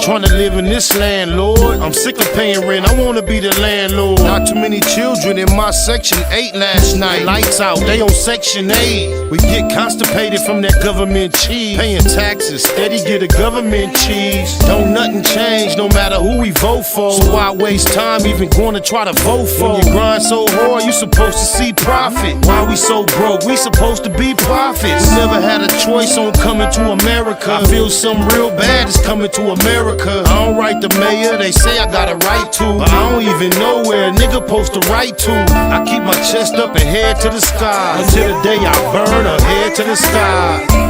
trying to live in this land, Lord. I'm sick of paying rent, I wanna be the landlord. Not too many children in my section 8 last night. Lights out, they on section 8. We get constipated from that government cheese. Paying taxes, steady get a government cheese. Don't nothing change, no matter who we vote for. So why waste time even going to try to vote for? When you grind so hard, you supposed to see profit. Why we so broke? We supposed to be prophets. We never had a choice on coming to America. I feel something real bad is coming to America. I don't write the mayor, they say I got a right to, but I don't even know where a nigga supposed to write to. I keep my chest up and head to the sky until the day I burn or head to the sky.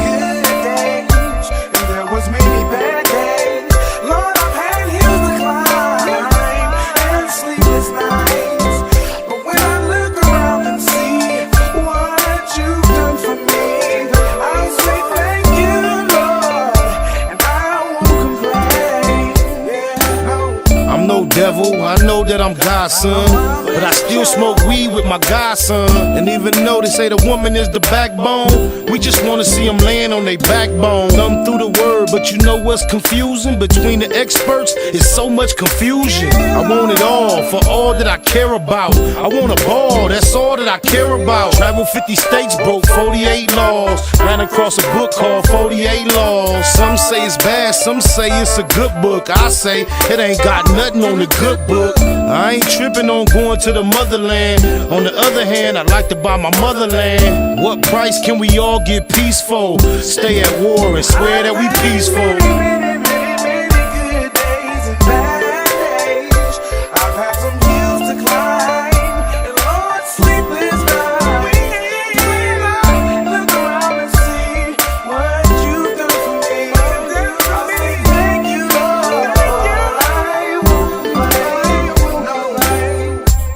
Devil, I know that I'm God's son, but I still smoke weed with my godson. And even though they say the woman is the backbone, we just wanna see them laying on their backbone. Thumb through the word, but you know what's confusing? Between the experts, it's so much confusion. I want it all, for all that I care about. I want a ball, that's all that I care about. Travel 50 states, broke 48 laws. Ran across a book called 48 Laws. Some say it's bad, some say it's a good book. I say it ain't got nothing on the good book. I ain't tripping on going to the motherland. On the other hand, I like to buy my motherland. What price can we all get peaceful? Stay at war and swear that we peaceful.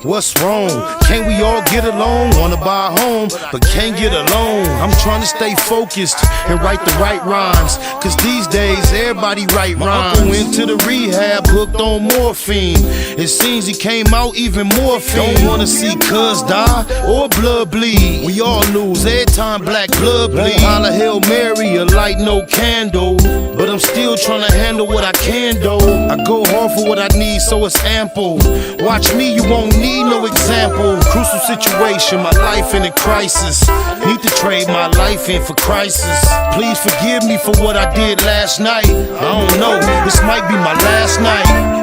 What's wrong? Can't we all get along? Wanna buy a home, but can't get along. I'm trying to stay focused and write the right rhymes, cause these days everybody write rhymes. My uncle went to the rehab, hooked on morphine. It seems he came out even more fiend. Don't wanna see cuz die or blood bleed. We all lose every time black blood bleed. Holla Hail Mary, a light no candle, but I'm still trying to handle what I can do. I go hard for what I need, so it's ample. Watch me, you won't need no example. Crucial situation, my life in a crisis. Need to trade my life in for crisis. Please forgive me for what I did last night. I don't know, this might be my last night.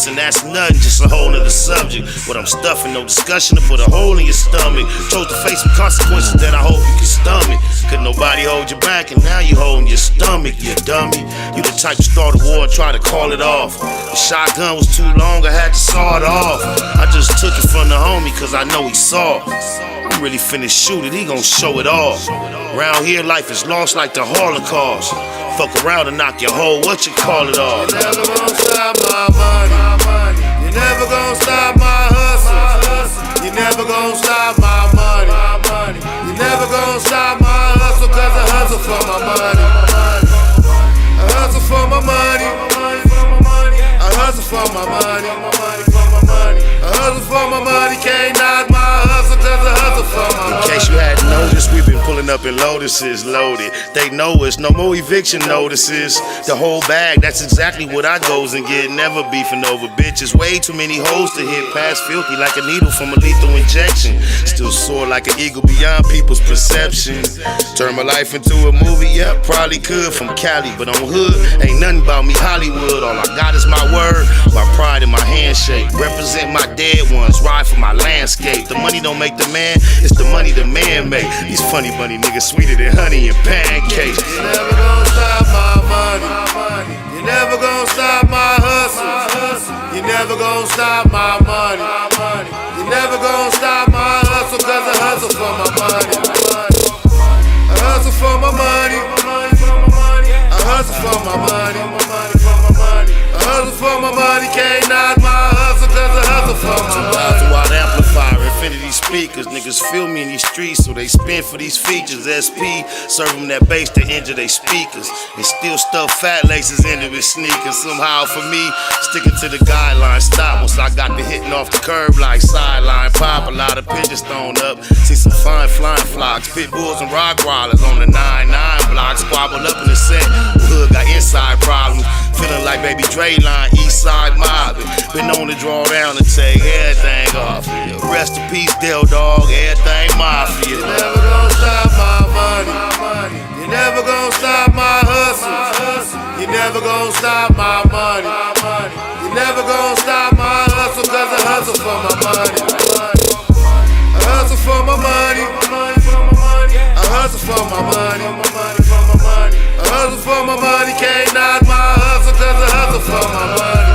And that's nothing, just a whole nother subject. What I'm stuffing, no discussion to put a hole in your stomach. Chose to face some consequences that I hope you can stomach. Could nobody hold you back, and now you holding your stomach, you dummy. You the type to start a war and try to call it off. The shotgun was too long, I had to saw it off. I just took it from the homie, cause I know he saw. I'm really finna shoot it, he gon' show it off. Round here, life is lost like the Holocaust. Fuck around and knock your whole, what you call it off. You never gon' stop my money. You never gon' stop my hustle. You never gon' stop my money. You never gon' stop my hustle, cause I hustle for my money. I hustle for my money. I hustle for my money. I hustle for my money, can't knock my hustle, cause I hustle for my money. In case you hadn't noticed, we've been pulling pulling up in Lotuses loaded. They know it's no more eviction notices. The whole bag, that's exactly what I goes and get. Never beefing over bitches. Way too many hoes to hit past filthy like a needle from a lethal injection. Still soar like an eagle beyond people's perception. Turn my life into a movie, yeah, probably could from Cali, but on hood, ain't nothing about me Hollywood. All I got is my word, my pride and my handshake. Represent my dead ones, ride for my landscape. The money don't make the man, it's the money the man make. These funny bunny niggas sweeter than honey and pancakes. You never gonna stop my money. You never gonna stop my hustle. You never gonna stop my money. You never gonna stop my hustle, cause I hustle for my money. I hustle for my money. I hustle for my money. I hustle for my money, can't knock my hustle, cause I hustle for my money. Wide amplifier, infinity speakers. Niggas feel me in these streets, so they spin for these features. SP, serve them that bass to injure they speakers. And still stuff fat laces into his sneakers. Somehow for me, sticking to the guidelines. Stop once I got the hitting off the curb like sideline pop. A lot of pigeons thrown up. See some fine flying flocks. Pit bulls and rock rollers on the 9-9 block. Squabbled up in the set. Hood got inside problems. Feeling like Baby Dre line, east side mobbing. Been known to draw down and take everything off. Rest in peace, Del Dog, everything mafia. You never gonna stop my money. You never gonna stop my hustle. You never gonna stop my money. You never gonna stop my hustle, cause I hustle for my money. I hustle for my money. I hustle for my money. I hustle for my money, can't knock my hustle, cause I hustle for my money.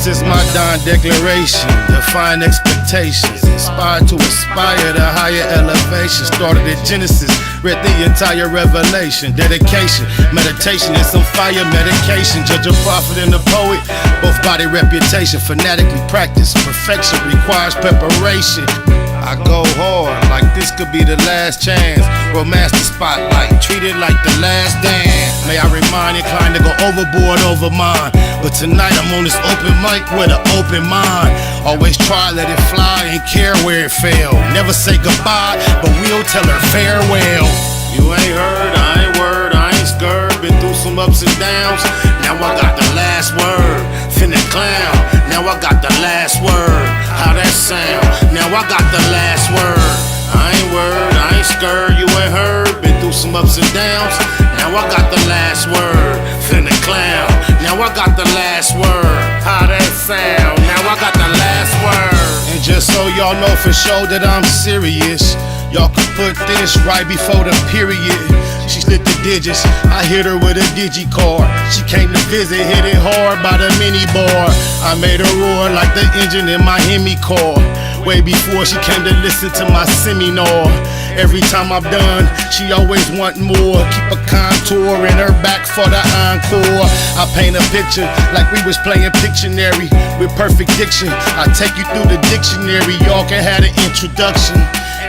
This is my dawn declaration, define expectations, inspired to aspire to higher elevation. Started at Genesis, read the entire revelation, dedication, meditation, and some fire medication. Judge a prophet and a poet, both body reputation, fanatically practice. Perfection requires preparation. I go hard, like this could be the last chance. Romance the spotlight, treat it like the last dance. May I remind, inclined to go overboard over mine. But tonight I'm on this open mic with an open mind. Always try, let it fly, ain't care where it fell. Never say goodbye, but we'll tell her farewell. You ain't heard, I ain't word, I ain't scared. Been through some ups and downs, now I got the last word. Finna clown, now I got the last word. How that sound? Now I got the last word. I ain't word, I ain't scared, you ain't heard. Been through some ups and downs, now I got the last word. Finna clown, now I got the last word. How that sound? Now I got the last word. And just so y'all know for sure that I'm serious, y'all can put this right before the period. She slid the digits, I hit her with a digicard. She came to visit, hit it hard by the mini bar. I made her roar like the engine in my Hemi car. Way before she came to listen to my seminar. Every time I'm done, she always want more. Keep a contour in her back for the encore. I paint a picture like we was playing Pictionary with perfect diction. I take you through the dictionary, y'all can have an introduction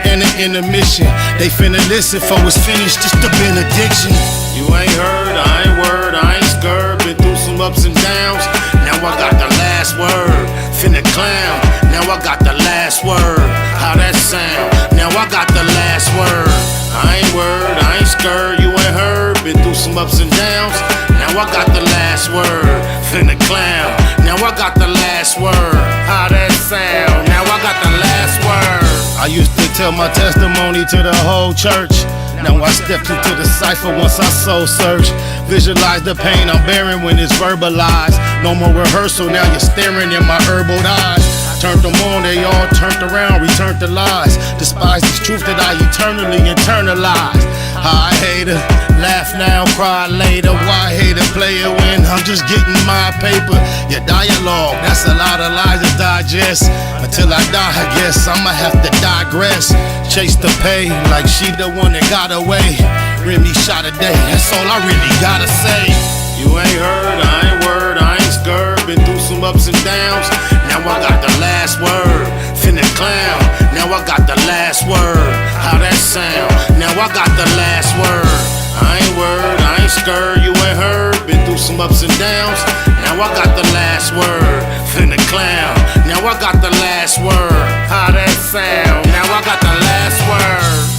and an intermission. They finna listen for it's finished, just a benediction. You ain't heard, I ain't word, I ain't scared. Been through some ups and downs, now I got the last word. Finna clown, now I got the last word. How that sound? Now I got the last word. I ain't word, I ain't scared, you ain't heard. Been through some ups and downs, now I got the last word. Finna clown, now I got the last word. How that sound? Now I got the last word. I used to tell my testimony to the whole church. Now I stepped into the cipher once I soul search. Visualize the pain I'm bearing when it's verbalized. No more rehearsal, now you're staring in my herbal eyes. Turned them on, they all turned around, returned to lies. Despise this truth that I eternally internalized. Hi hater, Laugh now, cry later. Why hate a player when I'm just getting my paper? Your dialogue, that's a lot of lies to digest. Until I die, I guess I'ma have to digress. Chase the pay like she the one that got away. Remy shot a day, that's all I really gotta say. You ain't heard, I ain't word, I ain't scared. Been through some ups and downs. Now I got the last word. Finna clown. Now I got the last word. How that sound? Now I got the last word. I ain't word, I ain't scared. You ain't heard. Been through some ups and downs. Now I got the last word. Finna clown. Now I got the last word. How that sound? Now I got the last word.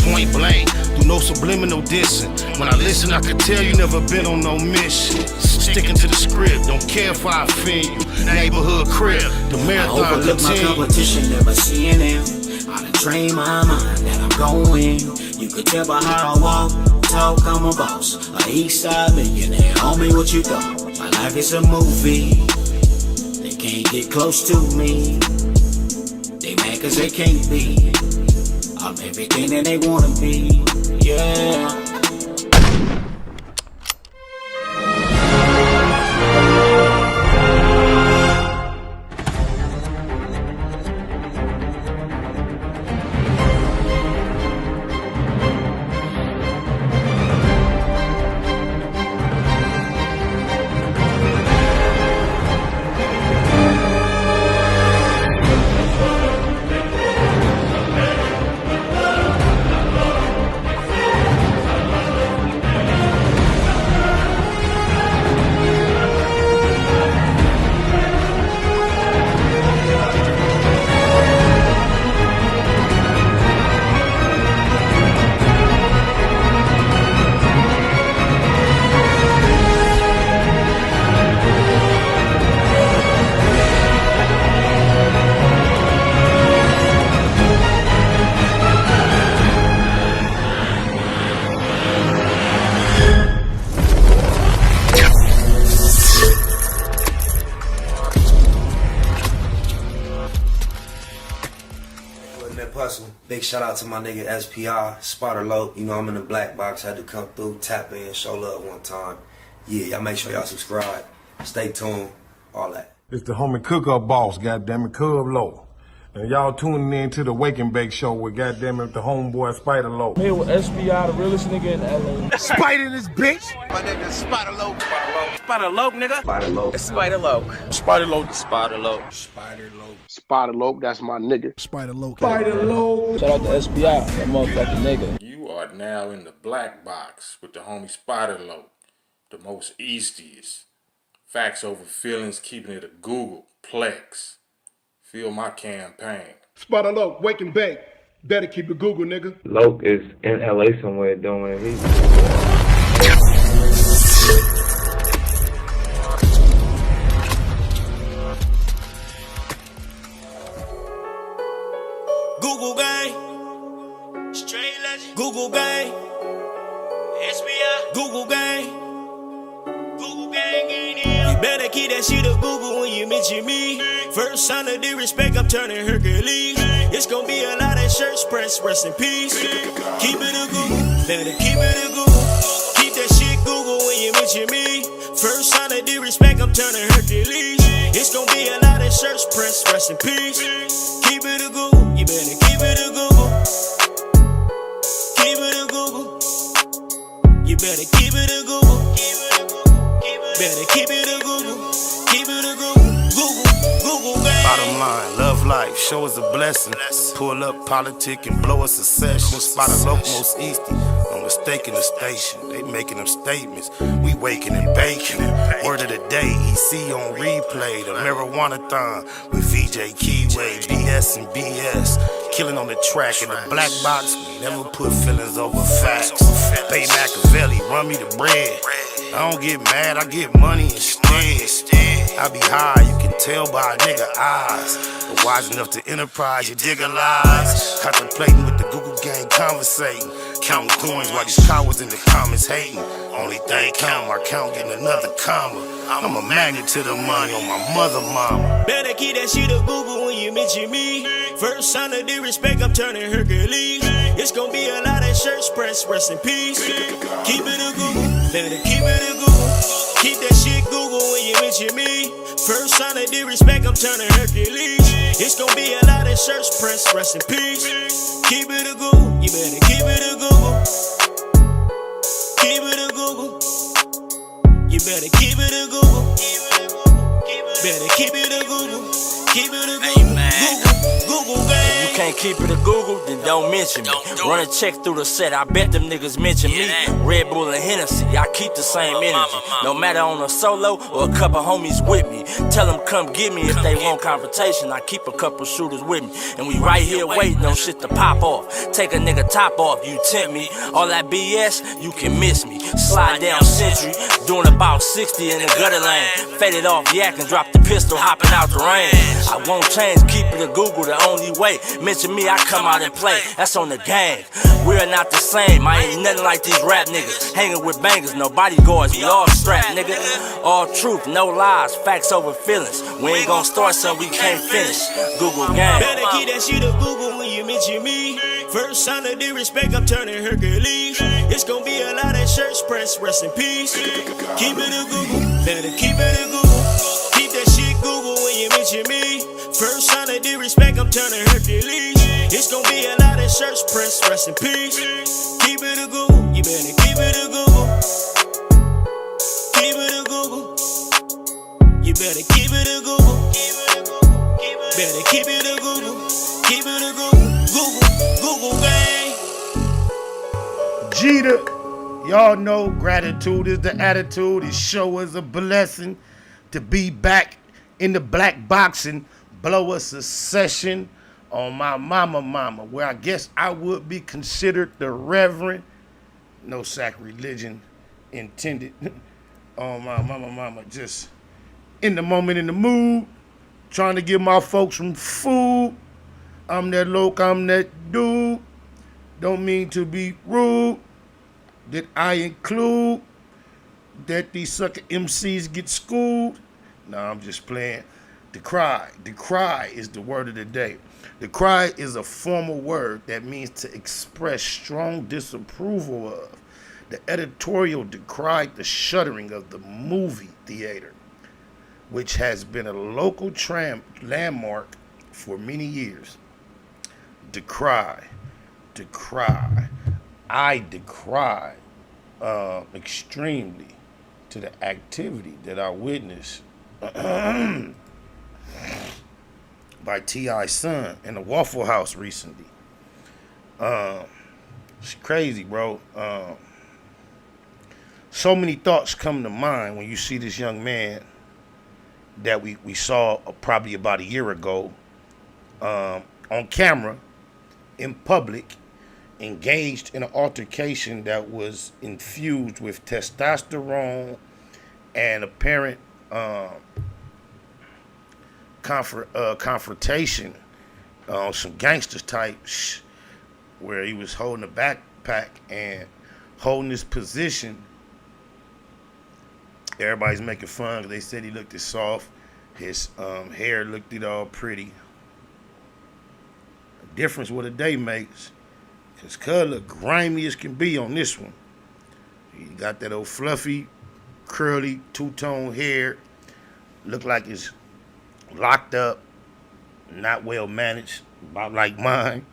Point blank, do no subliminal dissing. When I listen, I can tell you never been on no mission. Sticking to the script, don't care if I offend you. Neighborhood crib, the marathon overlook my competition, never seeing them. I done train my mind that I'm going. You could tell by how I walk, talk, I'm a boss. A east side millionaire, homie, what you thought? My life is a movie. They can't get close to me. They mad cause they can't be. I'm everything that they wanna be, yeah. Big shout out to my nigga SPI, Spotter Low. You know I'm in the black box, had to come through, tap in, show love one time. Yeah, y'all make sure y'all subscribe, stay tuned, all that. It's the homie cook-up boss, goddammit, Cub Low. And y'all tuning in to the Wake and Bake Show with goddammit the homeboy Spider Low. Here with SPI, the realest nigga in LA. Spider this bitch. My nigga is Spider Low. Spider Low, nigga. Spider Low. Spider Low. Spider Low. Spider Low. Spider Low. Spider Low, that's my nigga. Spider low. Spider Low. Shout out to SPI, that motherfucking nigga. You are now in the black box with the homie Spider Low, the most eastiest. Facts over feelings, keeping it a Google Plex. Feel my campaign. Spider Low, Wake and Bake. Better keep it Google, nigga. Loke is in LA somewhere doing it. Google gang, straight legend. Google gang, SBI. Google gang, Google gang ain't here. You better keep that shit a Google when you mention me. First sign of disrespect, I'm turning Hercules. It's gonna be a lot of shirts pressed, rest in peace. Keep it a Google, better keep it a Google. Keep that shit Google when you mention me. First sign of disrespect, I'm turning Hercules. It's gonna be a lot of shirts pressed, rest in peace. Keep it a Google, you better keep it a Google. Keep it a Google. You better keep it a Google. Better keep it a Google. Keep it a Google. Google, baby. Bottom line, love life, show us a blessing. Pull up politic and blow us a session. Spot a local most easty. No mistake in the station. They making them statements. We waking and baking. Word of the day, EC on replay. The marijuana-thon with VJ Keyway, BS and BS. Killing on the track in the black box. We never put feelings over facts. Pay Machiavelli, run me the bread. I don't get mad, I get money instead. I be high, you can tell by a nigga eyes. But wise enough to enterprise, you dig a lies. Contemplating with the Google gang. conversating. Counting coins while these cowards in the comments hating. Only thing count, my count getting another comma. I'm a magnet to the money on my mother mama. Better keep that shit a Google when you mention me. First sign of disrespect, I'm turning Hercules. It's gonna be a lot of shirts pressed, rest in peace. Keep it a Google, better keep it a Google. Keep that shit Google when you mention me. First sign of disrespect, I'm turning Hercules. It's gonna be a lot of shirts pressed, rest in peace. Keep it a Google, you better keep it a Google. Keep it a Google. You better keep it a Google. Better keep it a Google. Keep it a Google. Google, gang. If you can't keep it a Google, then don't mention me. Run a check through the set, I bet them niggas mention me. Red Bull and Hennessy, I keep the same energy. No matter on a solo or a couple homies with me. Tell them come get me if they want confrontation. I keep a couple shooters with me. And we right here waiting on shit to pop off. Take a nigga top off, you tempt me. All that BS, you can miss me. Slide down Century, doing about 60 in the gutter lane. Faded off yak and drop the pistol, hopping out the rain. I won't change, keep it a Google the only way. Mention me, I come out and play, that's on the gang. We're not the same, I ain't nothing like these rap niggas. Hanging with bangers, no bodyguards, we all strapped, nigga. All truth, no lies, facts over feelings. We ain't gon' start something we can't finish. Google gang. Better keep that shit a Google when you mention me. First sign of disrespect, I'm turning Hercules. It's gonna be a lot of shirts pressed, rest in peace. Keep it a Google, better keep it a Google. Keep that shit Google when you mention me. First sign of disrespect, I'm turning Hercules. It's gonna be a lot of shirts pressed, rest in peace. Keep it a Google, you better keep it a Google. Keep it a Google. You better keep it a Google. Better keep it a Google. Keep it a Google. Google gang. Jeter, y'all know gratitude is the attitude. It sure is a blessing to be back in the black box and blow us a session on my mama, where I guess I would be considered the reverend. No sacrilegion intended. On my mama, just in the moment, in the mood, trying to give my folks some food. I'm that loc, I'm that dude. Don't mean to be rude. Did I include that these sucker MCs get schooled? Nah, I'm just playing. Decry. Decry is the word of the day. Decry is a formal word that means to express strong disapproval of. The editorial decried the shuttering of the movie theater, which has been a local landmark for many years. Decry. I decry extremely to the activity that I witnessed by T.I.'s son in the Waffle House recently. It's crazy, bro. So many thoughts come to mind when you see this young man that we saw probably about a year ago on camera in public, engaged in an altercation that was infused with testosterone and apparent confrontation on some gangsters type where he was holding a backpack and holding his position. Everybody's making fun because they said he looked soft. His hair looked all pretty. The difference what a day makes. His color look grimy as can be on this one. He got that old fluffy, curly, two-tone hair. Look like it's locked up, not well managed, about like mine.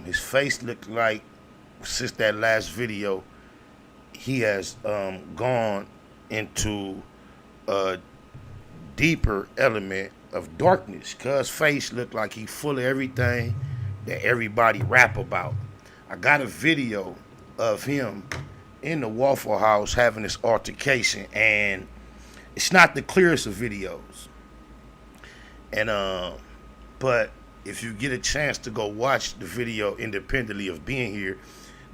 His face looked like, since that last video, he has gone into a deeper element of darkness. Cuz face looked like he full of everything that everybody rap about. I got a video of him in the Waffle House having this altercation, and it's not the clearest of videos. And but if you get a chance to go watch the video independently of being here,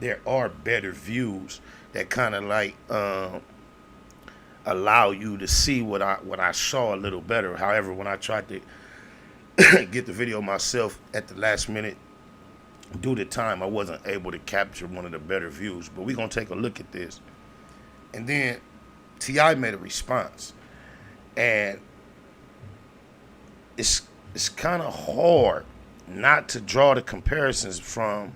there are better views that kind of like allow you to see what I saw a little better. However, when I tried to get the video myself at the last minute, due to time, I wasn't able to capture one of the better views. But we're gonna take a look at this. And then T.I. made a response. And it's kind of hard not to draw the comparisons from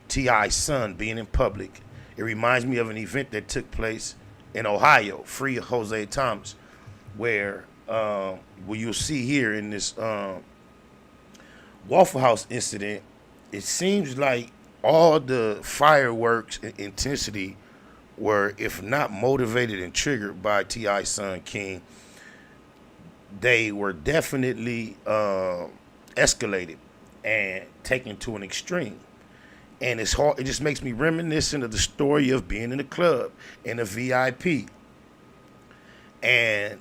T.I.'s son being in public. It reminds me of an event that took place in Ohio, Free Jose Thomas, where you'll see here in this Waffle House incident, it seems like all the fireworks and intensity were, if not motivated and triggered by T.I.'s son King, they were definitely escalated and taken to an extreme. And it's hard. It just makes me reminiscent of the story of being in a club in a VIP. And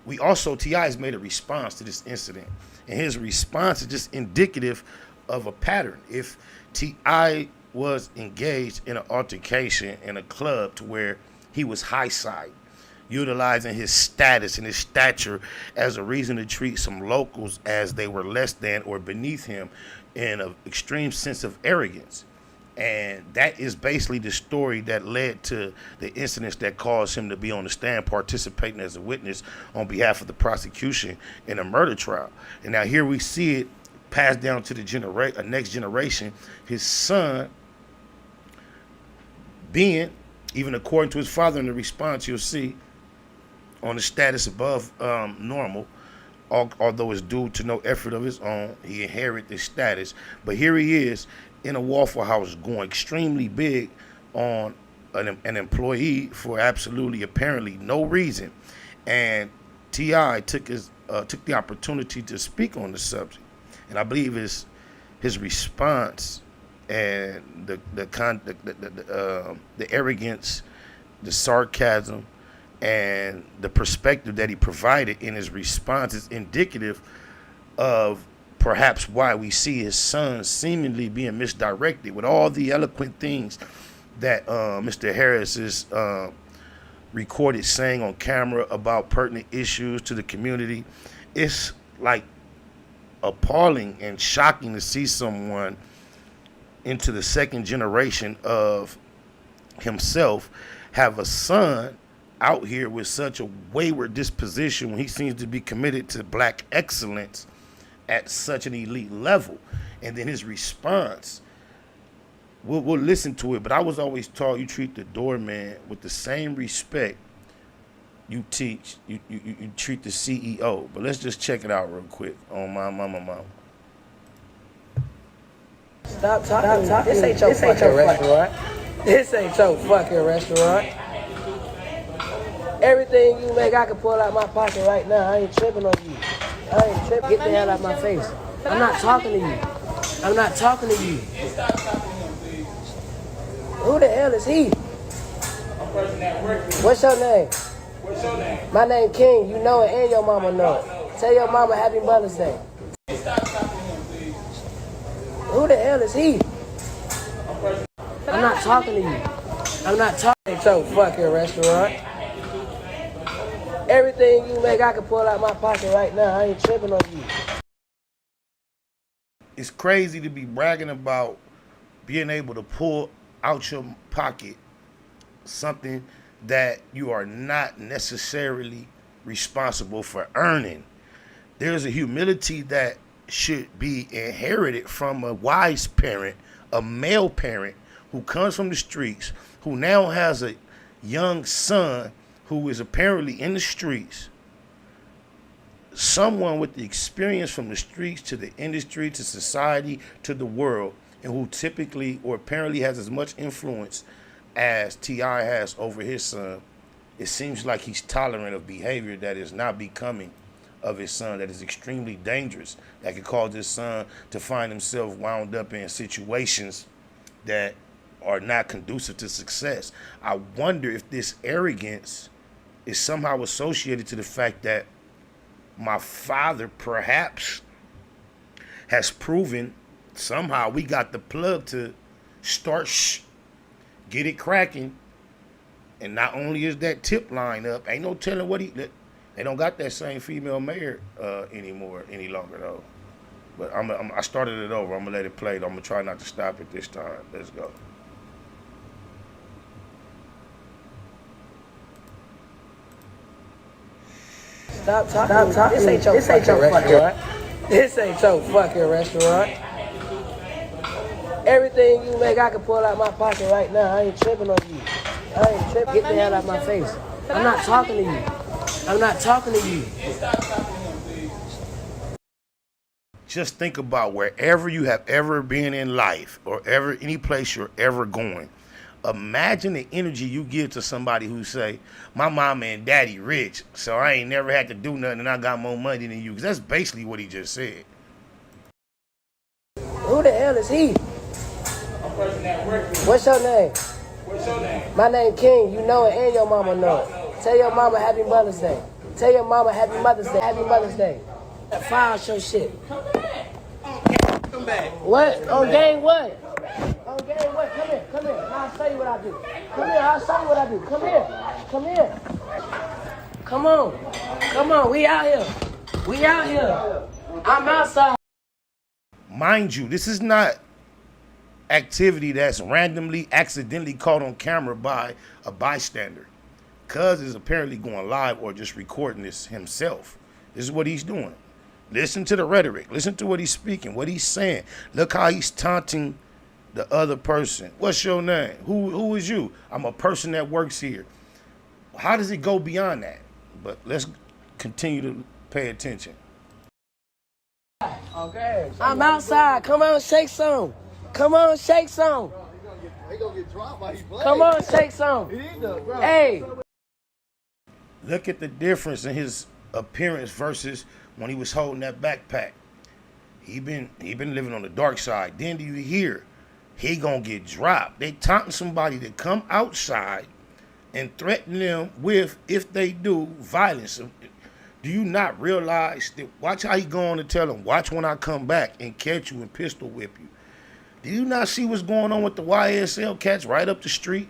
we also, T.I. has made a response to this incident, and his response is just indicative of a pattern. If T.I. was engaged in an altercation in a club to where he was high side, utilizing his status and his stature as a reason to treat some locals as they were less than or beneath him in an extreme sense of arrogance. And that is basically the story that led to the incidents that caused him to be on the stand participating as a witness on behalf of the prosecution in a murder trial. And now here we see it passed down to the next generation. His son being, even according to his father in the response, you'll see, on the status above normal, although it's due to no effort of his own. He inherited this status. But here he is in a Waffle House going extremely big on an employee for absolutely, apparently, no reason. And T.I. took the opportunity to speak on the subject. And I believe his response and the arrogance, the sarcasm, and the perspective that he provided in his response is indicative of perhaps why we see his son seemingly being misdirected with all the eloquent things that Mr. Harris is recorded saying on camera about pertinent issues to the community. It's like appalling and shocking to see someone into the second generation of himself have a son out here with such a wayward disposition when he seems to be committed to black excellence at such an elite level. And then his response, we'll listen to it, but I was always taught you treat the doorman with the same respect you treat the CEO. But let's just check it out real quick on my mama. Stop talking. This ain't your fucking restaurant. This ain't your fucking restaurant. Everything you make, I can pull out my pocket right now. I ain't tripping on you. I ain't tripping. Get the hell out of my face. I'm not talking to you. I'm not talking to you. Who the hell is he? What's your name? What's your name? My name King. You know it and your mama know it. Tell your mama Happy Mother's Day. Who the hell is he? I'm not talking to you. I'm not talking to your fucking restaurant. Everything you make, I can pull out my pocket right now. I ain't tripping on you. It's crazy to be bragging about being able to pull out your pocket something that you are not necessarily responsible for earning. There's a humility that should be inherited from a wise parent, a male parent who comes from the streets, who now has a young son who is apparently in the streets, someone with the experience from the streets to the industry to society to the world, and who typically or apparently has as much influence as T.I. has over his son. It seems like he's tolerant of behavior that is not becoming of his son, that is extremely dangerous, that could cause his son to find himself wound up in situations that are not conducive to success. I wonder if this arrogance is somehow associated to the fact that my father perhaps has proven somehow we got the plug to start get it cracking. And not only is that tip line up, ain't no telling what they don't got that same female mayor any longer though. But I started it over. I'm gonna let it play. I'm gonna try not to stop it this time. Let's go. Stop talking. This ain't your fucking restaurant. This ain't your fucking restaurant. Everything you make, I can pull out my pocket right now. I ain't tripping on you. I ain't tripping. Get the hell out of my face. I'm not talking to you. I'm not talking to you. Just think about wherever you have ever been in life or any place you're ever going. Imagine the energy you give to somebody who say, my mama and daddy rich, so I ain't never had to do nothing and I got more money than you. Because that's basically what he just said. Who the hell is he? What's your name? My name King. You know it and your mama know it. Tell your mama Happy Mother's Day. Tell your mama Happy Mother's Day. Happy Mother's Day. File your shit. Come back. What? On game what? On game what? Come here. Come here. I'll show you what I do. Come here. I'll show you what I do. Come here. Come here. Come on. Come on. We out here. We out here. I'm outside. Mind you, this is not activity that's randomly, accidentally caught on camera by a bystander. Cuz is apparently going live or just recording this himself. This is what he's doing. Listen to the rhetoric. Listen to what he's speaking, what he's saying. Look how he's taunting the other person. What's your name? Who is you? I'm a person that works here. How does it go beyond that? But let's continue to pay attention. Okay. I'm outside. Come on, shake some. Come on, shake some. Come on, shake some. Hey. Look at the difference in his appearance versus when he was holding that backpack. He been living on the dark side. Then do you hear he gonna get dropped? They taunting somebody to come outside and threaten them with, if they do, violence. Do you not realize that? Watch how he go on to tell them, watch when I come back and catch you and pistol whip you. Do you not see what's going on with the YSL cats right up the street?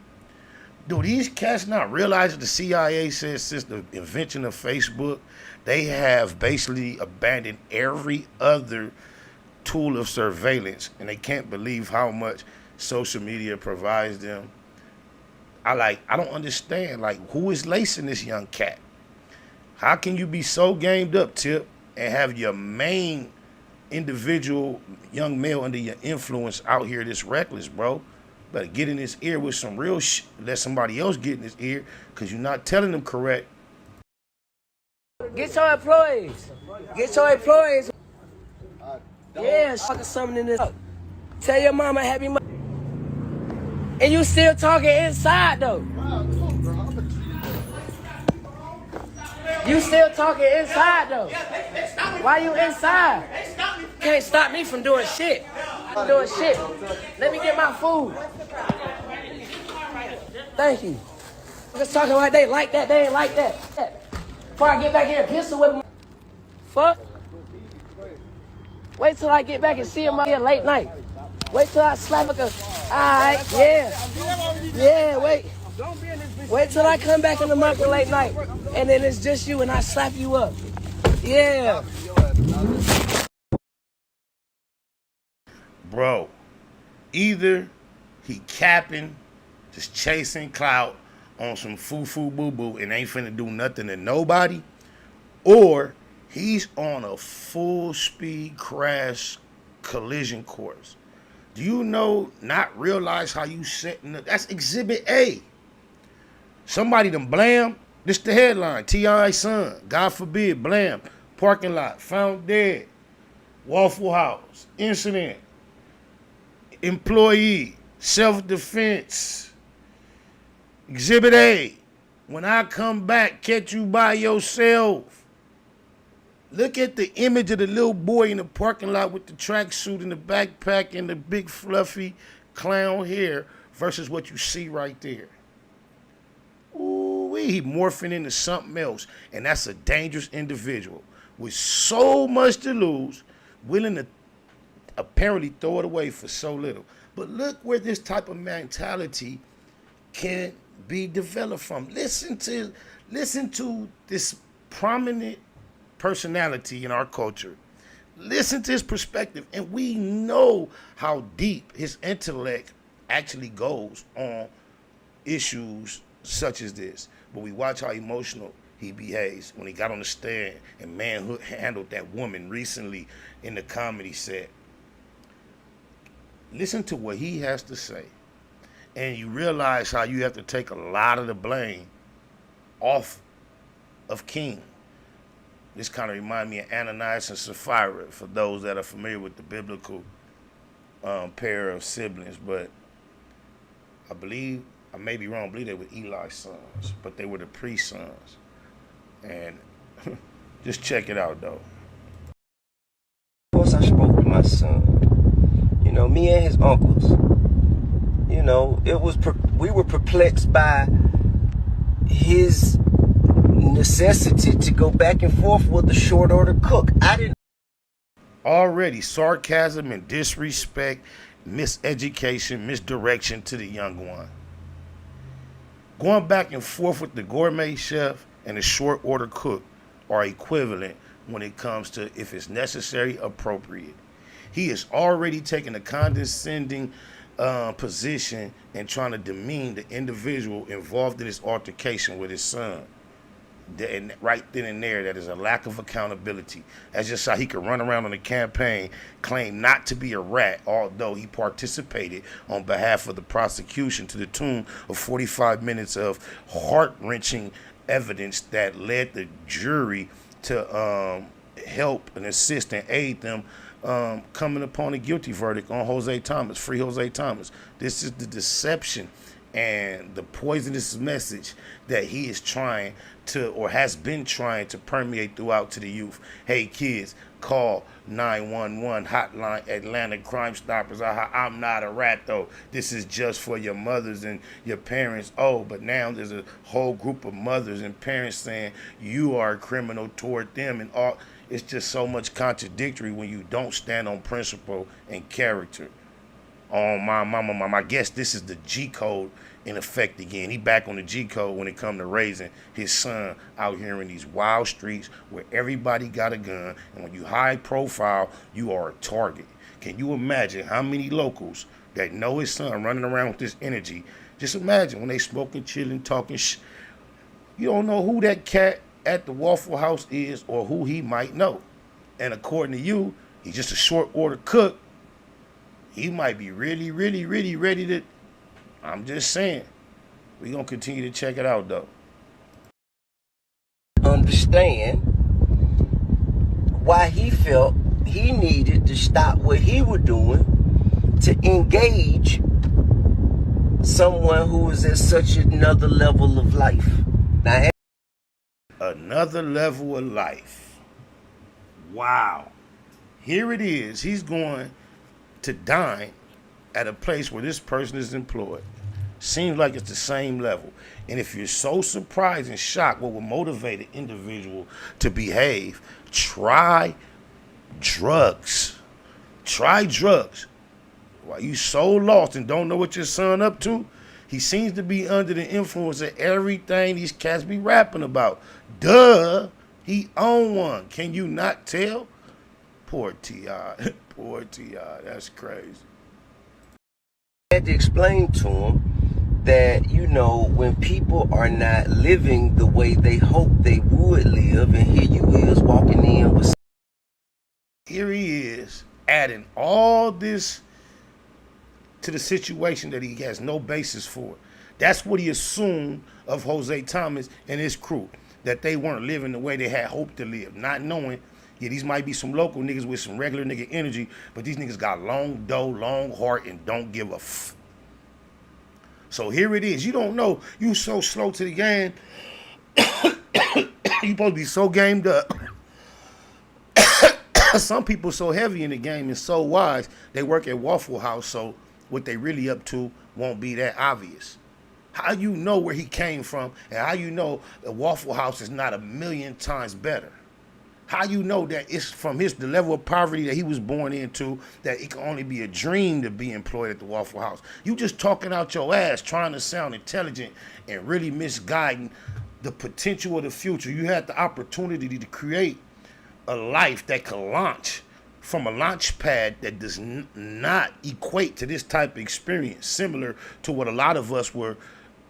Do these cats not realize that the CIA says since the invention of Facebook, they have basically abandoned every other tool of surveillance, and they can't believe how much social media provides them? I don't understand. Like, who is lacing this young cat? How can you be so gamed up, Tip, and have your main individual young male under your influence out here this reckless, bro? Better get in his ear with some real shit. Let somebody else get in his ear, because you're not telling them correct. Get your employees. Get your employees. Yeah, something in this. Tell your mama Happy Mother's Day. And you still talking inside, though. You still talking inside, though. Why you inside? Can't stop me from doing shit. Doing shit. Let me get my food. Thank you. Just talking like they like that, they ain't like that. Before I get back here and pistol whip them. Fuck. Wait till I get back and see him out here late night. Wait till I slap a... Alright, yeah. Yeah, wait. Wait till I come back in the market late night. And then it's just you and I slap you up. Yeah. Bro, either he capping, just chasing clout on some foo-foo boo-boo and ain't finna do nothing to nobody, or he's on a full-speed crash collision course. Do you not realize how you setting up? That's Exhibit A. Somebody done blam. This the headline. T.I. son, God forbid, blam. Parking lot, found dead. Waffle House, incident. Employee, self-defense. Exhibit A. When I come back, catch you by yourself. Look at the image of the little boy in the parking lot with the tracksuit and the backpack and the big fluffy clown hair versus what you see right there. Ooh, he morphing into something else. And that's a dangerous individual with so much to lose, willing to apparently throw it away for so little. But look where this type of mentality can be developed from. Listen to this prominent personality in our culture Listen to his perspective, and we know how deep his intellect actually goes on issues such as this. But we watch how emotional he behaves when he got on the stand and manhood handled that woman recently in the comedy set. Listen to what he has to say, and you realize how you have to take a lot of the blame off of King. This kind of reminds me of Ananias and Sapphira, for those that are familiar with the biblical pair of siblings. But I believe, I may be wrong, I believe they were Eli's sons, but they were the priest's sons. And just check it out, though. Of course, I spoke to my son. You know, me and his uncles. You know, we were perplexed by his necessity to go back and forth with the short order cook. I didn't. Already sarcasm and disrespect, miseducation, misdirection to the young one. Going back and forth with the gourmet chef and the short order cook are equivalent when it comes to if it's necessary, appropriate. He is already taking a condescending position and trying to demean the individual involved in this altercation with his son. And right then and there, that is a lack of accountability. That's just how he could run around on the campaign, claim not to be a rat, although he participated on behalf of the prosecution to the tune of 45 minutes of heart-wrenching evidence that led the jury to help and assist and aid them coming upon a guilty verdict on Jose Thomas, free Jose Thomas. This is the deception and the poisonous message that he is trying to, or has been trying to, permeate throughout to the youth. Hey kids, call 911 hotline, Atlanta Crime Stoppers. I'm not a rat though. This is just for your mothers and your parents. Oh, but now there's a whole group of mothers and parents saying you are a criminal toward them, and all. It's just so much contradictory when you don't stand on principle and character. Oh, my mama, I guess this is the G code in effect again. He back on the G code when it come to raising his son out here in these wild streets where everybody got a gun, and when you high profile, you are a target. Can you imagine how many locals that know his son running around with this energy? Just imagine when they smoking, chilling, talking you don't know who that cat at the Waffle House is or who he might know. And according to you, he's just a short order cook. He might be really, really, really ready to. I'm just saying. We're going to continue to check it out, though. Understand why he felt he needed to stop what he was doing to engage someone who was at such another level of life. Now, another level of life. Wow. Here it is. He's going to dine at a place where this person is employed. Seems like it's the same level. And if you're so surprised and shocked what would motivate an individual to behave, try drugs. Try drugs. Why you so lost and don't know what your son up to? He seems to be under the influence of everything these cats be rapping about. Duh, he own one. Can you not tell? Poor T.I. Poor T.I. That's crazy. I had to explain to him that, you know, when people are not living the way they hope they would live, and here you is walking in with... Here he is adding all this to the situation that he has no basis for. That's what he assumed of Jose Thomas and his crew, that they weren't living the way they had hoped to live, not knowing, yeah, these might be some local niggas with some regular nigga energy, but these niggas got long dough, long heart, and don't give a f. So here it is. You don't know. You so slow to the game. You supposed to be so gamed up. Some people so heavy in the game and so wise, they work at Waffle House, so what they really up to won't be that obvious. How you know where he came from, and how you know the Waffle House is not a million times better? How you know that it's from the level of poverty that he was born into, that it can only be a dream to be employed at the Waffle House? You just talking out your ass, trying to sound intelligent and really misguiding the potential of the future. You had the opportunity to create a life that could launch from a launch pad that does not equate to this type of experience, similar to what a lot of us were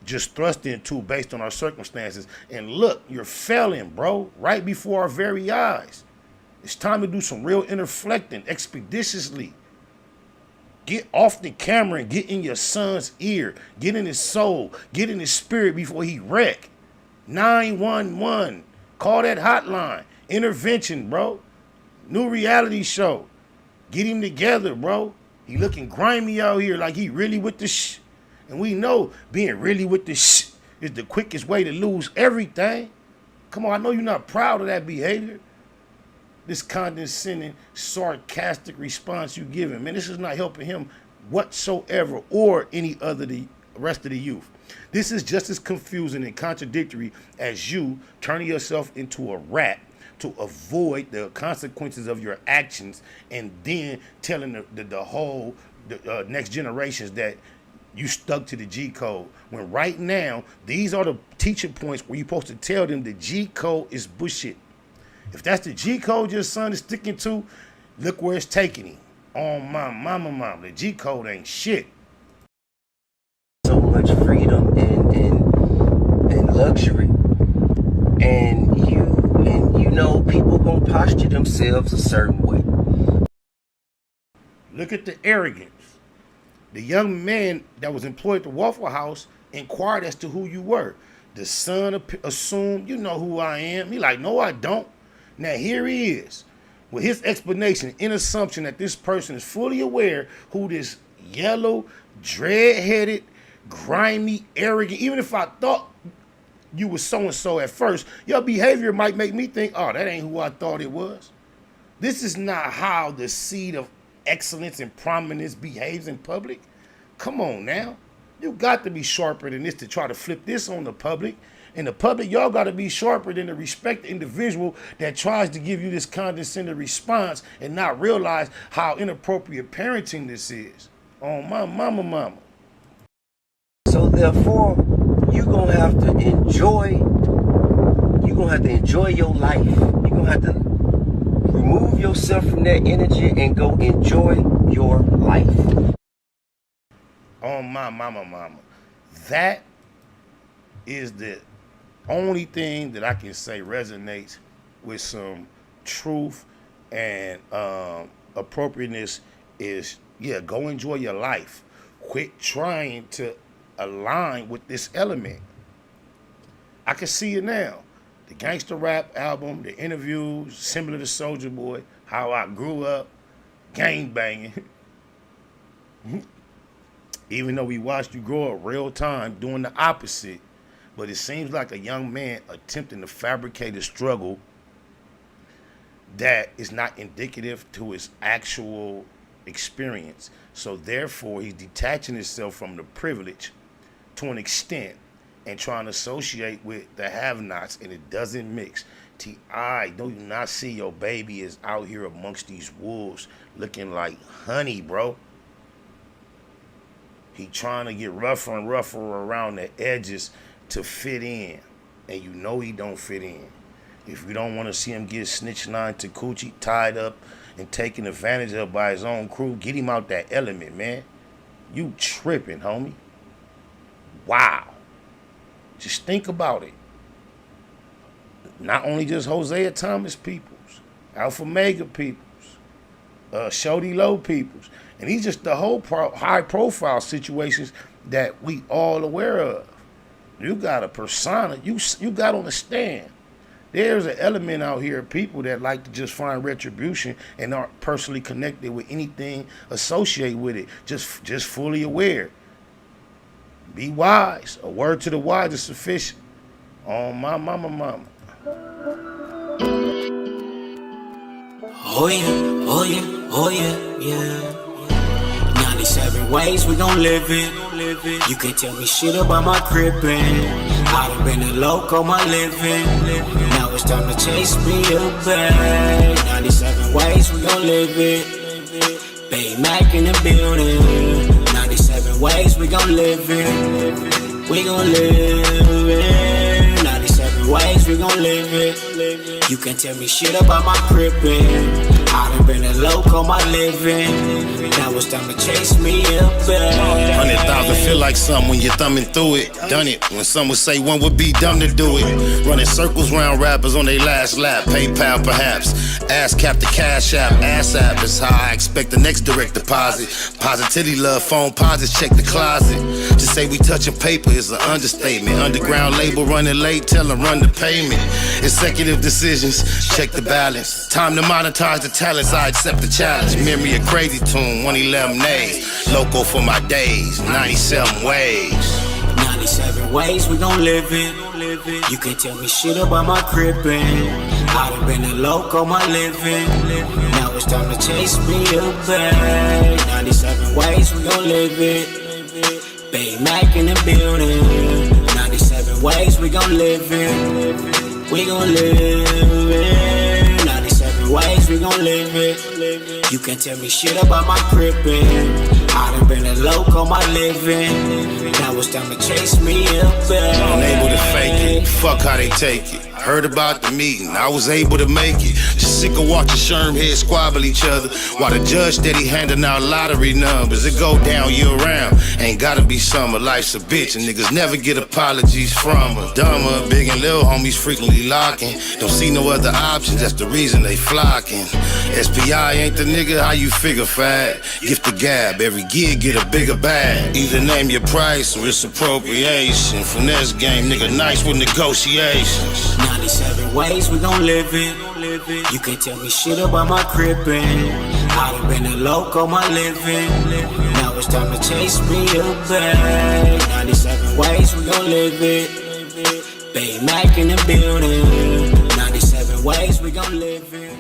just thrust into based on our circumstances. And look, you're failing, bro, right before our very eyes. It's time to do some real interflecting expeditiously. Get off the camera and get in your son's ear. Get in his soul. Get in his spirit before he wreck. 911. Call that hotline. Intervention, bro. New reality show. Get him together, bro. He looking grimy out here like he really with the shh. And we know being really with the shh is the quickest way to lose everything. Come on, I know you're not proud of that behavior. This condescending, sarcastic response you give him, man, this is not helping him whatsoever or any other the rest of the youth. This is just as confusing and contradictory as you turning yourself into a rat to avoid the consequences of your actions and then telling the whole next generations that you stuck to the G code. When right now, these are the teaching points where you're supposed to tell them the G code is bullshit. If that's the G code your son is sticking to, look where it's taking him. On my mama, the G code ain't shit. So much freedom and luxury, and you know people gonna posture themselves a certain way. Look at the arrogance. The young man that was employed at the Waffle House inquired as to who you were. The son assumed, you know who I am. He like, no, I don't. Now here he is with his explanation in assumption that this person is fully aware who this yellow, dread-headed, grimy, arrogant, even if I thought you was so-and-so at first, your behavior might make me think, oh, that ain't who I thought it was. This is not how the seed of excellence and prominence behaves in public. Come on now. You got to be sharper than this to try to flip this on the public. In the public, y'all got to be sharper than to respect the individual that tries to give you this condescending response and not realize how inappropriate parenting this is. Oh, my mama. So therefore, you're going to have to enjoy your life. You're going to have to remove yourself from that energy and go enjoy your life. Oh, my mama. That is the only thing that I can say resonates with some truth and appropriateness is, yeah, go enjoy your life. Quit trying to align with this element. I can see it now. The gangster rap album, the interviews, similar to Soulja Boy, how I grew up, gang banging. Even though we watched you grow up real time doing the opposite. But it seems like a young man attempting to fabricate a struggle that is not indicative to his actual experience. So therefore, he's detaching himself from the privilege to an extent and trying to associate with the have-nots, and it doesn't mix. T.I., do you not see your baby is out here amongst these wolves looking like honey, bro? He trying to get rougher and rougher around the edges to fit in, and you know he don't fit in. If you don't want to see him get snitch line to coochie, tied up and taken advantage of by his own crew, get him out that element, man. You tripping, homie. Wow. Just think about it. Not only just Hosea Thomas peoples, Alpha Mega peoples, Shody Low peoples, and these just the whole high profile situations that we all aware of. You got a persona, you got on the stand. There's an element out here of people that like to just find retribution and aren't personally connected with anything associated with it. Just fully aware. Be wise. A word to the wise is sufficient. Oh, my mama. Oh yeah. 97 ways we gon' live it. You can't tell me shit about my crippin'. I done been a loco my living. Now it's time to chase me a bag. 97 ways we gon' live it. Bay Mac in the building. 97 ways we gon' live it. We gon' live it. 97 ways we gon' live it. You can't tell me shit about my crippin'. I done been a loco my living. Now it's time to chase me up there. 100,000 feel like something when you're thumbing through it. Done it when some would say one would be dumb to do it. Running circles round rappers on their last lap. PayPal perhaps. Ass cap the cash app. Ass app is how I expect the next direct deposit. Positivity love phone posits check the closet. To say we touching paper is an understatement. Underground label running late, tell them run the payment. Executive decisions, check the balance. Time to monetize the talents, I accept the challenge. Memory a crazy tune, 111 days. Loco for my days, 97 ways. 97 ways we gon' live it. You can't tell me shit about my crippin'. I done been a loco my living. Now it's time to chase me away. 97 ways we gon' live it. Bay Mac in the building. 97 ways we gon' live it. We gon' live it. 97 ways we gon' live it. You can't tell me shit about my crippin'. I done been a loco my living. Now it's time to chase me up there. Unable to fake it, fuck how they take it. Heard about the meeting, I was able to make it. Just sick of watching Sherm heads squabble each other while the judge steady handing out lottery numbers. It go down year round, ain't gotta be summer. Life's a bitch and niggas never get apologies from her. Dumber, big and little homies frequently locking. Don't see no other options, that's the reason they flocking. SPI ain't the nigga, how you figure fat? Gift the gab, every gig get a bigger bag. Either name your price or it's appropriation. Finesse game, nigga nice with negotiations. 97 ways we gon' live it. You can't tell me shit about my crippin'. I done been a loco my living. Now it's time to chase me away. 97 ways we gon' live it. Bay Mac in the building. 97 ways we gon' live it.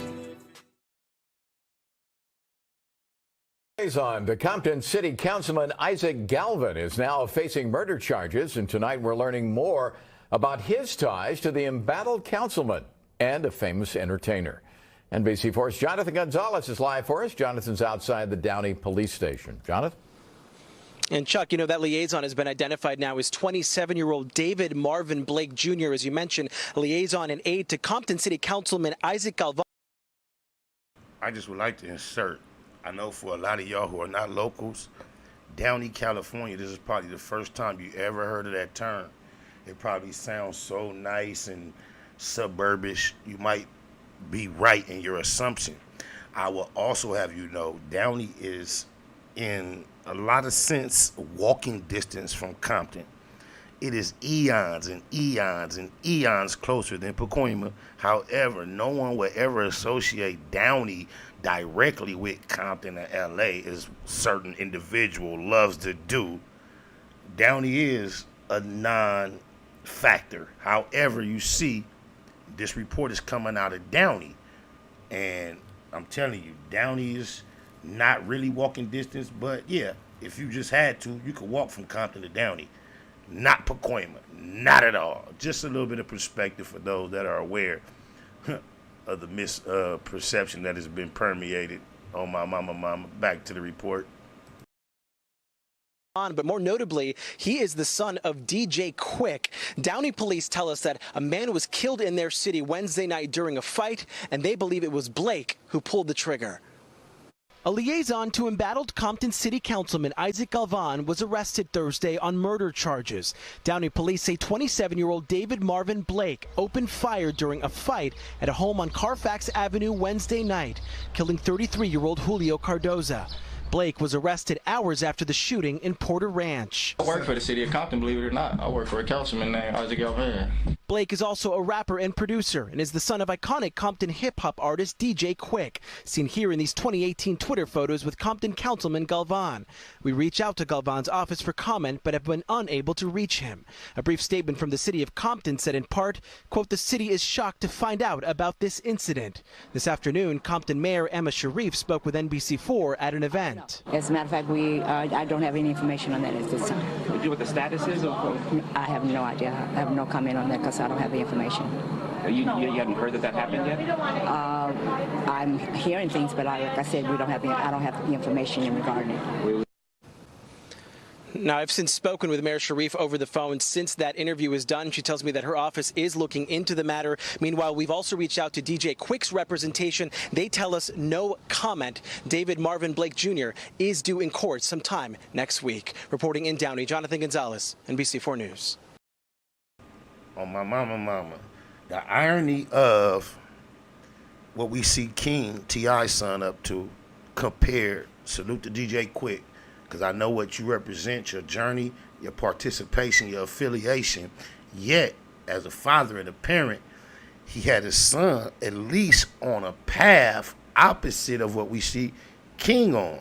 On to Compton City Councilman Isaac Galvin is now facing murder charges, and tonight we're learning more about his ties to the embattled councilman and a famous entertainer. NBC4's Jonathan Gonzalez is live for us. Jonathan's outside the Downey Police Station. Jonathan? And Chuck, you know, that liaison has been identified now as 27-year-old David Marvin Blake Jr., as you mentioned, liaison and aide to Compton City Councilman Isaac Galvin. I just would like to insert, I know for a lot of y'all who are not locals, Downey, California, this is probably the first time you ever heard of that term. It probably sounds so nice and suburbish. You might be right in your assumption. I will also have you know, Downey is in a lot of sense walking distance from Compton. It is eons and eons and eons closer than Pacoima. However, no one will ever associate Downey directly with Compton or LA, as certain individual loves to do. Downey is a non-factor. However, you see, this report is coming out of Downey, and I'm telling you, Downey is not really walking distance, but yeah, if you just had to, you could walk from Compton to Downey. Not Pacoima, not at all. Just a little bit of perspective for those that are aware of the misperception that has been permeated on my mama. Back to the report. But more notably, he is the son of DJ Quik. Downey police tell us that a man was killed in their city Wednesday night during a fight, and they believe it was Blake who pulled the trigger. A liaison to embattled Compton City Councilman Isaac Galvin was arrested Thursday on murder charges. Downey police say 27-year-old David Marvin Blake opened fire during a fight at a home on Carfax Avenue Wednesday night, killing 33-year-old Julio Cardoza. Blake was arrested hours after the shooting in Porter Ranch. I work for the city of Compton, believe it or not. I work for a councilman named Isaac Galvin. Blake is also a rapper and producer and is the son of iconic Compton hip-hop artist DJ Quik, seen here in these 2018 Twitter photos with Compton Councilman Galvin. We reached out to Galvin's office for comment but have been unable to reach him. A brief statement from the city of Compton said in part, quote, "The city is shocked to find out about this incident." This afternoon, Compton Mayor Emma Sharif spoke with NBC4 at an event. As a matter of fact, I don't have any information on that at this time. Do you know what the status is? I have no idea. I have no comment on that because I don't have the information. You haven't heard that happened yet? I'm hearing things, but like I said, I don't have the information in regarding it. Now, I've since spoken with Mayor Sharif over the phone since that interview was done. She tells me that her office is looking into the matter. Meanwhile, we've also reached out to DJ Quik's representation. They tell us no comment. David Marvin Blake Jr. is due in court sometime next week. Reporting in Downey, Jonathan Gonzalez, NBC4 News. On my mama, the irony of what we see King T.I. son up to, compared, salute to DJ Quik, because I know what you represent, your journey, your participation, your affiliation. Yet, as a father and a parent, he had his son at least on a path opposite of what we see King on.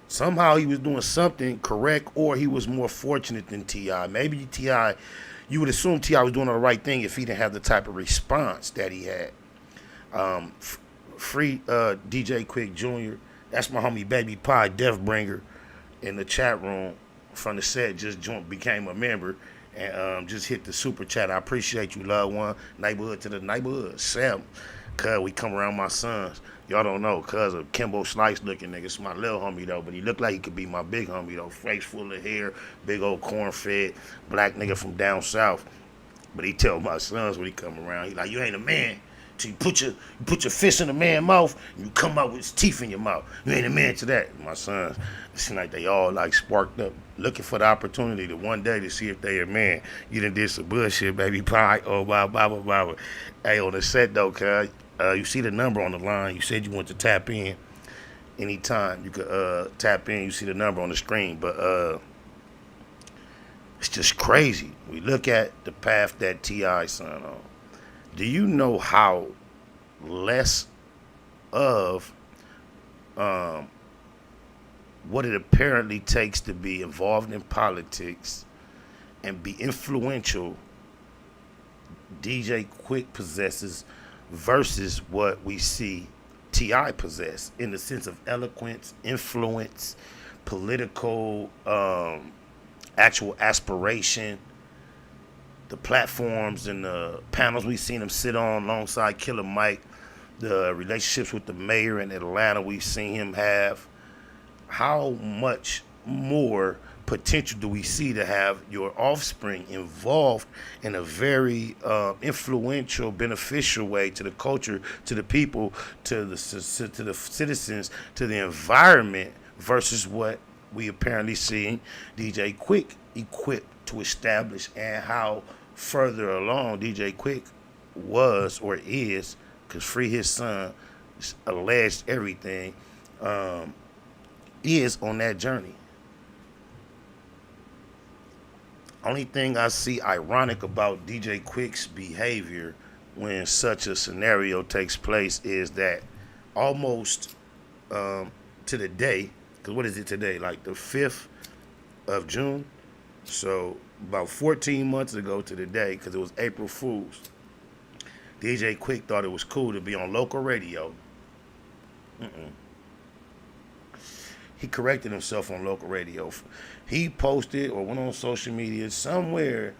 Somehow he was doing something correct, or he was more fortunate than T.I. Maybe T.I., you would assume T.I. was doing the right thing if he didn't have the type of response that he had. Free DJ Quik Jr., that's my homie Baby Pie Deathbringer in the chat room from the set, just became a member and just hit the super chat. I appreciate you, loved one. Neighborhood to the neighborhood. Sam, cuz we come around my sons. Y'all don't know, cuz of Kimbo Slice looking nigga. It's my little homie though, but he looked like he could be my big homie though. Face full of hair, big old corn-fed, black nigga from down south. But he tell my sons when he come around, he like, you ain't a man. So you put your fist in a man's mouth and you come out with his teeth in your mouth. You ain't a man to that. My sons, it seem like they all like sparked up, looking for the opportunity to one day to see if they a man. You done did some bullshit, baby pie. Oh, blah. Hey, on the set though, cuz, you see the number on the line. You said you want to tap in anytime. You could tap in. You see the number on the screen. But it's just crazy. We look at the path that T.I. son on. Do you know how less of what it apparently takes to be involved in politics and be influential DJ Quik possesses versus what we see T.I. possess in the sense of eloquence, influence, political, actual aspiration, the platforms and the panels we've seen him sit on alongside Killer Mike, the relationships with the mayor in Atlanta we've seen him have. How much more potential do we see to have your offspring involved in a very influential, beneficial way to the culture, to the people, to the citizens, to the environment, versus what we apparently see DJ Quik equipped to establish, and how further along DJ Quik was or is, because Free his son alleged everything, is on that journey. Only thing I see ironic about DJ Quik's behavior when such a scenario takes place is that almost to the day, because what is it today, like the 5th of June? So about 14 months ago to the day, because it was April Fool's, DJ Quik thought it was cool to be on local radio. He corrected himself on local radio. He posted or went on social media somewhere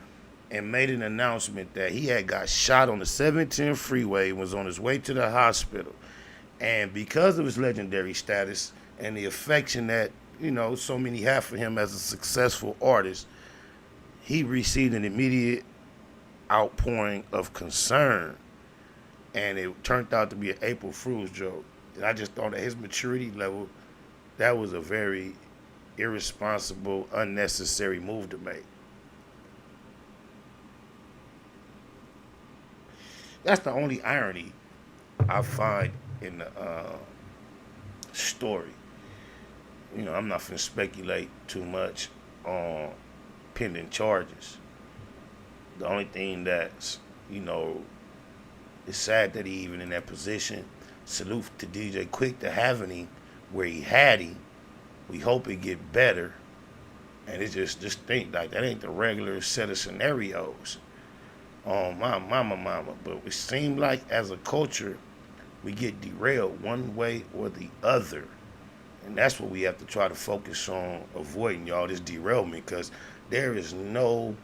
and made an announcement that he had got shot on the 710 freeway, was on his way to the hospital. And because of his legendary status and the affection that, you know, so many have for him as a successful artist, he received an immediate outpouring of concern. And it turned out to be an April Fool's joke. And I just thought at his maturity level, that was a very irresponsible, unnecessary move to make. That's the only irony I find in the story. You know, I'm not going to speculate too much on pending charges. The only thing that's, you know, it's sad that he even in that position. Salute to DJ Quik to having him where he had him. We hope it get better. And it's just think like that ain't the regular set of scenarios. Oh, my mama. But it seems like as a culture, we get derailed one way or the other. And that's what we have to try to focus on avoiding, y'all, this derailment, because there is no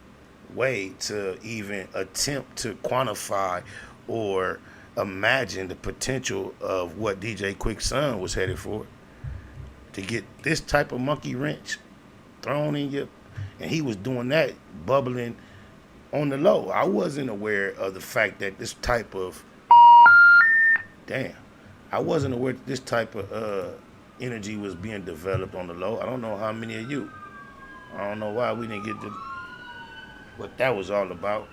way to even attempt to quantify or imagine the potential of what DJ Quik's son was headed for. To get this type of monkey wrench thrown in you. And he was doing that, bubbling on the low. I wasn't aware of the fact that this type of, I wasn't aware that this type of energy was being developed on the low. I don't know how many of you. I don't know why we didn't get what that was all about.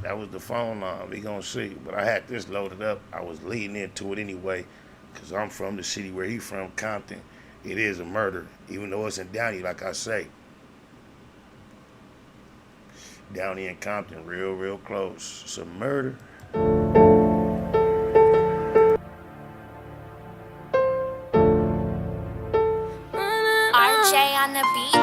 That was the phone line. We gonna see. But I had this loaded up. I was leading into it anyway, because I'm from the city where he from, Compton. It is a murder, even though it's in Downey, like I say. Downey and Compton, real close. It's a murder. RJ on the beat.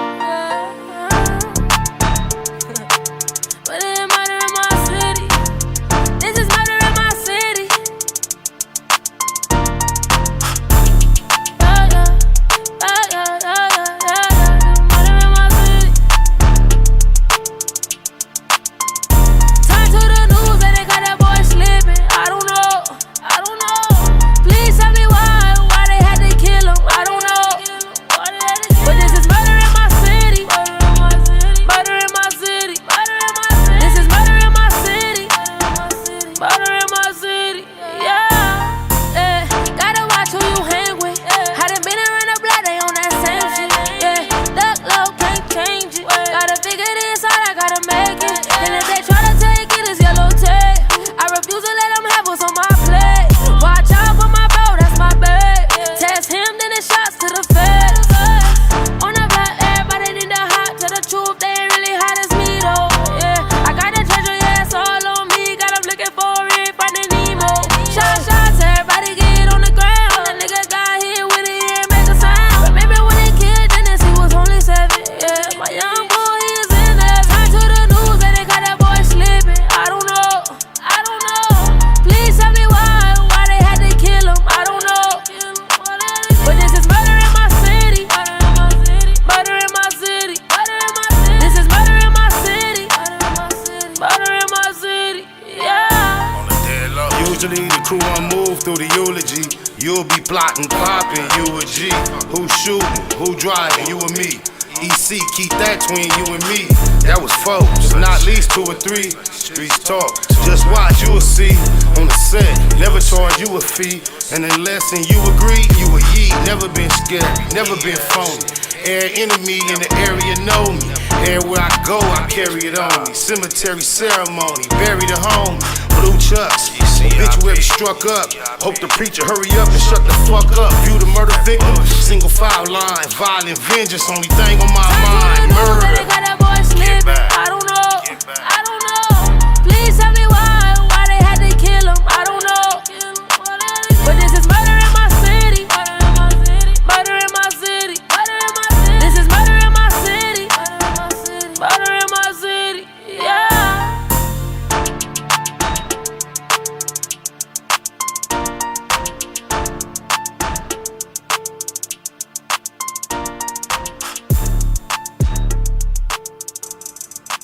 Usually the crew won't move through the eulogy. You'll be plotting, popping, you a G. Who shooting, who driving, you and me. EC, keep that between you and me. That was folks, not least 2 or 3. Streets talk, just watch, you will see. On the set, never charge you a fee. And unless and you agree, you a ye. Never been scared, never been phony. Air enemy in the area know me. Everywhere I go, I carry it on me. Cemetery ceremony, buried at home. Blue chucks, obituary struck up. Hope the preacher hurry up and shut the fuck up. View the murder victim, single file line. Violent vengeance, only thing on my mind. Murder. Get back. I don't know. Please tell me why they had to kill him. I don't know. But this is murder in my city. Murder in my city. This is murder in my city. Murder in my city. Yeah.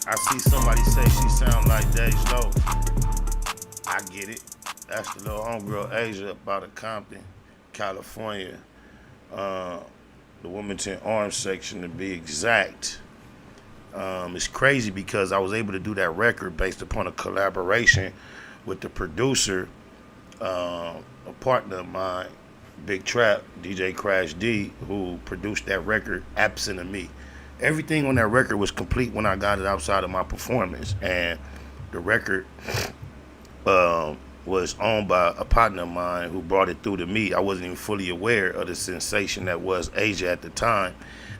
I see somebody say she sound like Dej Low. I get it. That's the little homegirl Asia up out of Compton, California. The Wilmington Arms section to be exact. It's crazy because I was able to do that record based upon a collaboration with the producer, a partner of mine, Big Trap, DJ Crash D, who produced that record absent of me. Everything on that record was complete when I got it outside of my performance, and the record was owned by a partner of mine who brought it through to me. I wasn't even fully aware of the sensation that was Asia at the time.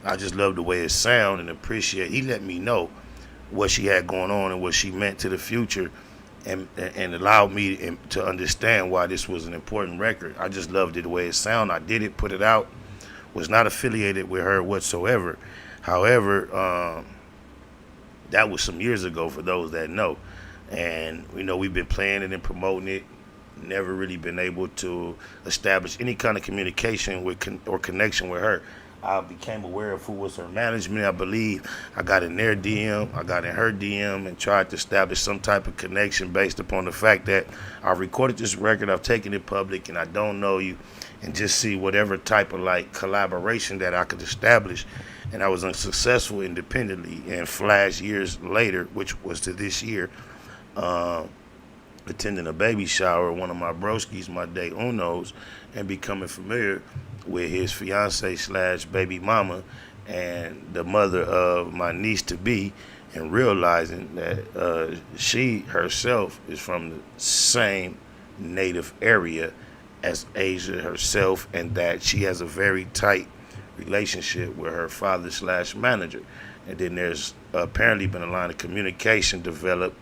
I just loved the way it sounded and appreciate. He let me know what she had going on and what she meant to the future, and allowed me to understand why this was an important record. I just loved it the way it sounded. I did it, put it out, was not affiliated with her whatsoever. However, that was some years ago for those that know. And, you know, we've been playing it and promoting it. Never really been able to establish any kind of communication with or connection with her. I became aware of who was her management. I believe I got in their DM, I got in her DM, and tried to establish some type of connection based upon the fact that I recorded this record, I've taken it public, and I don't know you, and just see whatever type of like collaboration that I could establish. and I was unsuccessful independently. And flash years later, which was to this year, attending a baby shower, one of my broskies, my day unos, and becoming familiar with his fiance slash baby mama and the mother of my niece to be, and realizing that she herself is from the same native area as Asia herself, and that she has a very tight relationship with her father slash manager. And then there's apparently been a line of communication developed,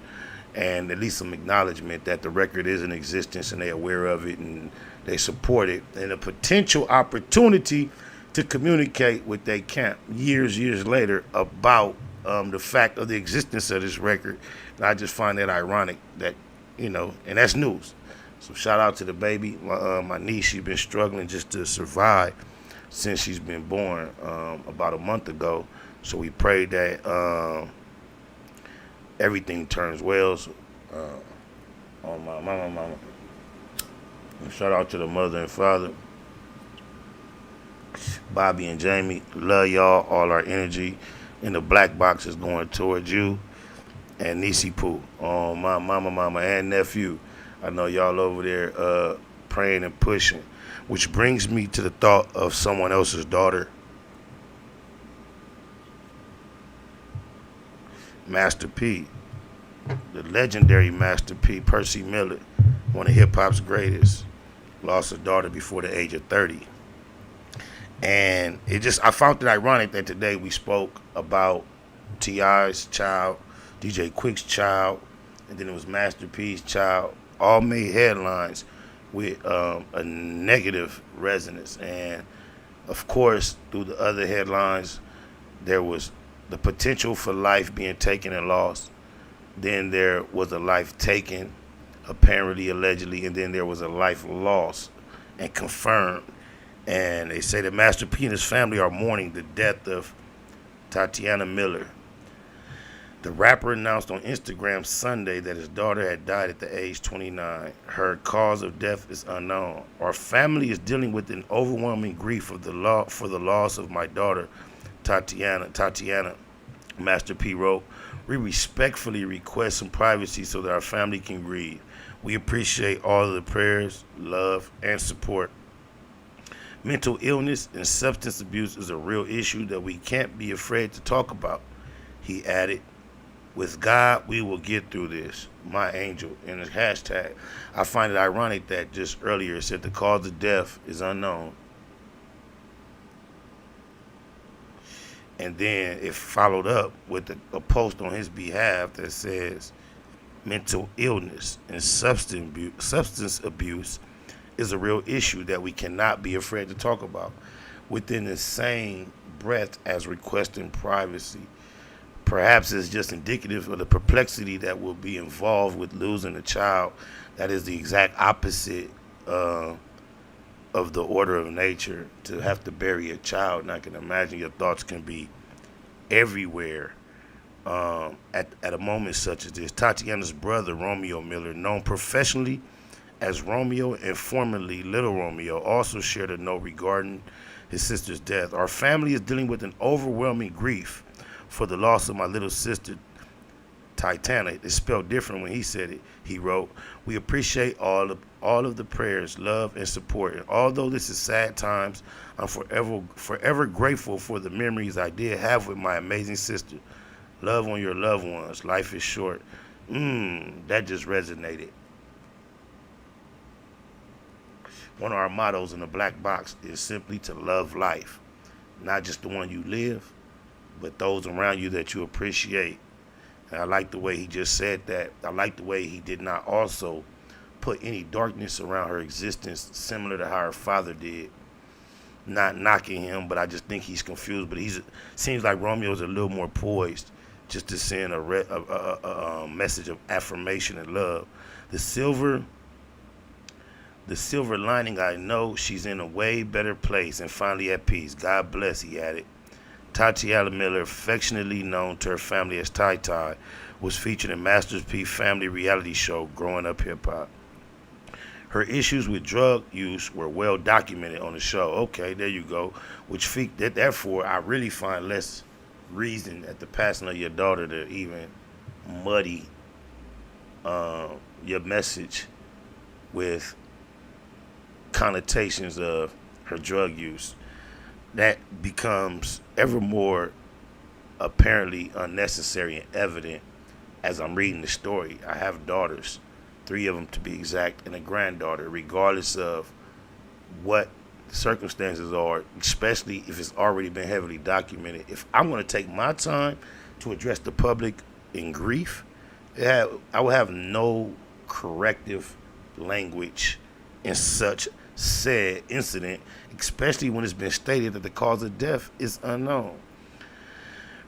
and at least some acknowledgement that the record is in existence and they're aware of it and they support it, and a potential opportunity to communicate with their camp years later about the fact of the existence of this record. And I just find that ironic that, and that's news. So shout out to the baby, my niece. She's been struggling just to survive since she's been born about a month ago. So we pray that everything turns well. So, on my mama. And shout out to the mother and father, Bobby and Jamie. Love y'all. All our energy in the black box is going towards you and Nisi Poo. My mama and nephew. I know y'all over there praying and pushing, which brings me to the thought of someone else's daughter, Master P, the legendary Master P, Percy Miller, one of hip-hop's greatest, lost a daughter before the age of 30. And I found it ironic that today we spoke about T.I.'s child, DJ Quik's child, and then it was Master P's child, all made headlines with a negative resonance. And of course, through the other headlines, there was the potential for life being taken and lost. Then there was a life taken, apparently, allegedly, and then there was a life lost and confirmed. And they say that Master P and his family are mourning the death of Tatiana Miller. The rapper announced on Instagram Sunday that his daughter had died at the age 29. Her cause of death is unknown. Our family is dealing with an overwhelming grief for the loss of my daughter, Tatiana, Master P wrote. We respectfully request some privacy so that our family can grieve. We appreciate all of the prayers, love, and support. Mental illness and substance abuse is a real issue that we can't be afraid to talk about, he added. With God, we will get through this. My angel. And the hashtag. I find it ironic that just earlier it said the cause of death is unknown. And then it followed up with a post on his behalf that says mental illness and substance abuse is a real issue that we cannot be afraid to talk about, within the same breath as requesting privacy. Perhaps it's just indicative of the perplexity that will be involved with losing a child that is the exact opposite of the order of nature, to have to bury a child. And I can imagine your thoughts can be everywhere at a moment such as this. Tatiana's brother, Romeo Miller, known professionally as Romeo and formerly Little Romeo, also shared a note regarding his sister's death. Our family is dealing with an overwhelming grief for the loss of my little sister, Titana. It's spelled different when he said it. He wrote, we appreciate all of the prayers, love, and support. And although this is sad times, I'm forever grateful for the memories I did have with my amazing sister. Love on your loved ones. Life is short. That just resonated. One of our mottos in the black box is simply to love life. Not just the one you live, but those around you that you appreciate. And I like the way he just said that. I like the way he did not also put any darkness around her existence, similar to how her father did. Not knocking him, but I just think he's confused. But seems like Romeo's a little more poised, just to send a message of affirmation and love. The silver lining, I know she's in a way better place and finally at peace. God bless, he added. Tatiana Miller, affectionately known to her family as Tai Tai, was featured in Master P family reality show Growing Up Hip Hop. Her issues with drug use were well documented on the show. Okay, there you go. Which therefore I really find less reason at the passing of your daughter to even muddy your message with connotations of her drug use. That becomes ever more apparently unnecessary and evident as I'm reading the story. I have daughters, 3 of them to be exact, and a granddaughter, regardless of what the circumstances are, especially if it's already been heavily documented. If I'm going to take my time to address the public in grief, I will have no corrective language in such said incident, especially when it's been stated that the cause of death is unknown.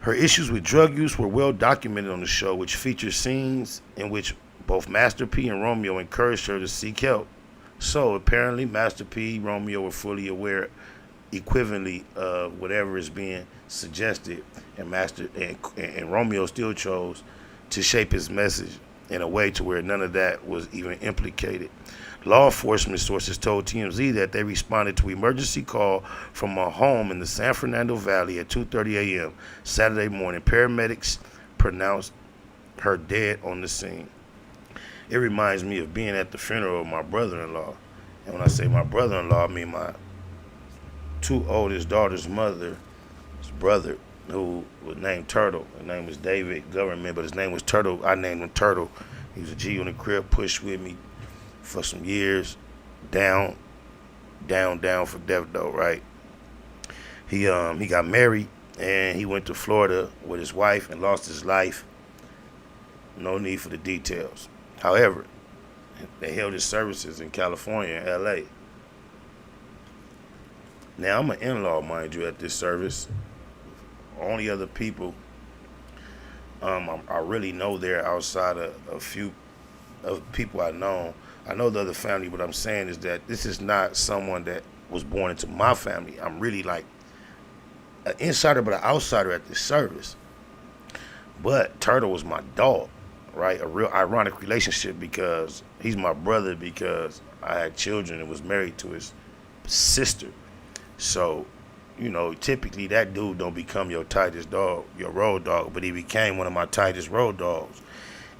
Her issues with drug use were well documented on the show, which features scenes in which both Master P and Romeo encouraged her to seek help. So apparently Master P, Romeo were fully aware equivalently of whatever is being suggested, and Romeo still chose to shape his message in a way to where none of that was even implicated. Law enforcement sources told TMZ that they responded to an emergency call from a home in the San Fernando Valley at 2:30 a.m. Saturday morning. Paramedics pronounced her dead on the scene. It reminds me of being at the funeral of my brother-in-law. And when I say my brother-in-law, I mean my 2 oldest daughters' mother's brother, who was named Turtle. His name was David Government, but his name was Turtle. I named him Turtle. He was a G on the crib, pushed with me for some years, down for death though, right? He got married and he went to Florida with his wife and lost his life. No need for the details. However, they held his services in California and LA. Now I'm an in-law, mind you, at this service. Only other people I really know there outside of a few of people I know. I know the other family. What I'm saying is that this is not someone that was born into my family. I'm really like an insider but an outsider at this service. But Turtle was my dog, right? A real ironic relationship because he's my brother because I had children and was married to his sister. So, you know, typically that dude don't become your tightest dog, your road dog, but he became one of my tightest road dogs.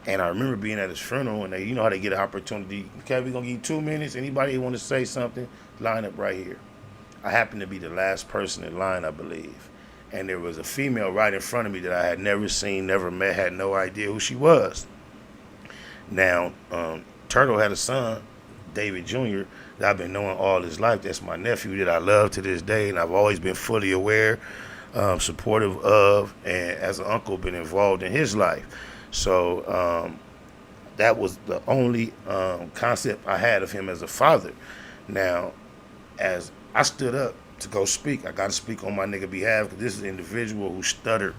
And I remember being at his funeral, and you know how they get an opportunity. Okay, we're going to give you 2 minutes. Anybody want to say something? Line up right here. I happened to be the last person in line, I believe. And there was a female right in front of me that I had never seen, never met, had no idea who she was. Now, Turtle had a son, David Jr., that I've been knowing all his life. That's my nephew that I love to this day, and I've always been fully aware, supportive of, and as an uncle, been involved in his life. So that was the only concept I had of him as a father. Now, as I stood up to go speak, I got to speak on my nigga behalf because this is an individual who stuttered.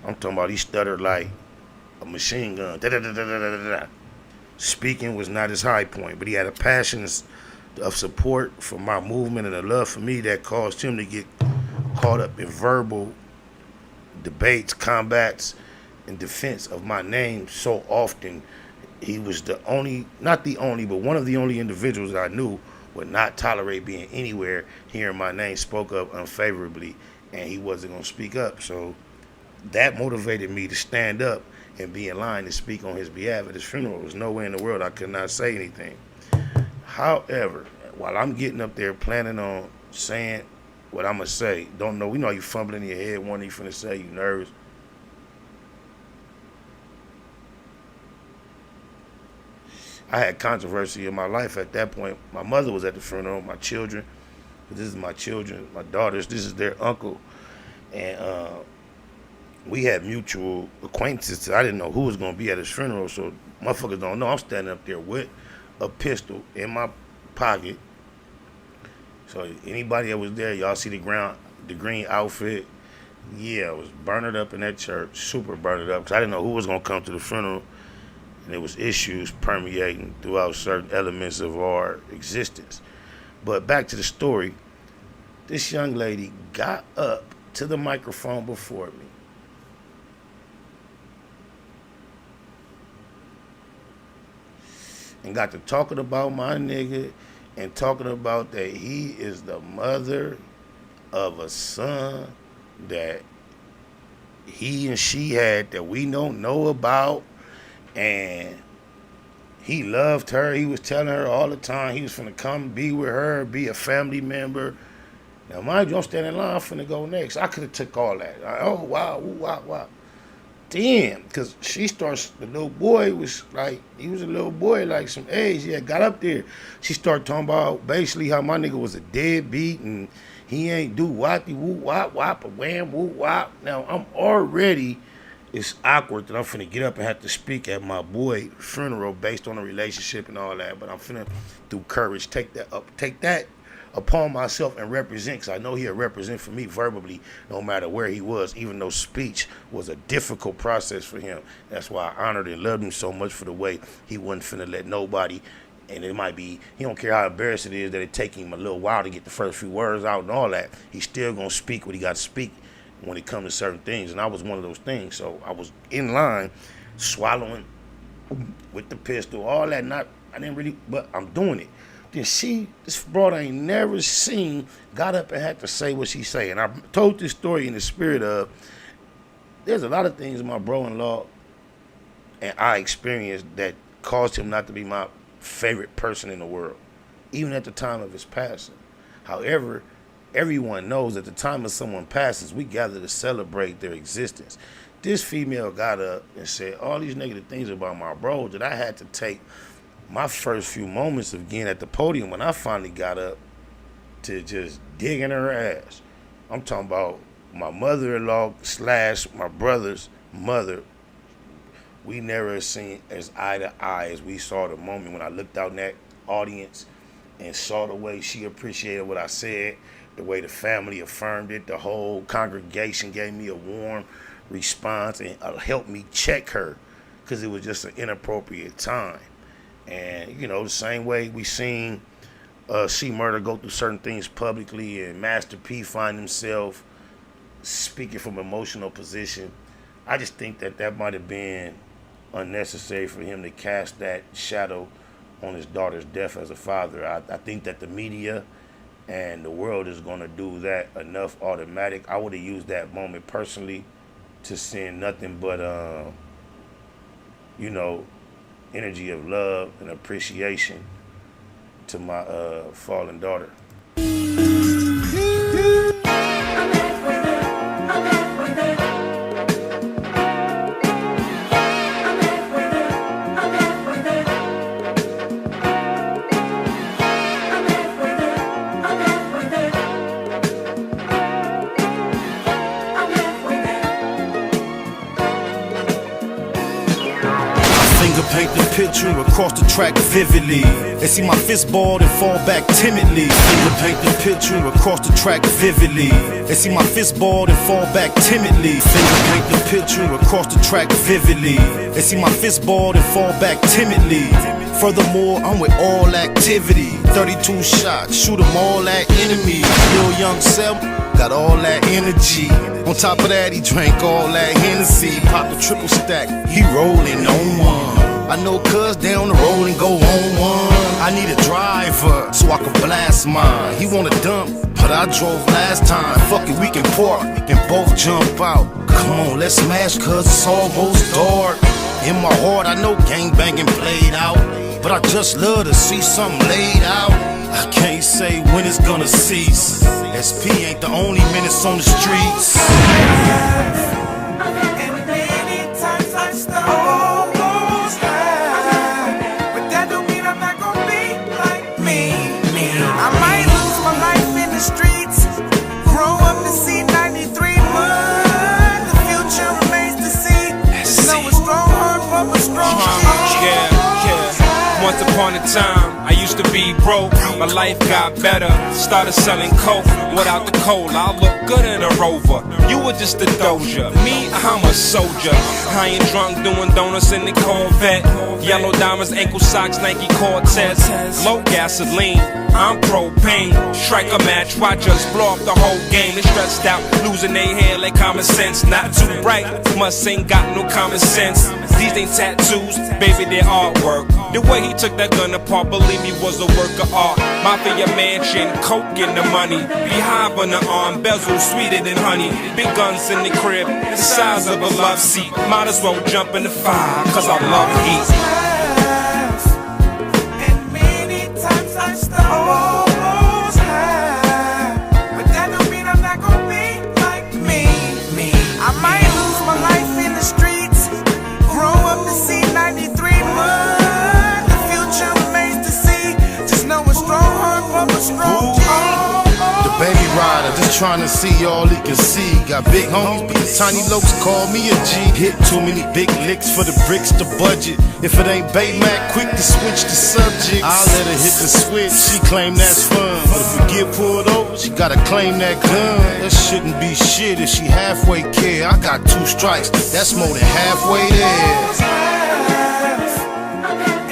I'm talking about he stuttered like a machine gun. Da-da-da-da-da-da-da. Speaking was not his high point, but he had a passion of support for my movement and a love for me that caused him to get caught up in verbal debates, combats, in defense of my name so often. He was not the only, but one of the only individuals that I knew would not tolerate being anywhere hearing my name spoke up unfavorably, and he wasn't going to speak up. So that motivated me to stand up and be in line to speak on his behalf at his funeral. There was no way in the world I could not say anything. However, while I'm getting up there planning on saying what I'm going to say, don't know, we know you fumbling in your head, what are you finna say, you nervous. I had controversy in my life at that point. My mother was at the funeral, my children, this is my children, my daughters, this is their uncle. And we had mutual acquaintances. So I didn't know who was going to be at his funeral, so motherfuckers don't know I'm standing up there with a pistol in my pocket. So anybody that was there, y'all see the green outfit? Yeah, I was burning up in that church, super burning up, because I didn't know who was going to come to the funeral. And there was issues permeating throughout certain elements of our existence. But back to the story, this young lady got up to the microphone before me. and got to talking about my nigga and talking about that he is the mother of a son that he and she had that we don't know about, and he loved her. He was telling her all the time he was finna come be with her, be a family member. Now, mind you, I'm standing in line, I'm finna go next. I could have took all that. Oh, wow, ooh, wow. Damn, because she starts, the little boy was like, he was a little boy, like some age. He had got up there. She started talking about basically how my nigga was a deadbeat and he ain't do wappy woo wop wop or wham woo wop. Now, I'm already, it's awkward that I'm finna get up and have to speak at my boy funeral based on a relationship and all that, but I'm finna, through courage, take that upon myself and represent, because I know he'll represent for me verbally no matter where he was, even though speech was a difficult process for him. That's why I honored and loved him so much for the way he wasn't finna let nobody, and it might be, he don't care how embarrassed it is that it take him a little while to get the first few words out and all that, he's still gonna speak what he got to speak when it comes to certain things, and I was one of those things. So I was in line, swallowing with the pistol, all that, I didn't really, but I'm doing it. Then this broad I ain't never seen, got up and had to say what she say. And I told this story in the spirit of, there's a lot of things my bro-in-law and I experienced that caused him not to be my favorite person in the world, even at the time of his passing. However, everyone knows at the time of someone passes, we gather to celebrate their existence. This female got up and said all these negative things about my bro that I had to take my first few moments of getting at the podium when I finally got up to just dig in her ass. I'm talking about my mother-in-law / my brother's mother. We never seen as eye to eye as we saw the moment when I looked out in that audience and saw the way she appreciated what I said, the way the family affirmed it, the whole congregation gave me a warm response and helped me check her because it was just an inappropriate time. And, you know, the same way we seen C Murder go through certain things publicly and Master P find himself speaking from emotional position, I just think that might have been unnecessary for him to cast that shadow on his daughter's death as a father. I think that the media and the world is going to do that enough automatic. I would have used that moment personally to send nothing but, you know, energy of love and appreciation to my fallen daughter. Paint the picture across the track vividly. They see my fist ball and fall back timidly. Finger paint the picture across the track vividly. They see my fist ball and fall back timidly. Finger paint the picture across the track vividly. They see my fist ball and fall back timidly. Furthermore, I'm with all activity. 32 shots, shoot them all at enemies. Lil Young Self got all that energy. On top of that, he drank all that Hennessy. Popped a triple stack, he rolling on one. I know cuz down the road and go on one. I need a driver so I can blast mine. He want to dump, but I drove last time. Fuck it, we can park and both jump out. Come on, let's smash cuz it's almost dark. In my heart, I know gangbanging played out, but I just love to see something laid out. I can't say when it's gonna cease. SP ain't the only menace on the streets. And many times I almost high, but that don't mean I'm not gonna be like me. I might lose my life in the streets, grow up to see 93, but the future remains to see. No, a strong heart, but a strong yeah. Once upon a time, I used to be broke. My life got better. Started selling coke without the coal. I look good in a Rover. You were just a doja. Me, I'm a soldier. High and drunk doing donuts in the Corvette. Yellow diamonds, ankle socks, Nike Cortez. Low gasoline. I'm propane. Strike a match, watch us blow up the whole game. They stressed out, losing their hair like common sense. Not too bright, must ain't got no common sense. These ain't tattoos, baby, they're artwork. The way he took that gun apart, believe me, was a work of art. Mafia mansion, coke in the money. Beehive on the arm, bezel sweeter than honey. Big guns in the crib, the size of a love seat. Might as well jump in the fire, cause I love heat. And many times I almost have, but that don't mean I'm not gonna be like me. I might lose my life in the streets, grow up to see 93, but the future remains to see. Just know a strong heart from a strong G. The baby rider, just trying to see all he can see. Got big homies, but the tiny lokes call me a G. Hit too many big licks for the bricks to budget. If it ain't Baymac, quick to switch the subject. I'll let her hit the switch, she claim that's fun. But if we get pulled over, she gotta claim that gun. That shouldn't be shit if she halfway care. I got 2 strikes, that's more than halfway there.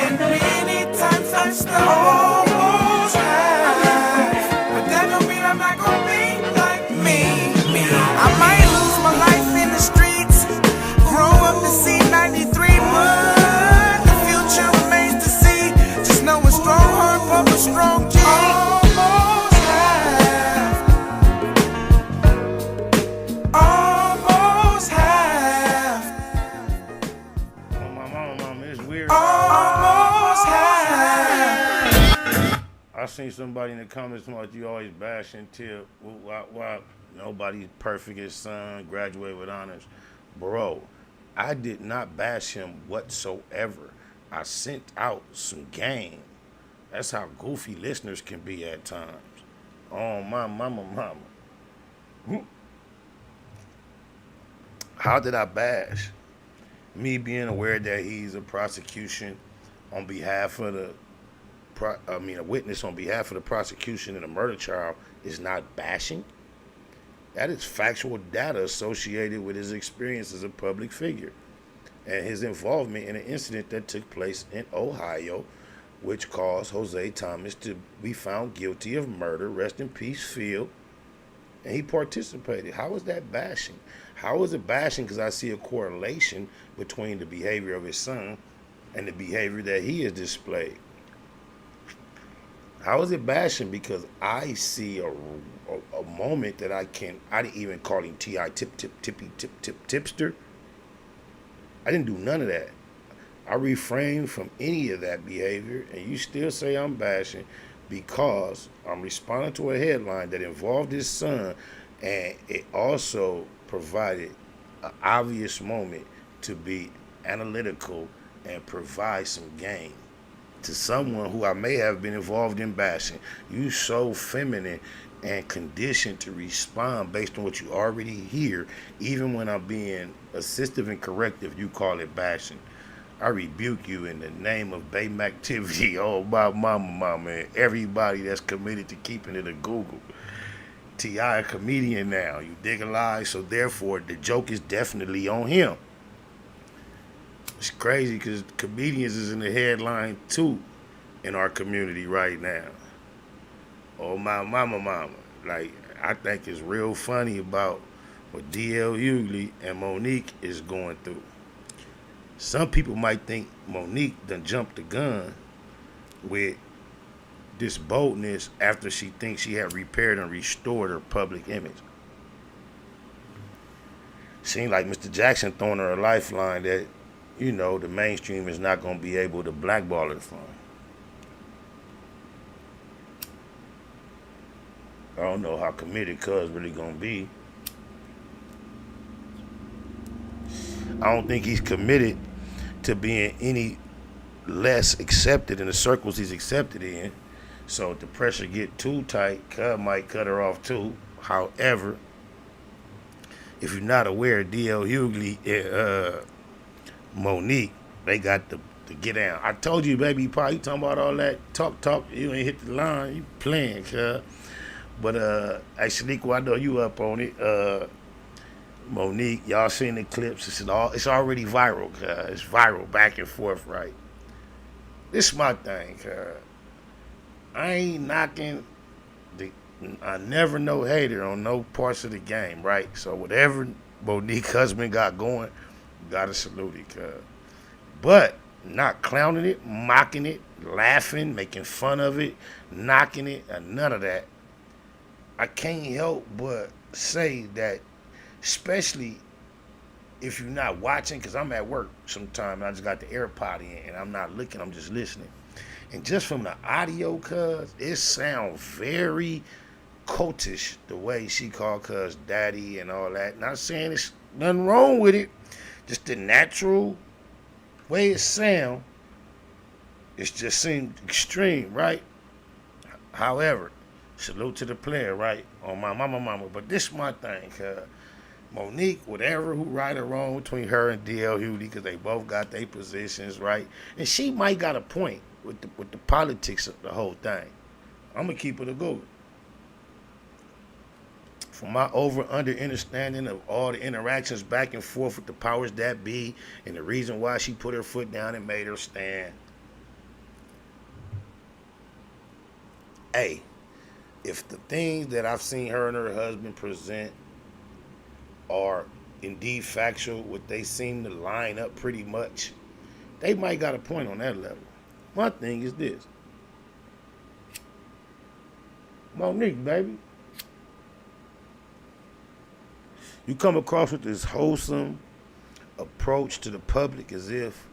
And many times I almost have, but that don't mean I'm not gonna be like me. I might lose my life in the streets, grow up to see 93, but the future remains to see. Just know a strong heart from a strong G. Almost have. Almost have. Mama, it's weird. Almost have. I seen somebody in the comments about you always bashing Tip. Why? Nobody's perfect as son, graduate with honors. Bro, I did not bash him whatsoever. I sent out some game. That's how goofy listeners can be at times. Oh, my mama. How did I bash? Me being aware that he's a prosecution on behalf of a witness on behalf of the prosecution in a murder trial is not bashing. That is factual data associated with his experience as a public figure and his involvement in an incident that took place in Ohio, which caused Jose Thomas to be found guilty of murder. Rest in peace, Phil. And he participated. How is that bashing? How is it bashing? Because I see a correlation between the behavior of his son and the behavior that he has displayed. How is it bashing? Because I see a moment that I didn't even call him T.I. tipster. I didn't do none of that. I refrained from any of that behavior, and you still say I'm bashing because I'm responding to a headline that involved his son, and it also provided an obvious moment to be analytical and provide some game to someone who I may have been involved in bashing. You so feminine and conditioned to respond based on what you already hear, even when I'm being assistive and corrective, you call it bashing. I rebuke you in the name of Baymac activity. Oh, my mama, and everybody that's committed to keeping it a Google. T.I. a comedian now, you dig a lie, so therefore the joke is definitely on him. It's crazy because comedians is in the headline too in our community right now. Oh, my mama. Like, I think it's real funny about what D.L. Hughley and Monique is going through. Some people might think Monique done jumped the gun with this boldness after she thinks she had repaired and restored her public image. Seemed like Mr. Jackson throwing her a lifeline that, you know, the mainstream is not going to be able to blackball her from. I don't know how committed Cuz really going to be. I don't think he's committed to being any less accepted in the circles he's accepted in. So if the pressure get too tight, Cuz might cut her off too. However, if you're not aware, D.L. Hughley, Monique, they got to get down. I told you, baby pie, you talking about all that talk, you ain't hit the line, you playing, Cuz. But hey, Shaniqua, I know you up on it. Monique, y'all seen the clips? It's already viral, cuz. It's viral back and forth, right? This is my thing, cuz. I ain't knocking I never no hater on no parts of the game, right? So whatever Monique husband got going, gotta salute it, cuz. But not clowning it, mocking it, laughing, making fun of it, knocking it, none of that. I can't help but say that, especially if you're not watching, because I'm at work sometime, I just got the AirPod in and I'm not looking, I'm just listening. And just from the audio, cuz, it sounds very cultish, the way she called cuz daddy and all that. Not saying there's nothing wrong with it, just the natural way it sound, it just seemed extreme, right? However, salute to the player, right? On my mama. But this is my thing, cuz. Monique, whatever who right or wrong between her and DL Hughley, because they both got their positions, right? And she might got a point with the politics of the whole thing. I'm going to keep it a go. From my over-under understanding of all the interactions back and forth with the powers that be and the reason why she put her foot down and made her stand. Hey, if the things that I've seen her and her husband present are indeed factual, what they seem to line up pretty much, they might got a point on that level. My thing is this. Monique, baby. You come across with this wholesome approach to the public as if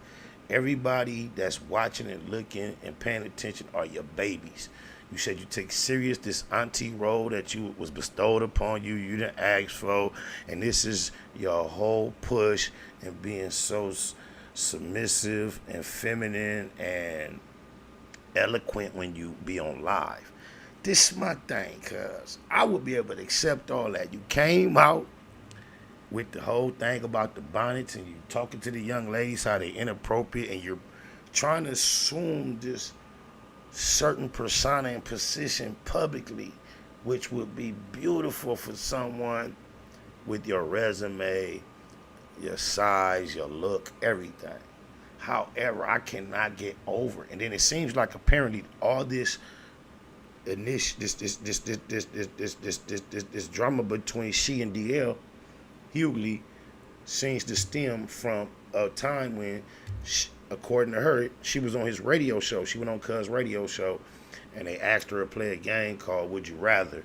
everybody that's watching and looking and paying attention are your babies. You said you take serious this auntie role that you was bestowed upon you, you didn't ask for, and this is your whole push and being so submissive and feminine and eloquent when you be on live. This is my thing, cuz I would be able to accept all that. You came out with the whole thing about the bonnets and you talking to the young ladies how they inappropriate and you're trying to assume this certain persona and position publicly, which would be beautiful for someone with your resume, your size, your look, everything. However, I cannot get over it. And then it seems like apparently all this drama between she and DL Hughley seems to stem from a time when, according to her, she was on his radio show. She went on Cuz radio show, and they asked her to play a game called Would You Rather,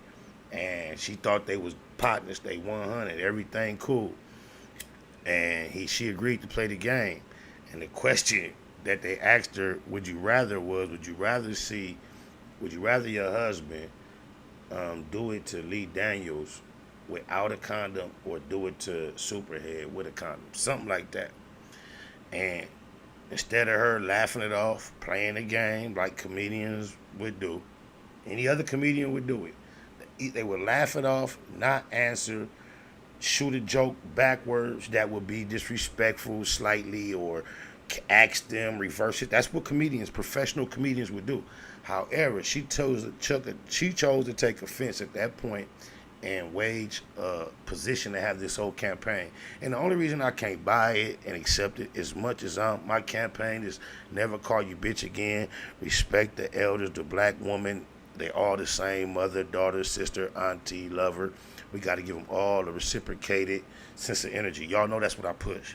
and she thought they was partners. They 100, everything cool, and she agreed to play the game. And the question that they asked her, Would you rather, was, would you rather your husband do it to Lee Daniels without a condom or do it to Superhead with a condom, something like that. And instead of her laughing it off, playing the game like comedians would do, any other comedian would do it, they would laugh it off, not answer, shoot a joke backwards that would be disrespectful slightly, or ask them, reverse it. That's what professional comedians would do. However, she chose to take offense at that point and wage a position to have this whole campaign. And the only reason I can't buy it and accept it, as much as my campaign is never call you bitch again, respect the elders, the black woman, they all the same, mother, daughter, sister, auntie, lover. We got to give them all a reciprocated sense of energy. Y'all know that's what I push.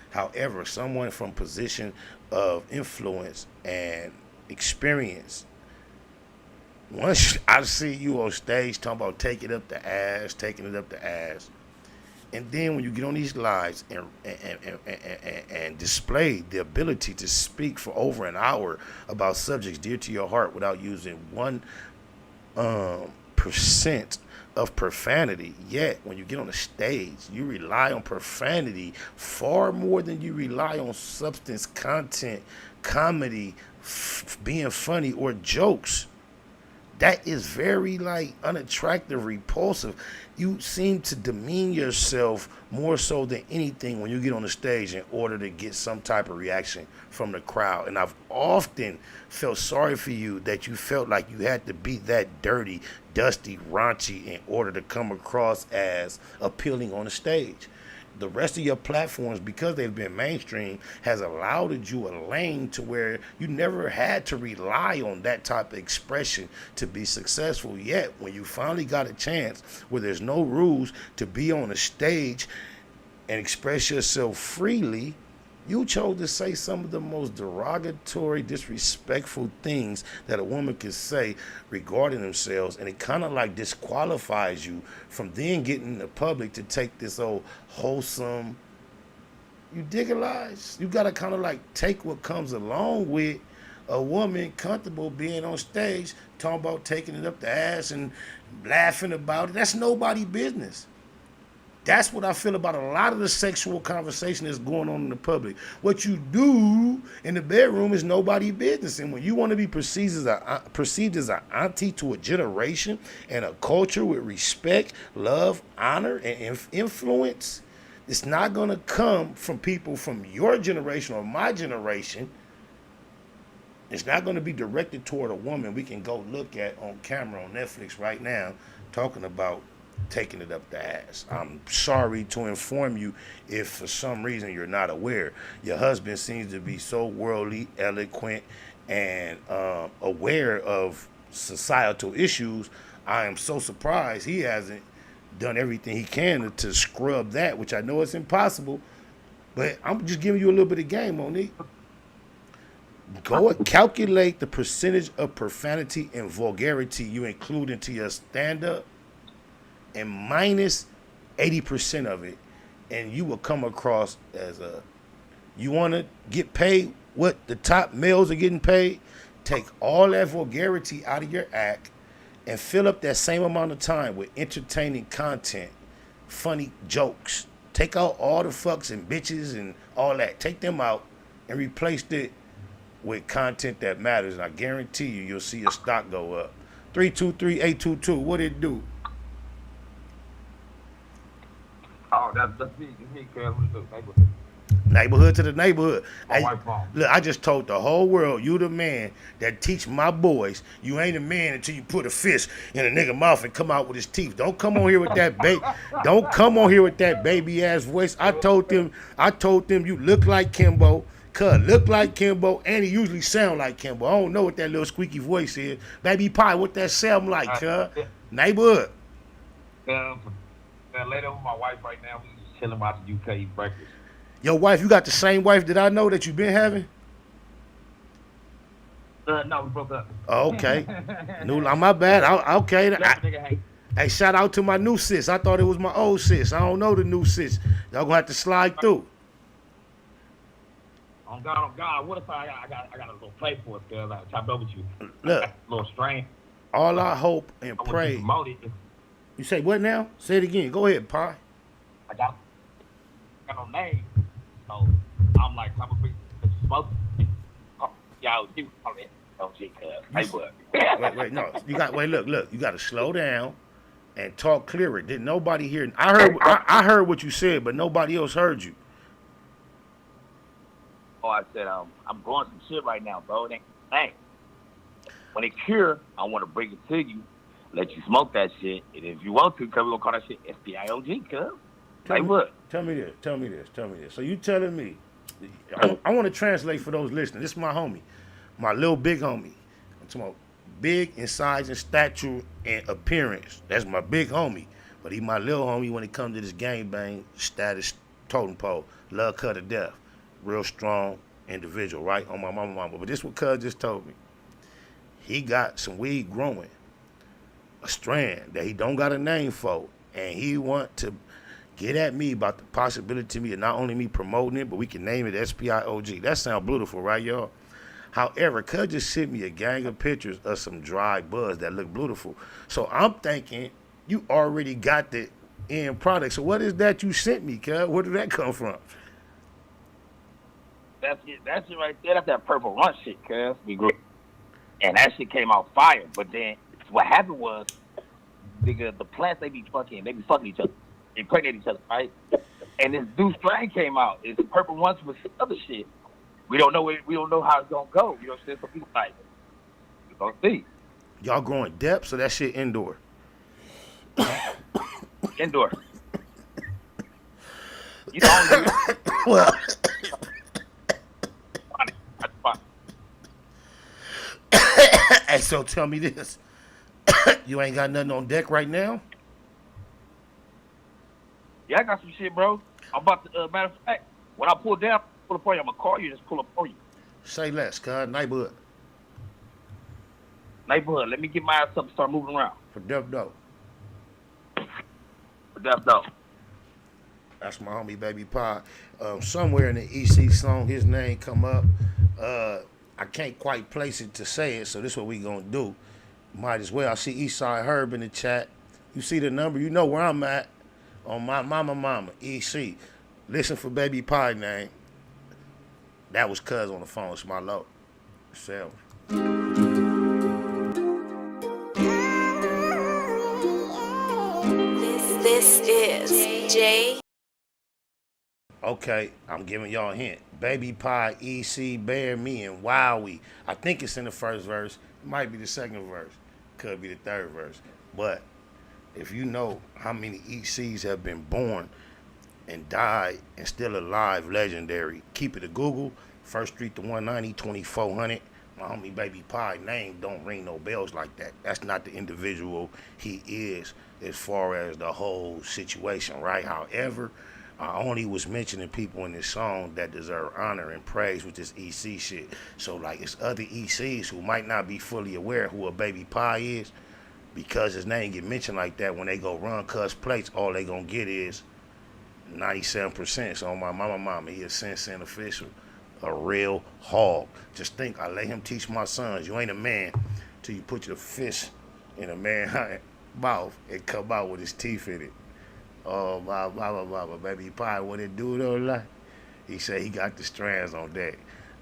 However, someone from position of influence and experience, once I see you on stage talking about taking it up the ass, and then when you get on these lives and display the ability to speak for over an hour about subjects dear to your heart without using 1% of profanity, yet when you get on the stage, you rely on profanity far more than you rely on substance, content, comedy, being funny, or jokes. That is very unattractive, repulsive. You seem to demean yourself more so than anything when you get on the stage in order to get some type of reaction from the crowd. And I've often felt sorry for you that you felt like you had to be that dirty, dusty, raunchy in order to come across as appealing on the stage. the rest of your platforms, because they've been mainstream, has allowed you a lane to where you never had to rely on that type of expression to be successful. Yet when you finally got a chance where there's no rules to be on a stage and express yourself freely, you chose to say some of the most derogatory, disrespectful things that a woman could say regarding themselves, and it kind of like disqualifies you from then getting the public to take this old wholesome, you digitalize. You got to kind of like take what comes along with a woman comfortable being on stage, talking about taking it up the ass and laughing about it. That's nobody's business. That's what I feel about a lot of the sexual conversation that's going on in the public. What you do in the bedroom is nobody's business. And when you want to be perceived as an auntie to a generation and a culture with respect, love, honor, and influence, it's not going to come from people from your generation or my generation. It's not going to be directed toward a woman we can go look at on camera on Netflix right now talking about taking it up the ass. I'm sorry to inform you if for some reason you're not aware. Your husband seems to be so worldly, eloquent, and aware of societal issues. I am so surprised he hasn't done everything he can to scrub that, which I know it's impossible, but I'm just giving you a little bit of game, Monique. Go and calculate the percentage of profanity and vulgarity you include into your stand-up and minus 80% of it, and you will come across as you want to get paid what the top males are getting paid. Take all that vulgarity out of your act and fill up that same amount of time with entertaining content, funny jokes. Take out all the fucks and bitches and all that. Take them out and replace it with content that matters. And I guarantee you'll see your stock go up. 323-822, what it do? Oh, that's me. Me, Neighborhood to the neighborhood. My Hey, wife mom. look, I just told the whole world, you the man that teach my boys. You ain't a man until you put a fist in a nigga mouth and come out with his teeth. Don't come on here with that Don't come on here with that baby ass voice. I told them you look like Kimbo. Look like Kimbo, and he usually sound like Kimbo. I don't know what that little squeaky voice is. Baby Pie, what that sound like, Neighborhood. Later with my wife right now, we just chilling out the UK eat breakfast. Your wife, you got the same wife that I know that you've been having? No, we broke up. Oh, okay. My bad. Okay. Hey, shout out to my new sis. I thought it was my old sis. I don't know the new sis. Y'all gonna have to slide through. On God, what if I got a little play for it, girl? I chopped over with you. Look. A little strain. All I hope and pray. You say what now? Say it again. Go ahead, Pie. I got no name. So I'm like, I'm a big smoke. Oh, y'all, you call it OG cuz. Wait, no. Look, you gotta slow down and talk clearer. Didn't nobody hear? I heard what you said, but nobody else heard you. Oh, I said, I'm going some shit right now, bro. Hey, when it cure, I want to bring it to you, let you smoke that shit, and if you want to, cuz we're gonna call that shit SPIOG, cuz. Like what? Tell me this. So you telling me, I want to translate for those listening. This is my homie, my little big homie. I'm talking about big in size and stature and appearance. That's my big homie. But he my little homie when it comes to this gangbang status totem pole. Love her to death. Real strong individual, right? On my mama. But this is what cuz just told me. He got some weed growing, a strand that he don't got a name for, and he want to get at me about the possibility of me, and not only me promoting it, but we can name it SPIOG. That sound beautiful, right, y'all? However, cuz just sent me a gang of pictures of some dry buds that look beautiful. So I'm thinking you already got the end product. So what is that you sent me, cuz? Where did that come from? That's it right there. That's that Purple Run shit, cuz. We grew. And that shit came out fire. But then what happened was, nigga, the plants, they be fucking each other. They impregnate each other, right? And this new strain came out. It's Purple Runs with other shit. We don't know how it's gonna go. You know what I'm saying? So people like, we're gonna see. Y'all growing depth, so that shit indoor. Indoor. You know, Well, hey, so tell me this. You ain't got nothing on deck right now? Yeah, I got some shit, bro. I'm about to, matter of fact, when I pull down, pull up on you, I'm going to call you and just pull up on you. Say less, cuz. Neighborhood. Neighborhood, let me get my ass up and start moving around. For Def Doe. For Def Doe. That's my homie Baby Pie. Somewhere in the EC song, his name come up. I can't quite place it to say it, so this is what we gonna do. Might as well. I see Eastside Herb in the chat. You see the number, you know where I'm at. On my mama, EC. Listen for Baby Pie name. That was cuz on the phone. It's my low. Self. This is Jay. Okay, I'm giving y'all a hint. Baby Pie, EC, Bear, Me, and Wowie. I think it's in the first verse. It might be the second verse. Could be the third verse. But if you know how many ECs have been born and died and still alive, legendary, keep it a Google. First Street to 190, 2400. My homie Baby Pie name don't ring no bells like that. That's not the individual he is as far as the whole situation, right? However, I only was mentioning people in this song that deserve honor and praise with this EC shit. So, like, it's other ECs who might not be fully aware who a Baby Pie is. Because his name get mentioned like that, when they go run cuss plates, all they gonna get is 97%. So, my mama, he a Sin official. A real hog. Just think, I let him teach my sons. You ain't a man till you put your fist in a man's mouth and come out with his teeth in it. Oh, my Baby Pie, what it do though, like? He said he got the strands on deck.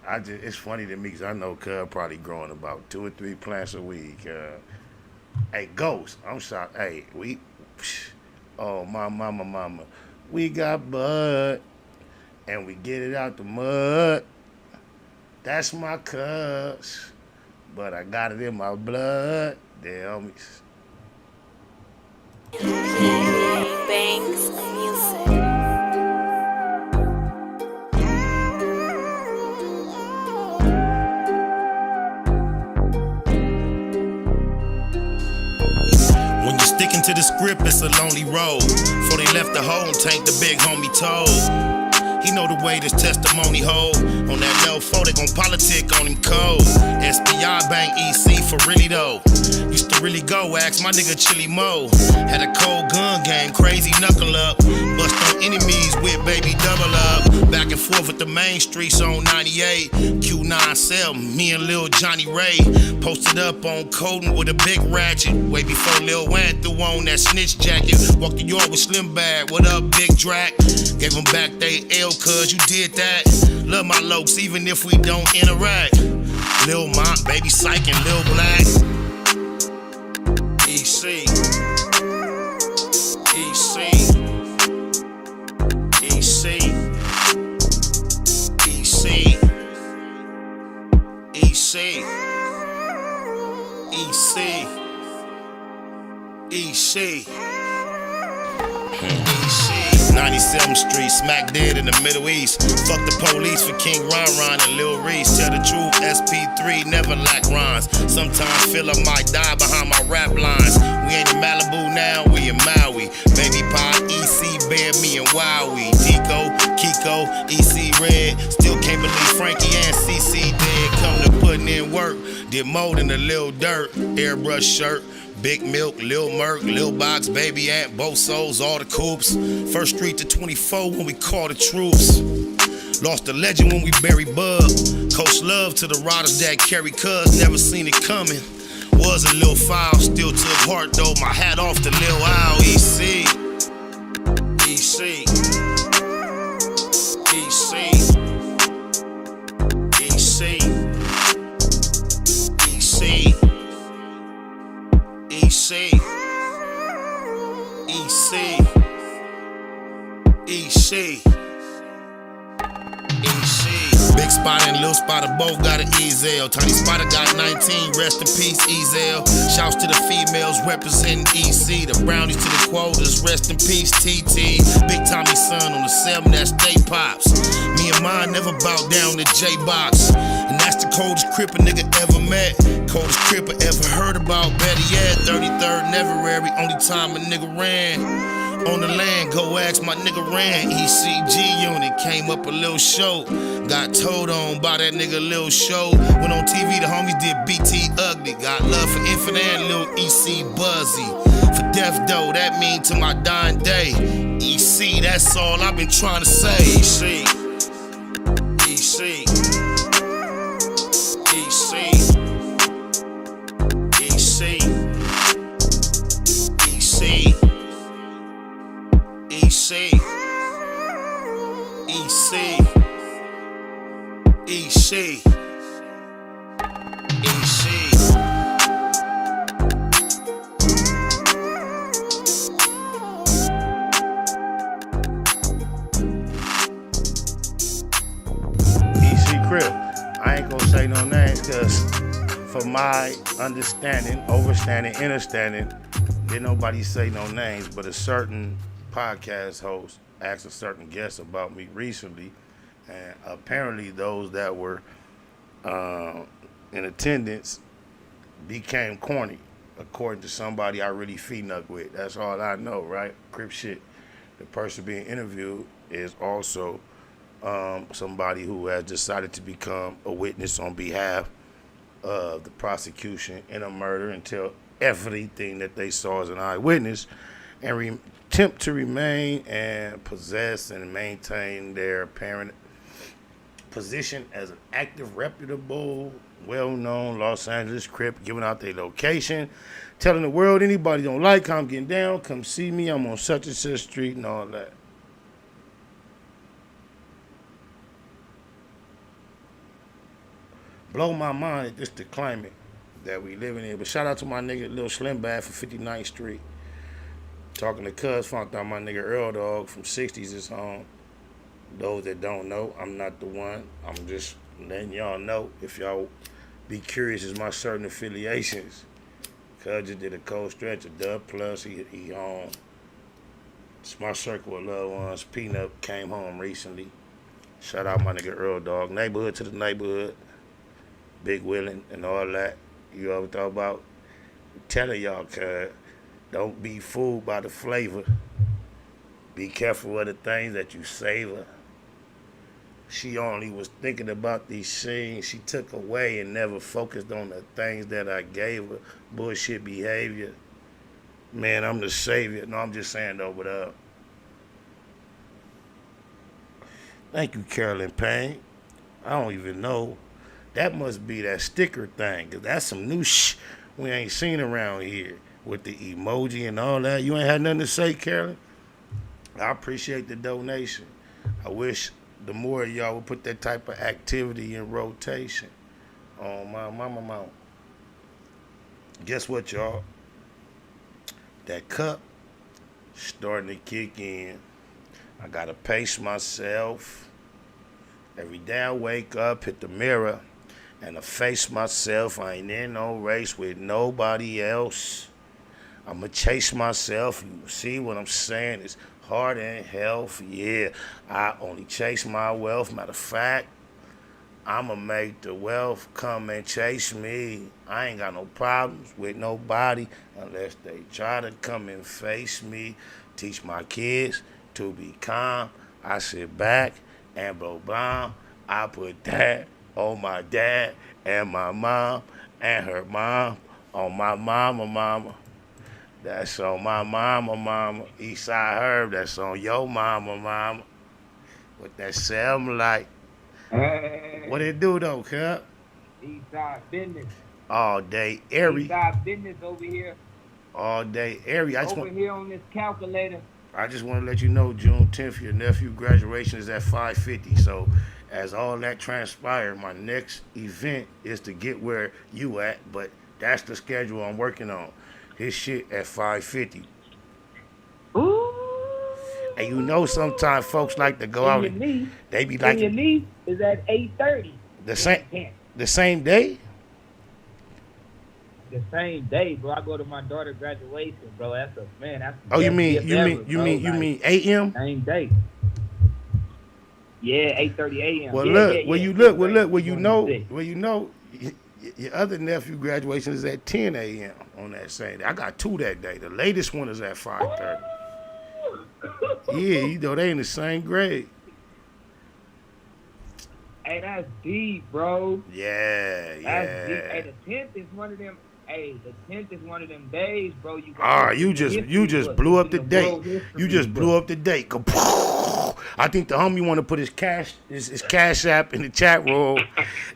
It's funny to me because I know Cub probably growing about 2 or 3 plants a week. Hey, Ghost, I'm sorry. Hey, oh, my mama, we got bud, and we get it out the mud. That's my cuz, but I got it in my blood. Damn me. Bangs Music. When you're sticking to the script, it's a lonely road. Before they left the hole, tank the big homie told. He know the way this testimony hold. On that low foe, they gon' politic on him cold. SPI bang EC for really though. Used to really go, ask my nigga Chili Mo. Had a cold gun game, crazy knuckle up. Bust on enemies with baby double up. Back and forth with the main streets on 98. Q9 cell, me and Lil Johnny Ray. Posted up on Colton with a big ratchet. Way before Lil Wayne threw on that snitch jacket. Walked the yard with Slim Bag, what up Big Drac? Gave them back they L cuz you did that. Love my lokes even if we don't interact. Lil Mont, Baby Psych and Lil Black. EC. EC. EC. EC. EC. EC. EC. 97th Street, smack dead in the Middle East. Fuck the police for King Ron and Lil Reese. Tell the truth, SP3 never lack rhymes. Sometimes feel I might die behind my rap lines. We ain't in Malibu now, we in Maui. Baby Pie, EC, Bear, Me, and Wowie. Tico, Kiko, EC Red. Still can't believe Frankie and CC dead. Come to putting in work. Did more than a little dirt. Airbrush shirt. Big Milk, Lil Merc, Lil Box, Baby Ant, both souls, all the coops. First Street to 24 when we call the troops. Lost a legend when we buried Bug. Coach love to the riders that carry cuz, never seen it coming. Was a little foul, still took heart though. My hat off to Lil Owl, EC. EC. EC. EC. EC. EC. EC. EC. EC. Big Big Spider and Lil Spider both got an Ezel. Tiny Spider got 19, rest in peace, Ezel. Shouts to the females representing EC. The brownies to the quotas, rest in peace, TT. Big Tommy son on the 7, that's Stay Pops. Me and mine never bow down to J-Box. And that's the coldest crip a nigga ever met. Coldest crip I ever heard about, better yet. 33rd Neverary, only time a nigga ran. On the land, go ask my nigga Ran. ECG unit, came up a little show. Got told on by that nigga Lil Show. Went on TV, the homies did BT Ugly. Got love for Infinite and Lil EC Buzzy. For death though, that mean to my dying day. EC, that's all I've been trying to say. EC. EC. EC. EC. EC. EC. EC. EC. EC Crip. I ain't gonna say no names because for my understanding, overstanding, understanding, didn't nobody say no names, but a certain podcast host asked a certain guest about me recently, and apparently those that were in attendance became corny, according to somebody I really feednuck with. That's all I know, right? Crip shit. The person being interviewed is also somebody who has decided to become a witness on behalf of the prosecution in a murder and tell everything that they saw as an eyewitness, and attempt to remain and possess and maintain their apparent position as an active, reputable, well-known Los Angeles Crip, giving out their location, telling the world anybody don't like how I'm getting down, come see me, I'm on such and such street and all that. Blow my mind at this the climate that we living in. But shout out to my nigga Lil Slim Bad for 59th Street. Talking to Cuz, found out my nigga Earl Dog from 60s is home. Those that don't know, I'm not the one. I'm just letting y'all know. If y'all be curious, is my certain affiliations. Cuz just did a cold stretch, a Dub Plus, he home. It's my circle of loved ones. Peanut came home recently. Shout out my nigga Earl Dog. Neighborhood to the neighborhood. Big Willin' and all that. You ever thought about telling y'all, cuz, don't be fooled by the flavor. Be careful of the things that you savor. She only was thinking about these things she took away and never focused on the things that I gave her. Bullshit behavior. Man, I'm the savior. No, I'm just saying though, but thank you, Carolyn Payne. I don't even know. That must be that sticker thing, cause that's some new we ain't seen around here with the emoji and all that. You ain't had nothing to say, Carolyn? I appreciate the donation. I wish the more of y'all would put that type of activity in rotation. Oh, my mama. Guess what, y'all? That cup starting to kick in. I gotta pace myself. Every day I wake up, hit the mirror, and I face myself. I ain't in no race with nobody else. I'ma chase myself. You see what I'm saying? It's heart and health. Yeah, I only chase my wealth. Matter of fact, I'ma make the wealth come and chase me. I ain't got no problems with nobody unless they try to come and face me. Teach my kids to be calm. I sit back and blow bomb. I put that on my dad and my mom and her mom on my mama. That's on my mama. Eastside Herb, that's on your mama. What that sound like? Hey. What it do though, cut? Eastside business. All day airy. Eastside business over here. All day airy. Over here on this calculator. I just want to let you know, June 10th, your nephew graduation is at 5:50. So as all that transpired, my next event is to get where you at, but that's the schedule I'm working on. His shit at 5:50. Ooh. And you know sometimes folks like to go out And your and niece, they be and like your niece is at 8:30. the same day. The same day, bro. I go to my daughter's graduation, bro. That's the Oh, you best mean gift you ever, mean you bro. mean you Like, mean AM? same day. Yeah, 8:30 a.m. Well, yeah, look, yeah, where yeah. you look, well, Great. look, where you Going know, to six. where you know, your other nephew graduation is at 10 a.m. on that same day. I got two that day. The latest one is at 5:30. Yeah, you know they in the same grade. Hey, that's deep, bro. Yeah, That's deep. yeah. Hey, the 10th is one of them. Hey, the 10th is one of them days, bro. You got Ah, to you in the just history book. blew It's up in the the date. world You history just blew book. up the date. I think the homie want to put his cash app in the chat room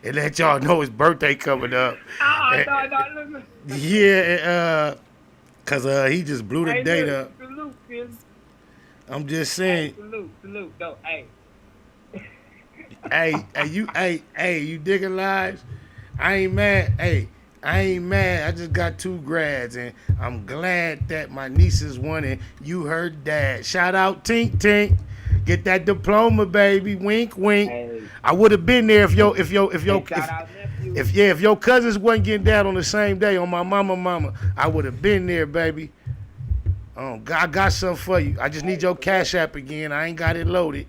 and let y'all know his birthday coming up. No. Yeah, cause he just blew the Hey, date look, up. salute, Phil. I'm just Hey, saying. salute. No, hey. Hey, you digging lives? I ain't mad. Hey, I ain't mad. I just got 2 grads, and I'm glad that my nieces won, and you heard dad. Shout out Tink Tink. Get that diploma, baby. Wink, wink. Hey. I would have been there if your cousins wasn't getting that on the same day on my mama. I would have been there, baby. Oh, God, I got something for you. I just need your cash app again. I ain't got it loaded.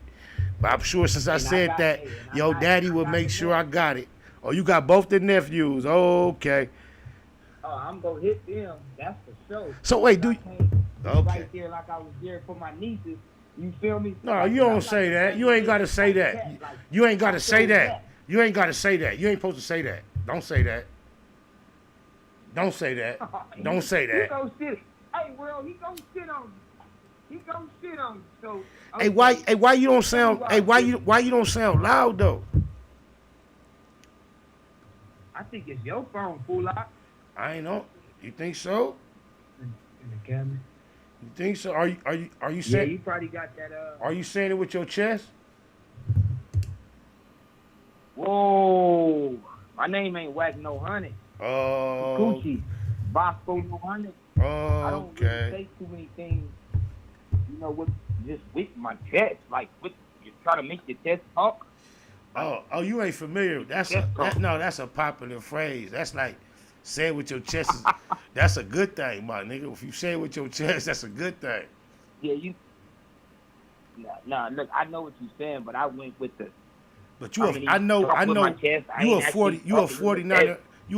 But I'm sure since I said that, your daddy will make sure I got it. Oh, you got both the nephews. Okay. Oh, I'm going to hit them. That's for sure. So, wait, do you... Okay. Right there like I was there for my nieces. You feel me? No, you don't say that. You ain't got to say that. You ain't got to say that. You ain't got to say that. You ain't supposed to say that. Don't say that. Don't say that. Don't say that. He gonna sit. Hey, well, he gonna sit on. So. Okay. Hey, why you don't sound? Hey, why you don't sound loud though? I think it's your phone, fool. I ain't know. You think so? In the cabinet. You think so? Are you saying? Yeah, you probably got that. Are you saying it with your chest? Whoa, my name ain't Whack No Honey. Oh. Gucci, Bosco No Honey. Oh, I don't really say too many things, you know, with my chest, like with you try to make your chest talk. Oh, you ain't familiar. That's a popular phrase. That's like say it with your chest. That's a good thing, my nigga. If you say it with your chest, that's a good thing. Yeah, you. Nah, look, I know what you're saying, but I went with the. But you, I know, you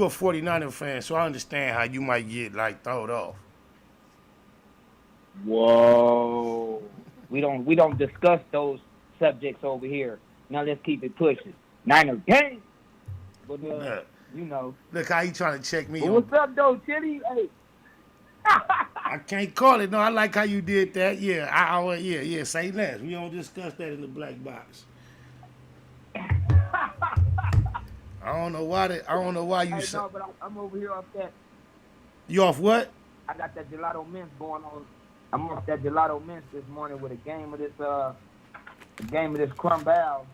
a 49er fan, so I understand how you might get like thrown off. Whoa, we don't discuss those subjects over here. Now let's keep it pushing. Niner gang, but you know. Look how you trying to check me. Well, what's up, though, Chitty? Hey. I can't call it. No, I like how you did that. Yeah, yeah. Say less. We don't discuss that in the black box. I don't know why you hey, say. No, but I'm over here off that. You off what? I got that gelato mints going on. I'm off that gelato mints this morning with a game of this Crumball.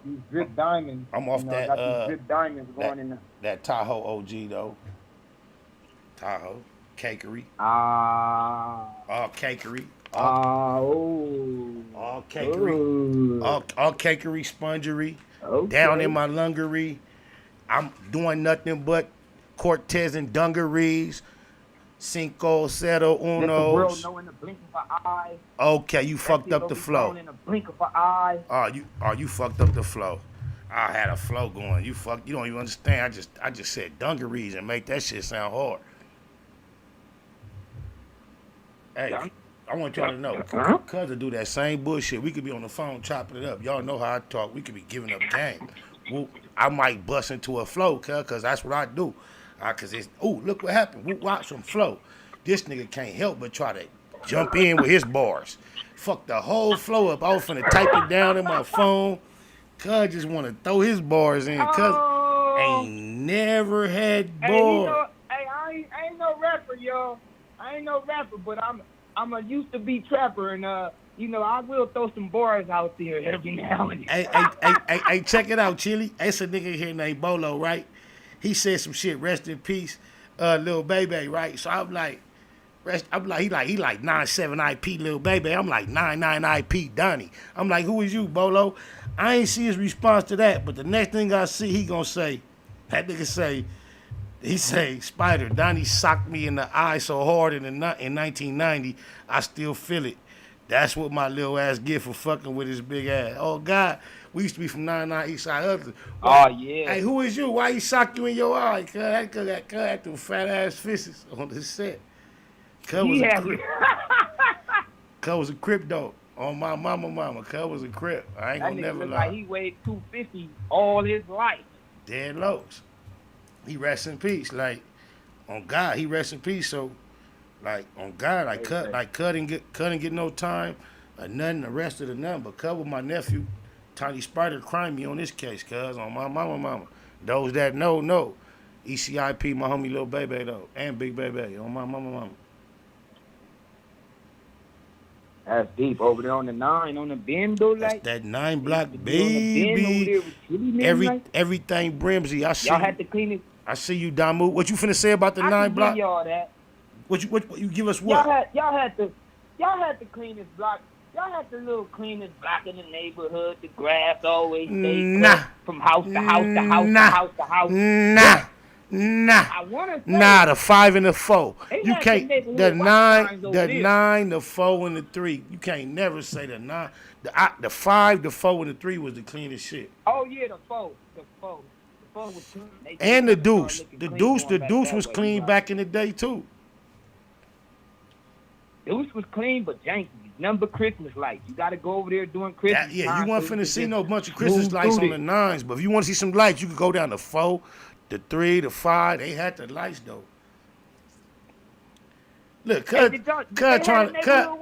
These drip diamonds. I'm off I got these drip diamonds going in the. That Tahoe OG though. Tahoe cakery. All cakery. All cakery. All cakery, spongery. Okay. Down in my lungery. I'm doing nothing but Cortez and dungarees. Cinco, Cero, Unos. Let the world know in the blink of an eye. Okay, you fucked up the flow. In the blink of an eye. You fucked up the flow. I had a flow going. You don't even understand. I just said dungarees and make that shit sound hard. Hey, I want y'all to know, cuz to do that same bullshit. We could be on the phone chopping it up. Y'all know how I talk. We could be giving up game. Well, I might bust into a flow, cuz that's what I do. Cause it's look what happened. Watch some flow. This nigga can't help but try to jump in with his bars. Fuck the whole flow up. I was finna type it down in my phone. Cuz just wanna throw his bars in. Cuz ain't never had bars. I ain't no rapper, y'all. I ain't no rapper, but I'm a used to be trapper, and I will throw some bars out there every now and then. Hey, check it out, Chili. It's a nigga here named Bolo, right? He said some shit, rest in peace, Lil Baby, right? So I'm like, I'm like, he like 9-7 IP little baby. I'm like 9-9 IP Donnie. I'm like, who is you, Bolo? I ain't see his response to that, but the next thing I see, he gonna say, that nigga say, he say, Spider, Donnie socked me in the eye so hard in 1990, I still feel it. That's what my little ass get for fucking with his big ass. Oh God, we used to be from 99 East Side Hudson. Oh yeah. Hey, who is you? Why he sock you in your eye? Cuz had them fat ass fists on the set. Cuz was a crip. Cuz was a crip dog. On my mama. Cuz was a crip. I ain't That gonna nigga never look lie. like he weighed 250 all his life. Dead lows. He rest in peace. Like, on God, he rest in peace. So, like, on God, like Cut didn't get no time, or nothing, the rest of the nothing. But Cut with my nephew, Tiny Spider, crime me on this case, cuz on my mama. Those that know. ECIP, my homie little baby though, and big baby on my mama. That's deep over there on the 9 on the bend though, like that 9 block baby. Everything Brimsy. I see. Y'all had to clean it. I see you, Damu. What you finna say about the 9 block? Give y'all that. What you give us what? Y'all had to clean this block. Y'all had the little cleanest block in the neighborhood. The grass always stayed cut from house to house to house to house. Nah. The 5 and the 4. You can't. The 9, the 4, and the 3. You can't never say the 9. The 5, the 4, and the 3 was the cleanest shit. Oh yeah, the 4. The 4 was clean. And the deuce. The deuce was clean back in the day too. Deuce was clean, but janky. Number Christmas lights. You got to go over there doing Christmas. Yeah, you weren't finna see no bunch of Christmas lights on the 9s, but if you want to see some lights, you could go down to 4, the 3, the 5. They had the lights though. Look, cut.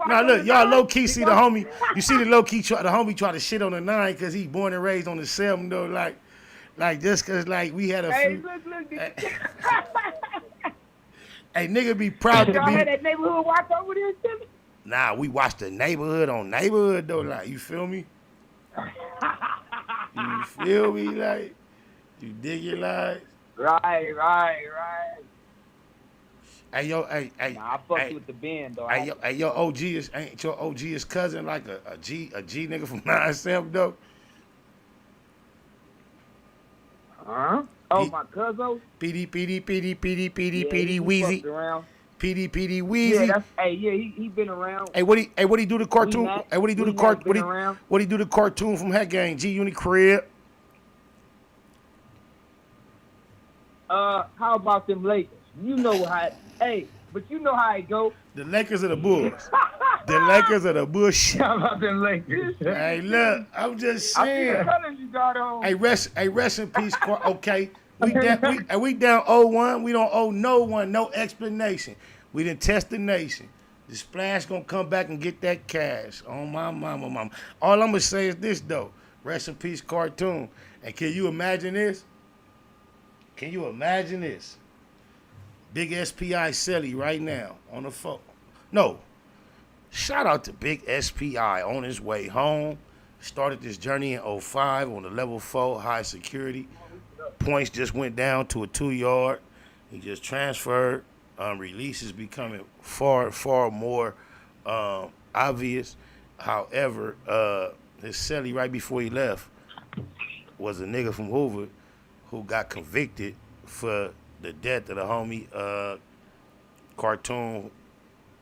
Now look, y'all low key see the homie. You see the homie try to shit on the 9 because he born and raised on the 7 though. Like just because like we had a few. Look. Hey, nigga be proud to be. Y'all had that neighborhood watch over there too? Nah, we watched the neighborhood on neighborhood though. Like, you feel me? You feel me? Like, you dig your lies? Right. Hey, yo, I fucked with the band though. Hey, your OG ain't your OG is cousin like a G nigga from 9-7 though? Huh? Oh, my cousin? PD, Weezy. PD, Weezy. Yeah, he been around. Hey, what he do the cartoon? What he do the cartoon from Hat Gang? G Unit Crib. How about them Lakers? You know how. But you know how it go. The Lakers are the Bulls. The Lakers are the bullshit. How about them Lakers? Hey, look, I'm just saying. I see the colors you got on. Hey, rest in peace. Okay, we down 0-1. We don't owe no one no explanation. We done test the nation. The Splash gonna come back and get that cash. On my mama. All I'm gonna say is this though. Rest in peace, cartoon. And can you imagine this? Big SPI Selly right now on the phone. No. Shout out to Big SPI on his way home. Started this journey in 05 on the level 4 high security. Points just went down to a 2-yard. He just transferred. Release is becoming far more obvious. However, his Selly right before he left was a nigga from Hoover who got convicted for the death of the homie cartoon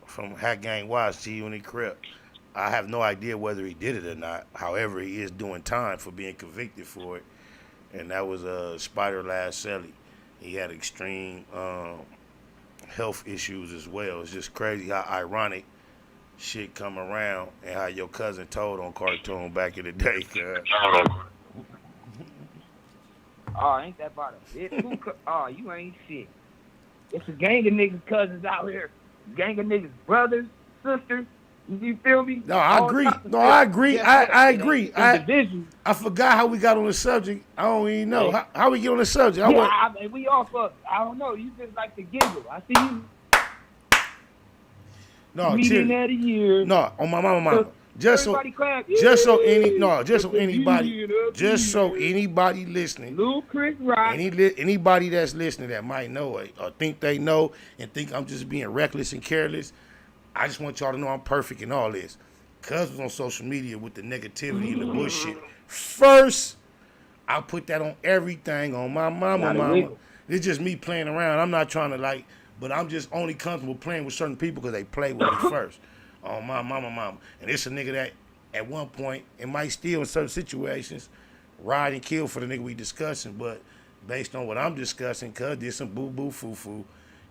from Hat Gang Watch, G Unit Crip. I have no idea whether he did it or not. However, he is doing time for being convicted for it. And that was Spider Last Selly. He had extreme health issues as well. It's just crazy how ironic shit come around and how your cousin told on cartoon back in the day. Oh, ain't that about it? Oh, you ain't shit. It's a gang of niggas cousins out here. Gang of niggas brothers, sisters. You feel me? No, I agree. I agree. I forgot how we got on the subject. I don't even know. How we get on the subject? We all fuck. I don't know. You just like to giggle. I see you. No, Meeting of the year. No, on my mama. just so anybody listening, Chris Rock, anybody that's listening that might know it or think they know and think I'm just being reckless and careless, I just want y'all to know I'm perfect in all this. Cuz was on social media with the negativity and the bullshit. First, I put that on everything, on my mama. It's just me playing around. I'm not trying to but I'm just only comfortable playing with certain people because they play with me first. On my mama. And it's a nigga that at one point, it might still in certain situations, ride and kill for the nigga we discussing, but based on what I'm discussing, cuz did some boo-boo foo-foo,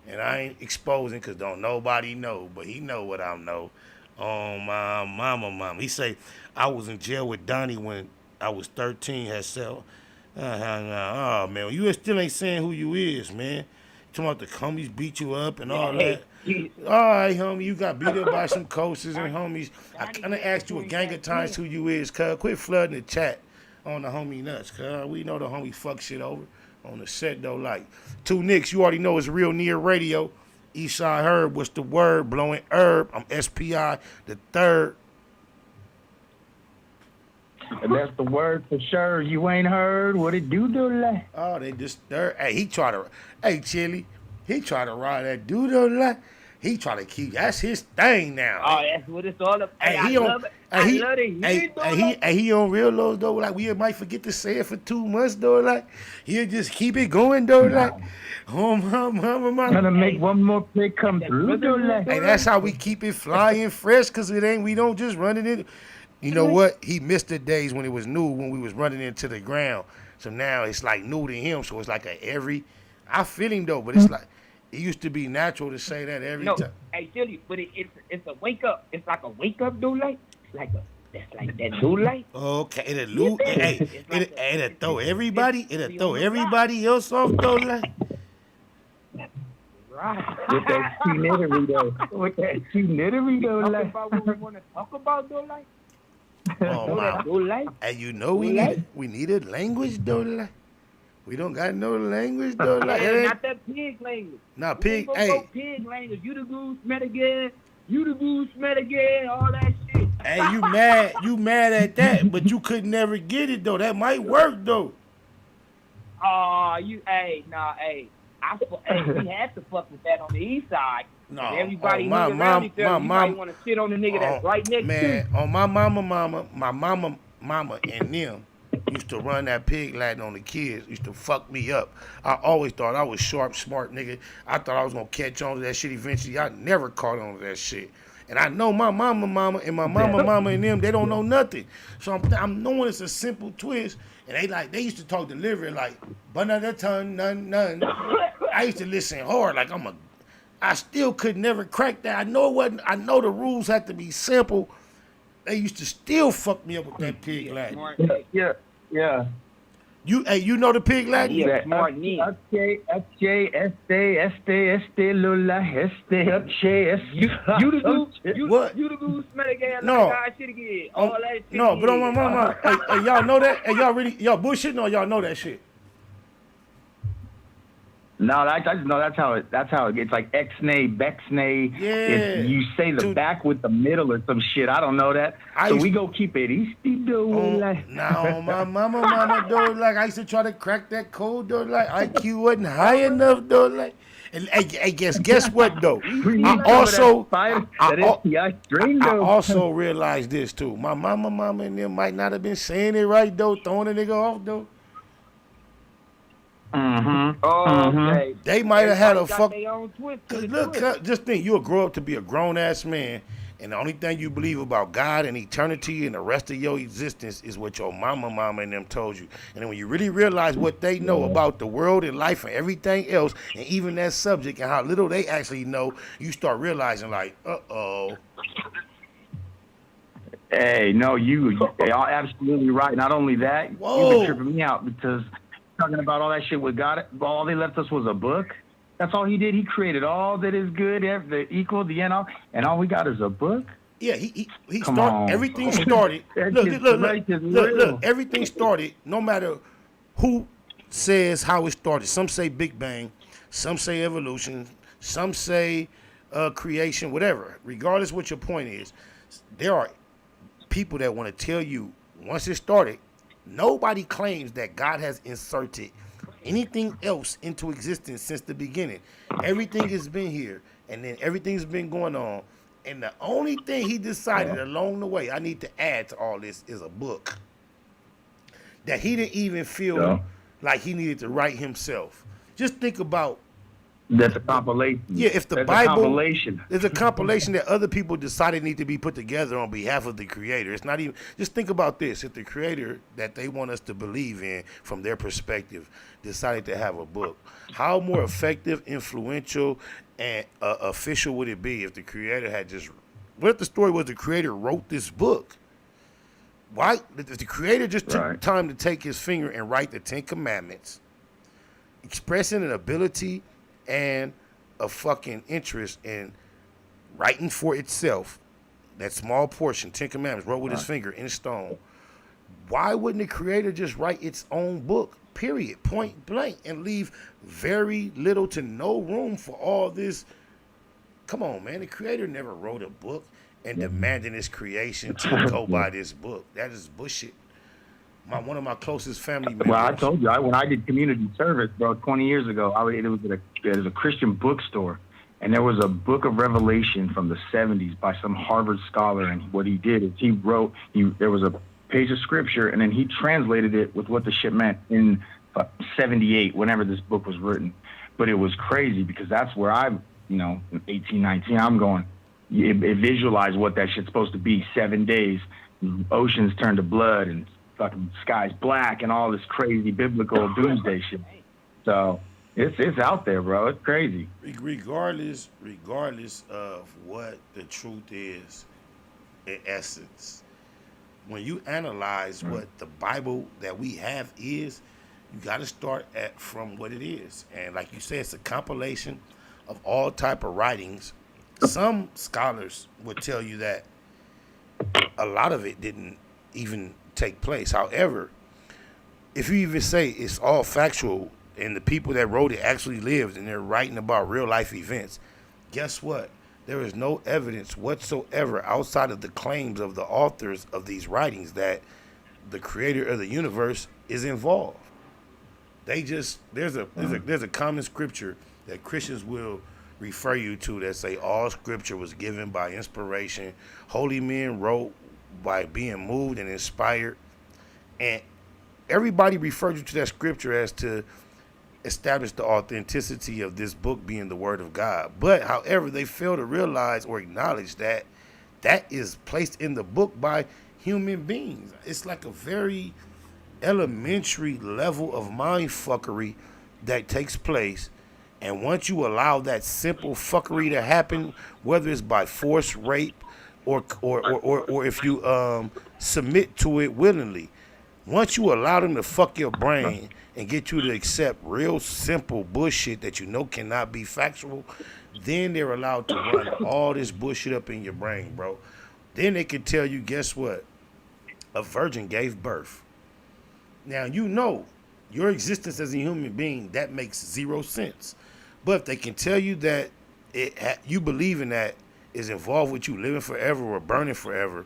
and I ain't exposing because don't nobody know, but he know what I know. On my mama. He say, I was in jail with Donnie when I was 13, herself. Oh, man, you still ain't saying who you is, man. Talking about the homies beat you up and all that. All right, homie, you got beat up by some coasters and homies. I kind of asked you a gang of times who you is, cuz. Quit flooding the chat on the homie nuts, cuz. We know the homie fuck shit over on the set, though. Like, Two Nicks, you already know it's Real Near Radio. Eastside Herb, what's the word? Blowing herb. I'm SPI, the third. And that's the word for sure. You ain't heard what it do like. Oh, they just third. Hey, Chili, he try to ride that dude like. He try to keep. That's his thing now. Oh, that's what it's all about. Hey, I love it. He on real lows though. Like we might forget to say it for 2 months though. Like he'll just keep it going though. Like oh my. Gonna make one more play come through though. Like. Hey, that's how we keep it flying fresh. Cause we don't just run it in. You know what? He missed the days when it was new, when we was running into the ground. So now it's like new to him. So it's like I feel him though, but it's like. It used to be natural to say that every time. Hey, Chili, but it's a wake up. It's like a wake up do light. That's like that do light. Okay, it'll throw everybody. It'll throw everybody else off though like. Right. With that knittery though. Like. About what we want to talk about though like. Oh my. And you know we needed language though like. We don't got no language though. Like, not that pig language. Not pig. Hey, pig language. You the goose, met again. All that shit. Hey, you mad at that? But you could never get it though. That might work though. Oh, we had to fuck with that on the east side. No, everybody around each other. You might want to shit on the nigga that's right next to you. On my mama and them. Used to run that pig Latin on the kids. Used to fuck me up. I always thought I was sharp, smart nigga. I thought I was gonna catch on to that shit eventually. I never caught on to that shit. And I know my mama and my mama and them, they don't know nothing. So I'm knowing it's a simple twist. And they used to talk delivery like, but another ton, none. I used to listen hard like I still could never crack that. I know it wasn't. I know the rules had to be simple. They used to still fuck me up with that pig Latin. Yeah. You know the pig Latin? Yeah, smart name. You the goose, smell again. No. Like shit again. All that shit. No, but on my mama, hey, y'all know that? Hey, y'all bullshitting or y'all know that shit? No, I just know that's how it gets like X-nay, Bex-nay. Yeah. You say the back with the middle or some shit. I don't know that. So we go keep it easty though. No, my mama though, like I used to try to crack that code though, like IQ wasn't high enough though, like. And hey, guess what though? I also realized this too. My mama and them might not have been saying it right though, throwing a nigga off though. Mm-hmm. Oh, okay. They might have had a fuck. Cause look, just think, you'll grow up to be a grown ass man, and the only thing you believe about God and eternity and the rest of your existence is what your mama and them told you. And then when you really realize what they know about the world and life and everything else, and even that subject and how little they actually know, you start realizing like, Hey, no, you're absolutely right. Not only that, you've been tripping me out because talking about all that shit with God, all they left us was a book. That's all he did. He created all that is good, the equal, the end, all, and all we got is a book. Yeah, he started. Everything started. Look. Everything started. No matter who says how it started. Some say Big Bang. Some say evolution. Some say creation. Whatever. Regardless what your point is, there are people that want to tell you once it started, nobody claims that God has inserted anything else into existence since the beginning. Everything has been here, and then everything's been going on. And the only thing he decided along the way, I need to add to all this, is a book that he didn't even feel like he needed to write himself. Just think about. That's a compilation. Yeah, if the That's Bible a compilation. is a compilation that other people decided need to be put together on behalf of the Creator. It's not even. Just think about this: if the Creator that they want us to believe in, from their perspective, decided to have a book, how more effective, influential, and official would it be if the Creator had just? What if the story was the Creator wrote this book? Why? If the Creator just took time to take his finger and write the 10 Commandments, expressing an ability and a fucking interest in writing for itself, that small portion, 10 Commandments, wrote with his finger in stone, why wouldn't the Creator just write its own book, period, point blank, and leave very little to no room for all this? Come on, man. The Creator never wrote a book and demanded his creation to go by this book. That is bullshit. One of my closest family members. Well, I told you, when I did community service, bro, 20 years ago, it was at a Christian bookstore, and there was a book of Revelation from the 70s by some Harvard scholar, and what he did is there was a page of scripture, and then he translated it with what the shit meant in 78, whenever this book was written. But it was crazy because that's where I'm, 18, 19, I'm going, it visualized what that shit's supposed to be, 7 days, oceans turn to blood, and fucking sky's black and all this crazy biblical doomsday shit. So it's out there, bro. It's crazy. Regardless of what the truth is, in essence, when you analyze what the Bible that we have is, you got to start from what it is. And like you said, it's a compilation of all type of writings. Some scholars would tell you that a lot of it didn't even take place. However, if you even say it's all factual and the people that wrote it actually lived and they're writing about real life events, guess what? There is no evidence whatsoever outside of the claims of the authors of these writings that the Creator of the universe is involved. There's a common scripture that Christians will refer you to that say all scripture was given by inspiration. Holy men wrote by being moved and inspired, and everybody referred you to that scripture as to establish the authenticity of this book being the word of God. But however, they fail to realize or acknowledge that that is placed in the book by human beings. It's like a very elementary level of mind fuckery that takes place. And once you allow that simple fuckery to happen, whether it's by force, rape, or if you submit to it willingly, once you allow them to fuck your brain and get you to accept real simple bullshit that you know cannot be factual, then they're allowed to run all this bullshit up in your brain, bro. Then they can tell you, guess what? A virgin gave birth. Now, you know your existence as a human being, that makes zero sense. But if they can tell you that you believe in that is involved with you living forever or burning forever,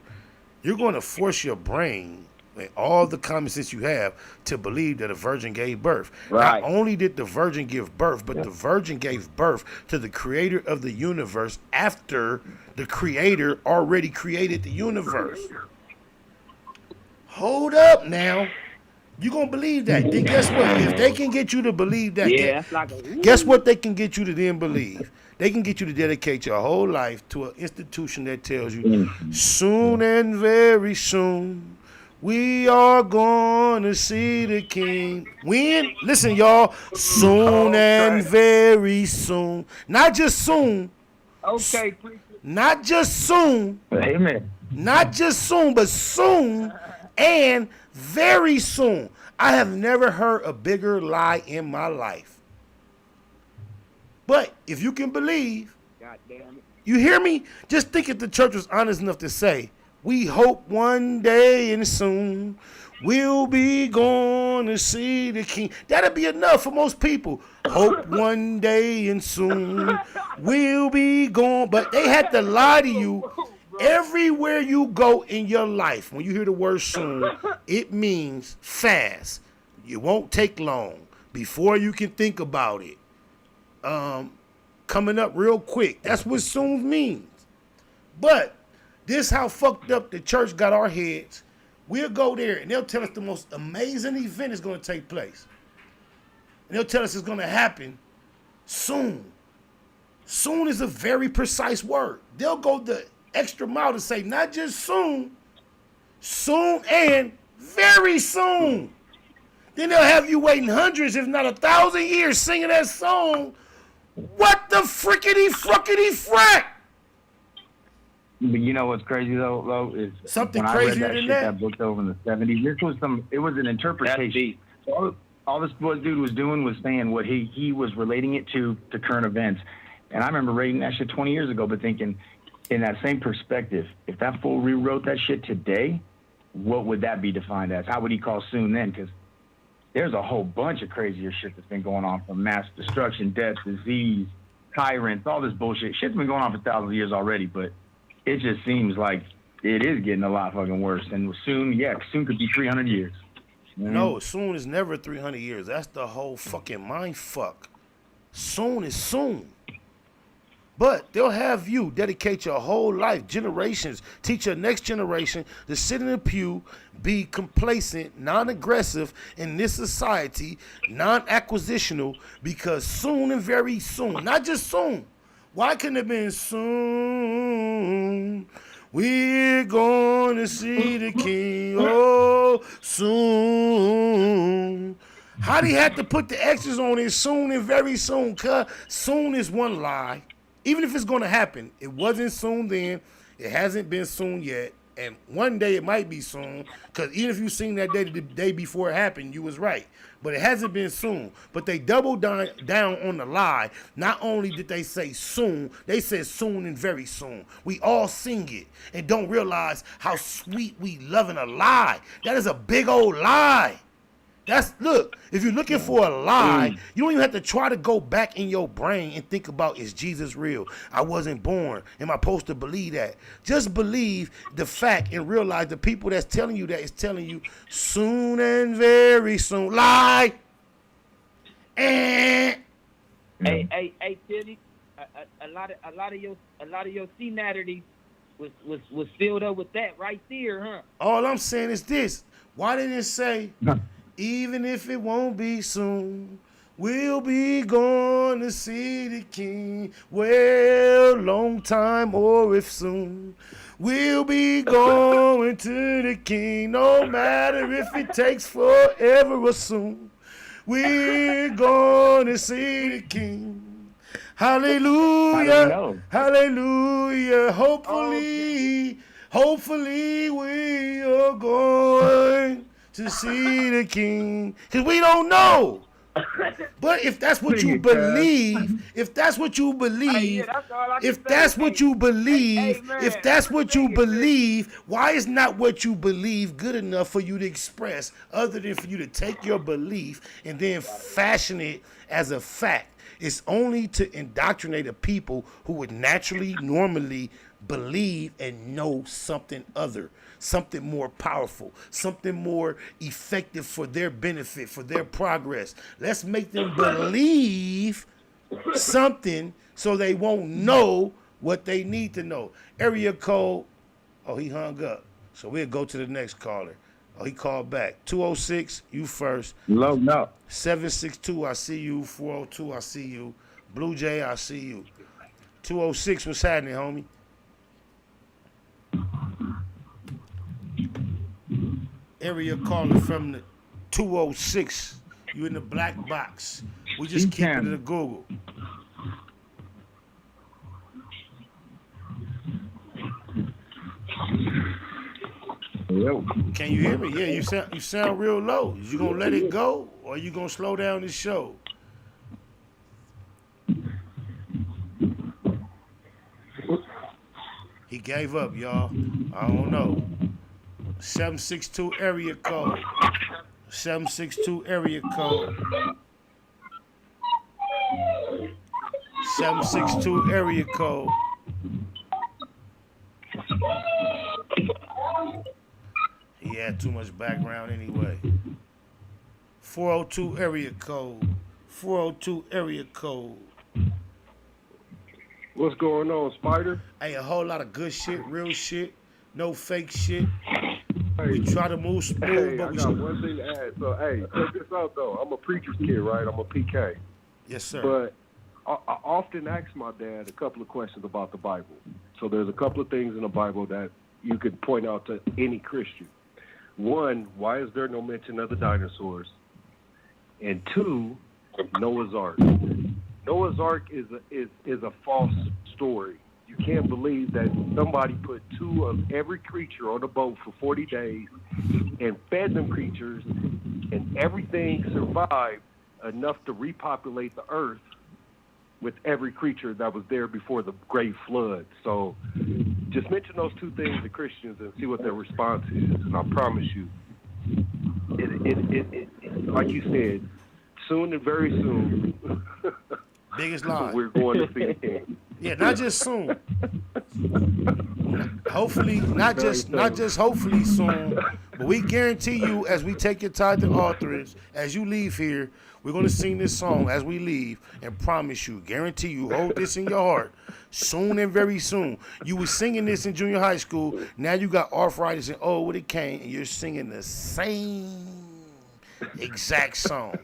you're going to force your brain and all the common sense you have to believe that a virgin gave birth. Right. Not only did the virgin give birth, but the virgin gave birth to the Creator of the universe after the Creator already created the universe. Hold up now. You gonna believe that? Then guess what? If they can get you to believe that, guess what they can get you to then believe? They can get you to dedicate your whole life to an institution that tells you, soon and very soon, we are going to see the King. When? Listen, y'all. Soon and very soon. Not just soon. Okay. Not just soon. Amen. Not just soon, but soon and very soon. I have never heard a bigger lie in my life. But if you can believe, God damn it. You hear me? Just think if the church was honest enough to say, we hope one day and soon we'll be going to see the King. That'd be enough for most people. Hope one day and soon we'll be gone. But they had to lie to you Everywhere you go in your life, when you hear the word soon, it means fast. It won't take long before you can think about it. Coming up real quick. That's what soon means. But this how fucked up the church got our heads. We'll go there and they'll tell us the most amazing event is going to take place. And they'll tell us it's going to happen soon. Soon is a very precise word. They'll go the extra mile to say not just soon, soon and very soon. Then they'll have you waiting hundreds, if not 1,000 years singing that song. What the frickety frack? But you know what's crazy though is something when crazier I read that than shit, that book over in the 70s. It was an interpretation. All this dude was doing was saying what he was relating it to current events. And I remember reading that shit 20 years ago, but thinking in that same perspective, if that fool rewrote that shit today, what would that be defined as? How would he call soon then? Because there's a whole bunch of crazier shit that's been going on, from mass destruction, death, disease, tyrants, all this bullshit. Shit's been going on for thousands of years already, but it just seems like it is getting a lot fucking worse. And soon could be 300 years. Mm-hmm. No, soon is never 300 years. That's the whole fucking mind fuck. Soon is soon. But they'll have you dedicate your whole life, generations, teach your next generation to sit in a pew, be complacent, non-aggressive in this society, non-acquisitional, because soon and very soon, not just soon. Why couldn't it have been soon? We're going to see the king, oh, soon. How do you have to put the X's on it, soon and very soon? Cause soon is one lie. Even if it's going to happen, it wasn't soon then. It hasn't been soon yet. And one day it might be soon. Because even if you seen that day the day before it happened, you was right. But it hasn't been soon. But they doubled down on the lie. Not only did they say soon, they said soon and very soon. We all sing it and don't realize how sweet we loving a lie. That is a big old lie. Look, if you're looking for a lie, you don't even have to try to go back in your brain and think about, is Jesus real? I wasn't born. Am I supposed to believe that? Just believe the fact and realize the people that's telling you that is telling you soon and very soon. Lie. Hey, Tilly, a lot of your senatity was filled up with that right there, huh? All I'm saying is this. Why didn't it say, even if it won't be soon, we'll be going to see the king. Well, long time or if soon, we'll be going to the king. No matter if it takes forever or soon, we're going to see the king. Hallelujah, hallelujah. Hopefully we are going to see the king. Because we don't know. But if that's what you believe, if that's what you believe, why is not what you believe good enough for you to express, other than for you to take your belief and then fashion it as a fact? It's only to indoctrinate a people who would normally believe and know something other, something more powerful, something more effective for their benefit, for their progress. Let's make them believe something so they won't know what they need to know. Area code, he hung up. So we'll go to the next caller. He called back. 206, you first. Low, no. 762, I see you. 402, I see you. Blue Jay, I see you. 206, what's happening, homie? Area caller from the 206. You in the black box. We just keep it in the Google. Hello. Can you hear me? Yeah, you sound real low. Is you gonna let it go, or are you gonna slow down the show? He gave up, y'all. I don't know. 762 area code. 762 area code. 762 area code. He had too much background anyway. 402 area code. 402 area code. What's going on, Spider? Hey, a whole lot of good shit, real shit, no fake shit. We try to move smooth, Hey, but I we got one thing to add. So, hey, check this out, though. I'm a preacher's kid, right? I'm a PK. Yes, sir. But I often ask my dad a couple of questions about the Bible. So there's a couple of things in the Bible that you could point out to any Christian. One, why is there no mention of the dinosaurs? And two, Noah's Ark. Noah's Ark is a false story. You can't believe that somebody put 2 of every creature on a boat for 40 days and fed them creatures, and everything survived enough to repopulate the earth with every creature that was there before the great flood. So just mention those 2 things to Christians and see what their response is. And I promise you, it like you said, soon and very soon, biggest lie. we're going to see the king. Yeah, not just soon. Hopefully, not just hopefully soon, but we guarantee you, as we take your tithe and offerings, as you leave here, we're going to sing this song as we leave, and promise you, guarantee you, hold this in your heart, soon and very soon. You were singing this in junior high school, now you got arthritis and with a cane, and you're singing the same exact song.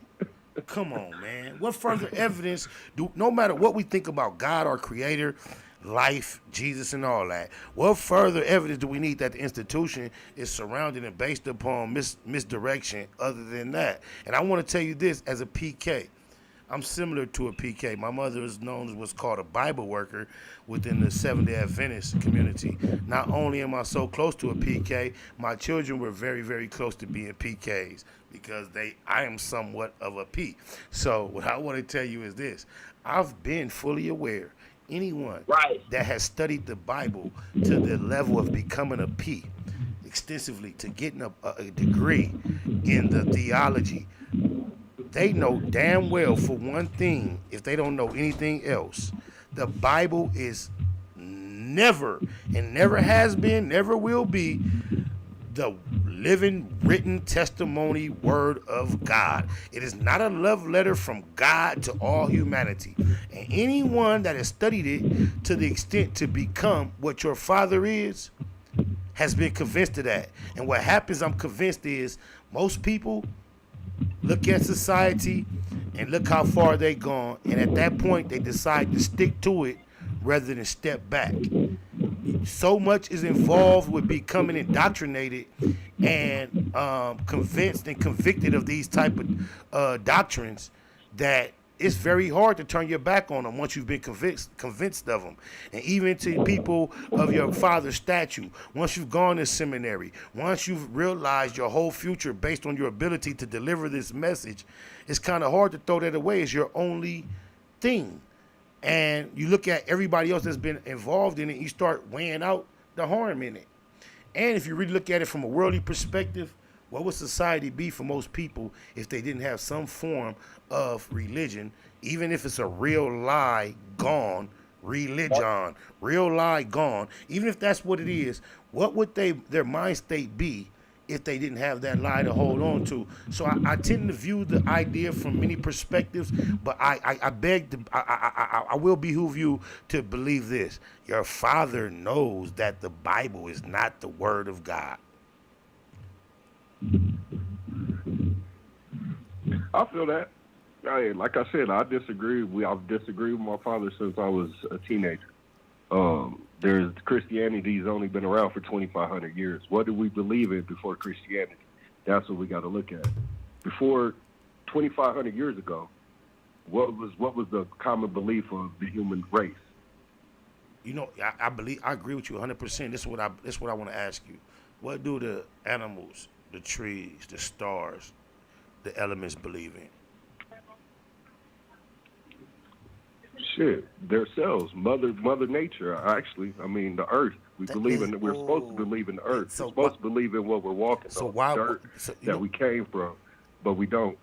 Come on, man. What further evidence no matter what we think about God, our creator, life, Jesus, and all that, what further evidence do we need that the institution is surrounded and based upon misdirection other than that? And I want to tell you this, as a PK, I'm similar to a PK. My mother is known as what's called a Bible worker within the Seventh-day Adventist community. Not only am I so close to a PK, my children were very, very close to being PKs because I am somewhat of a P. So what I want to tell you is this. I've been fully aware anyone that has studied the Bible to the level of becoming a P extensively, to getting a degree in the theology, they know damn well, for one thing, if they don't know anything else, the Bible is never, and never has been, never will be, the living, written testimony word of God. It is not a love letter from God to all humanity. And anyone that has studied it to the extent to become what your father is, has been convinced of that. And what happens, I'm convinced, is most people look at society and look how far they gone, and at that point they decide to stick to it rather than step back. So much is involved with becoming indoctrinated and convinced and convicted of these type of doctrines that it's very hard to turn your back on them once you've been convinced of them. And even to people of your father's statue, once you've gone to seminary, once you've realized your whole future based on your ability to deliver this message, it's kind of hard to throw that away as your only thing. And you look at everybody else that's been involved in it, you start weighing out the harm in it. And if you really look at it from a worldly perspective, what would society be for most people if they didn't have some form of religion, even if it's a real lie gone, religion, real lie gone, even if that's what it is, what would their mind state be if they didn't have that lie to hold on to? So I tend to view the idea from many perspectives, but I will behoove you to believe this. Your father knows that the Bible is not the word of God. I feel that. Like I said, I disagree. I've disagreed with my father since I was a teenager. There's Christianity's only been around for 2,500 years. What did we believe in before Christianity? That's what we got to look at. Before 2,500 years ago, what was the common belief of the human race? You know, I agree with you 100%. This is what I want to ask you. What do the animals, the trees, the stars, the elements believe in? Shit, themselves, Mother Nature. Actually, I mean the Earth. We're supposed to believe in the Earth. We're supposed to believe in what we're walking on, the dirt that we came from, but we don't.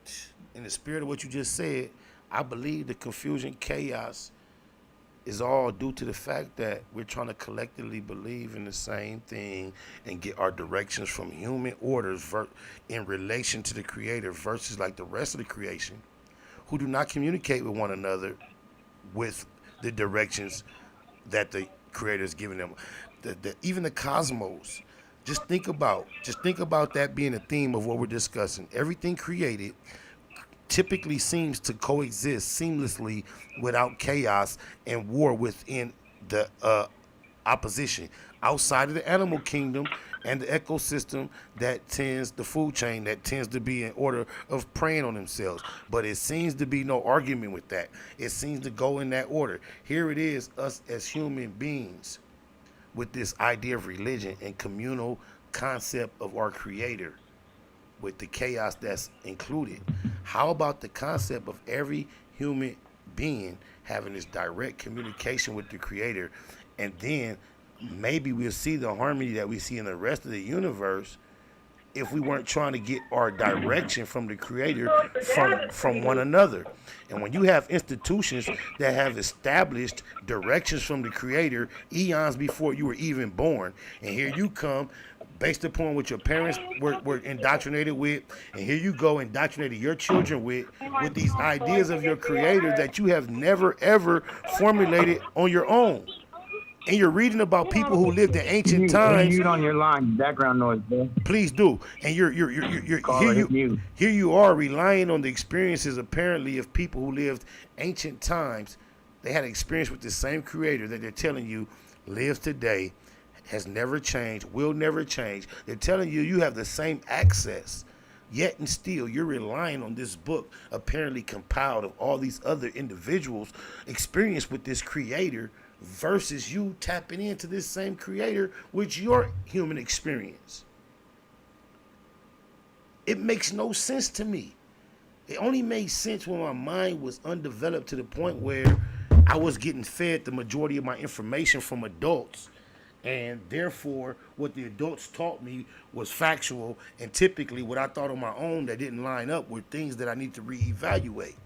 In the spirit of what you just said, I believe the confusion, chaos, is all due to the fact that we're trying to collectively believe in the same thing and get our directions from human orders in relation to the creator versus like the rest of the creation who do not communicate with one another with the directions that the creator is giving them. Even the cosmos. Just think about that being a theme of what we're discussing. Everything created typically seems to coexist seamlessly without chaos and war within the opposition. Outside of the animal kingdom and the ecosystem the food chain that tends to be in order of preying on themselves. But it seems to be no argument with that. It seems to go in that order. Here it is, us as human beings with this idea of religion and communal concept of our creator with the chaos that's included. How about the concept of every human being having this direct communication with the creator, and then maybe we'll see the harmony that we see in the rest of the universe if we weren't trying to get our direction from the creator from one another. And when you have institutions that have established directions from the creator eons before you were even born, and here you come based upon what your parents were indoctrinated with, and here you go indoctrinating your children with these ideas of your creator that you have never ever formulated on your own. And you're reading about people who lived in ancient times. Mute on your line, background noise, bro. Please do. And you're here you are relying on the experiences apparently of people who lived ancient times. They had experience with the same creator that they're telling you lives today, has never changed, will never change. They're telling you you have the same access. Yet and still, you're relying on this book apparently compiled of all these other individuals' experience with this creator versus you tapping into this same creator with your human experience. It makes no sense to me. It only made sense when my mind was undeveloped to the point where I was getting fed the majority of my information from adults, and therefore what the adults taught me was factual, and typically what I thought on my own that didn't line up were things that I need to reevaluate.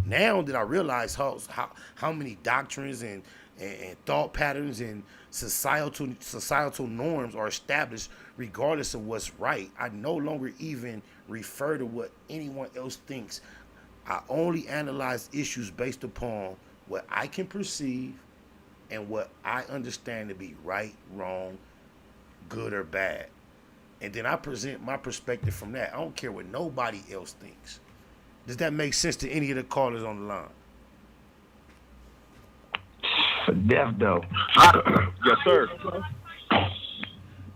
Now that I realize how many doctrines and thought patterns and societal norms are established regardless of what's right, I no longer even refer to what anyone else thinks. I only analyze issues based upon what I can perceive and what I understand to be right, wrong, good, or bad. And then I present my perspective from that. I don't care what nobody else thinks. Does that make sense to any of the callers on the line? For death, though. Yes, sir.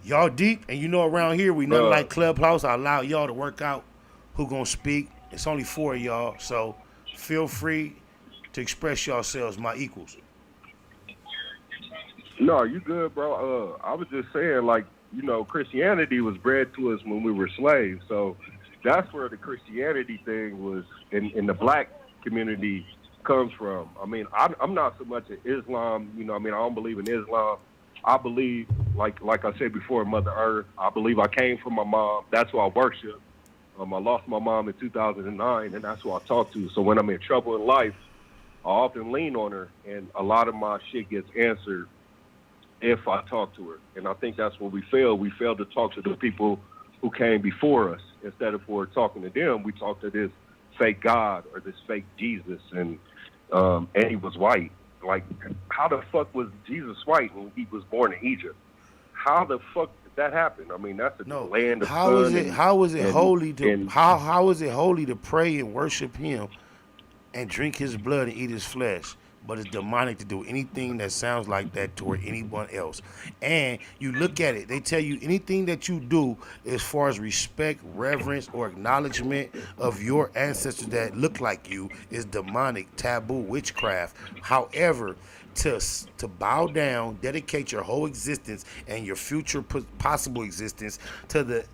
Y'all deep, and you know around here we nothing like Clubhouse. I allow y'all to work out who gonna speak. It's only 4 of y'all, so feel free to express yourselves, my equals. No, you good, bro. I was just saying, like, you know, Christianity was bred to us when we were slaves, so that's where the Christianity thing was in the black community comes from. I mean, I'm not so much an Islam, you know, I mean, I don't believe in Islam. I believe, like I said before, Mother Earth. I believe I came from my mom. That's who I worship. I lost my mom in 2009, and that's who I talk to. So when I'm in trouble in life, I often lean on her, and a lot of my shit gets answered if I talk to her. And I think that's where we fail. We fail to talk to the people who came before us. Instead of for talking to them, we talk to this fake God or this fake Jesus, and he was white. Like, how the fuck was Jesus white when he was born in Egypt? How the fuck did that happen? I mean, that's the land of how is it holy to pray and worship him and drink his blood and eat his flesh? But it's demonic to do anything that sounds like that toward anyone else. And you look at it, they tell you anything that you do as far as respect, reverence, or acknowledgement of your ancestors that look like you is demonic, taboo, witchcraft. However, to bow down, dedicate your whole existence and your future possible existence to the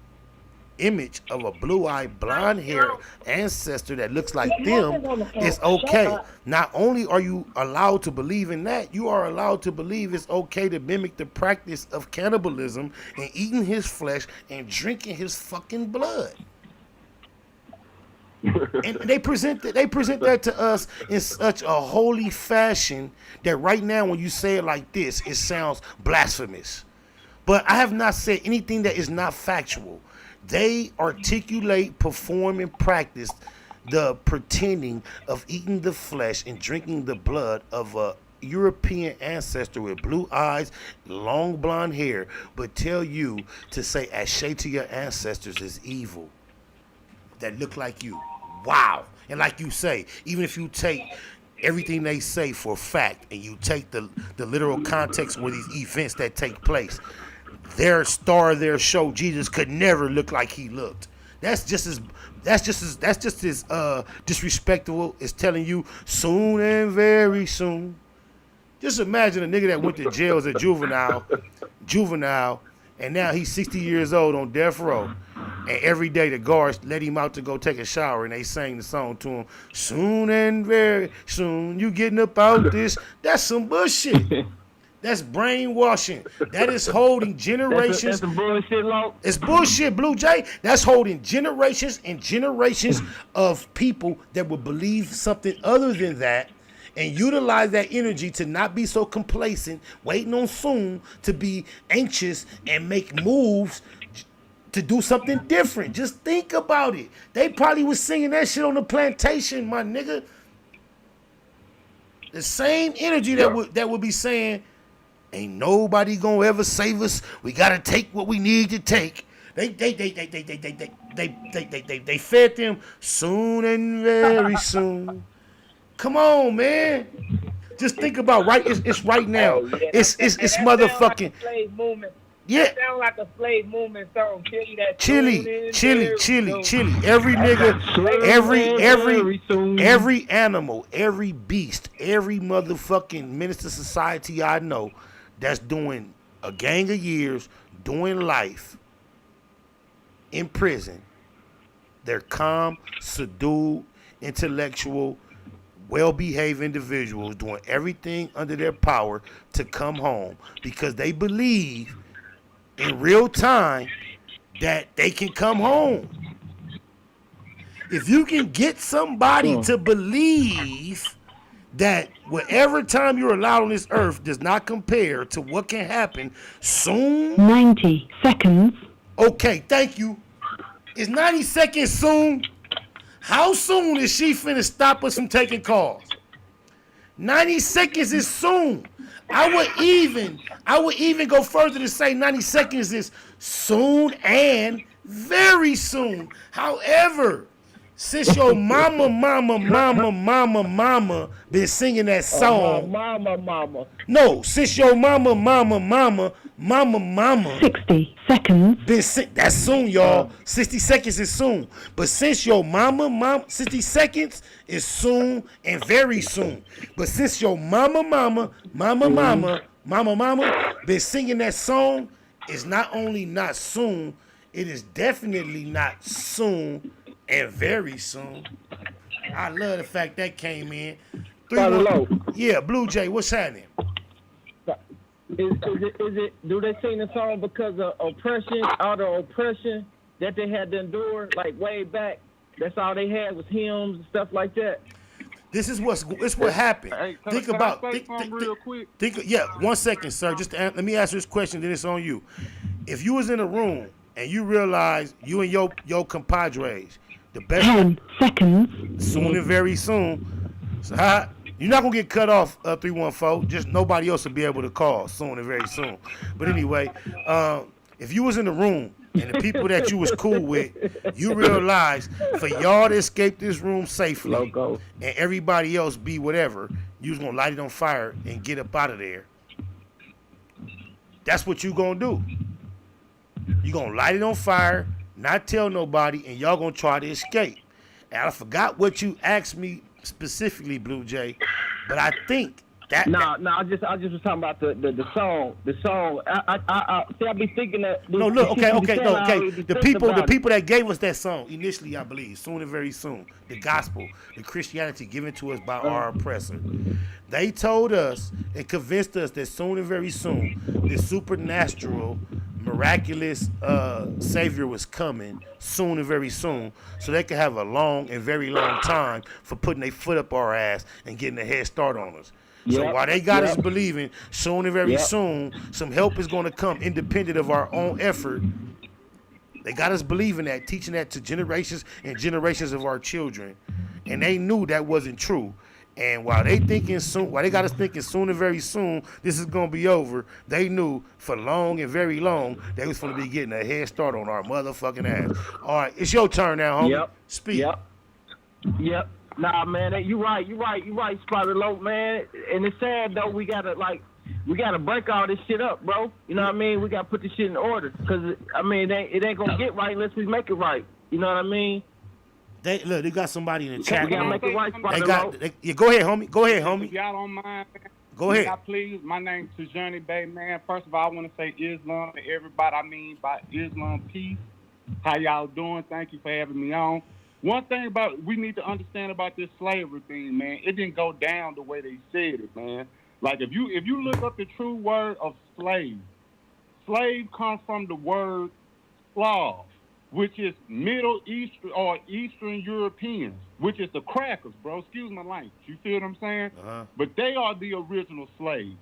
image of a blue-eyed, blonde-haired ancestor that looks like them is okay. Not only are you allowed to believe in that, you are allowed to believe it's okay to mimic the practice of cannibalism and eating his flesh and drinking his fucking blood. And they present that to us in such a holy fashion that right now when you say it like this, it sounds blasphemous. But I have not said anything that is not factual. They articulate, perform, and practice the pretending of eating the flesh and drinking the blood of a European ancestor with blue eyes, long blonde hair, but tell you to say ashe to your ancestors is evil that look like you. Wow. And like you say, even if you take everything they say for fact and you take the literal context where these events that take place, their star of their show, Jesus, could never look like he looked. That's just as disrespectful as telling you soon and very soon. Just imagine a nigga that went to jail as a juvenile, and now he's 60 years old on death row. And every day the guards let him out to go take a shower, and they sang the song to him, soon and very soon, you getting up out this. That's some bullshit. That's brainwashing. That is holding generations. That's some bullshit, Lo. It's bullshit, Blue Jay. That's holding generations and generations of people that will believe something other than that and utilize that energy to not be so complacent, waiting on soon to be anxious and make moves to do something different. Just think about it. They probably was singing that shit on the plantation, my nigga. The same energy that would be saying, ain't nobody gonna ever save us. We gotta take what we need to take. They fed them soon and very soon. Come on, man. Just think about it's right now. It's motherfucking. Yeah. That sound like a slave movement song. Chili. Every nigga, every animal, every beast, every motherfucking minister society I know that's doing a gang of years, doing life in prison. They're calm, subdued, intellectual, well-behaved individuals doing everything under their power to come home because they believe in real time that they can come home. If you can get somebody to believe that whatever time you're allowed on this earth does not compare to what can happen soon. 90 seconds. Okay, thank you. Is 90 seconds soon? How soon is she finna stop us from taking calls? 90 seconds is soon. I would even go further to say 90 seconds is soon and very soon. However, since your mama been singing that song. Mama. No, since your mama. 60 seconds. That's soon, y'all. 60 seconds is soon. But since your mama, 60 seconds is soon and very soon. But since your mama been singing that song, it's not only not soon, it is definitely not soon and very soon. I love the fact that came in. Yeah, Blue Jay, what's happening? Is it? Do they sing the song because of oppression, out of oppression that they had to endure, like way back? That's all they had was hymns and stuff like that. This is what happened. Hey, think 1 second, sir. Just let me answer this question, then it's on you. If you was in a room and you realize you and your compadres, the best 10 seconds. Soon and very soon. So you're not gonna get cut off 314. Just nobody else will be able to call soon and very soon. But anyway, if you was in the room and the people that you was cool with, you realize for y'all to escape this room safely and everybody else be whatever, you was gonna light it on fire and get up out of there. That's what you gonna do. You gonna light it on fire, not tell nobody, and y'all gonna try to escape. And I forgot what you asked me specifically, Blue Jay, but I think that. No, I just was talking about the song. The song. I be thinking that. No, look, okay. The people that gave us that song initially, I believe, soon and very soon, the gospel, the Christianity given to us by our oppressor. They told us and convinced us that soon and very soon, the supernatural, miraculous savior was coming soon and very soon, so they could have a long and very long time for putting their foot up our ass and getting a head start on us. So Yep. while they got us Yep. believing soon and very Yep. soon some help is going to come independent of our own effort, they got us believing that, teaching that to generations and generations of our children, and they knew that wasn't true. And while they got us thinking soon and very soon this is gonna be over, they knew for long and very long they was gonna be getting a head start on our motherfucking ass. All right, it's your turn now, homie. Yep. Speak. Yep. Nah, man, you right, Spider Lope, man. And it's sad though. We gotta break all this shit up, bro. You know what I mean? We gotta put this shit in order, cause I mean it ain't gonna get right unless we make it right. You know what I mean? They got somebody in the chat. We gotta make it right, Spider Lope. Go ahead, homie. Go ahead, homie. If y'all don't mind, Go ahead. y'all please. My name's Tijani Bay, man. First of all, I want to say Islam to everybody. I mean by Islam, peace. How y'all doing? Thank you for having me on. One thing we need to understand about this slavery thing, man, it didn't go down the way they said it, man. Like if you look up the true word of slave comes from the word Slav, which is Middle Eastern or Eastern Europeans, which is the crackers, bro. Excuse my language. You feel what I'm saying? But they are the original slaves.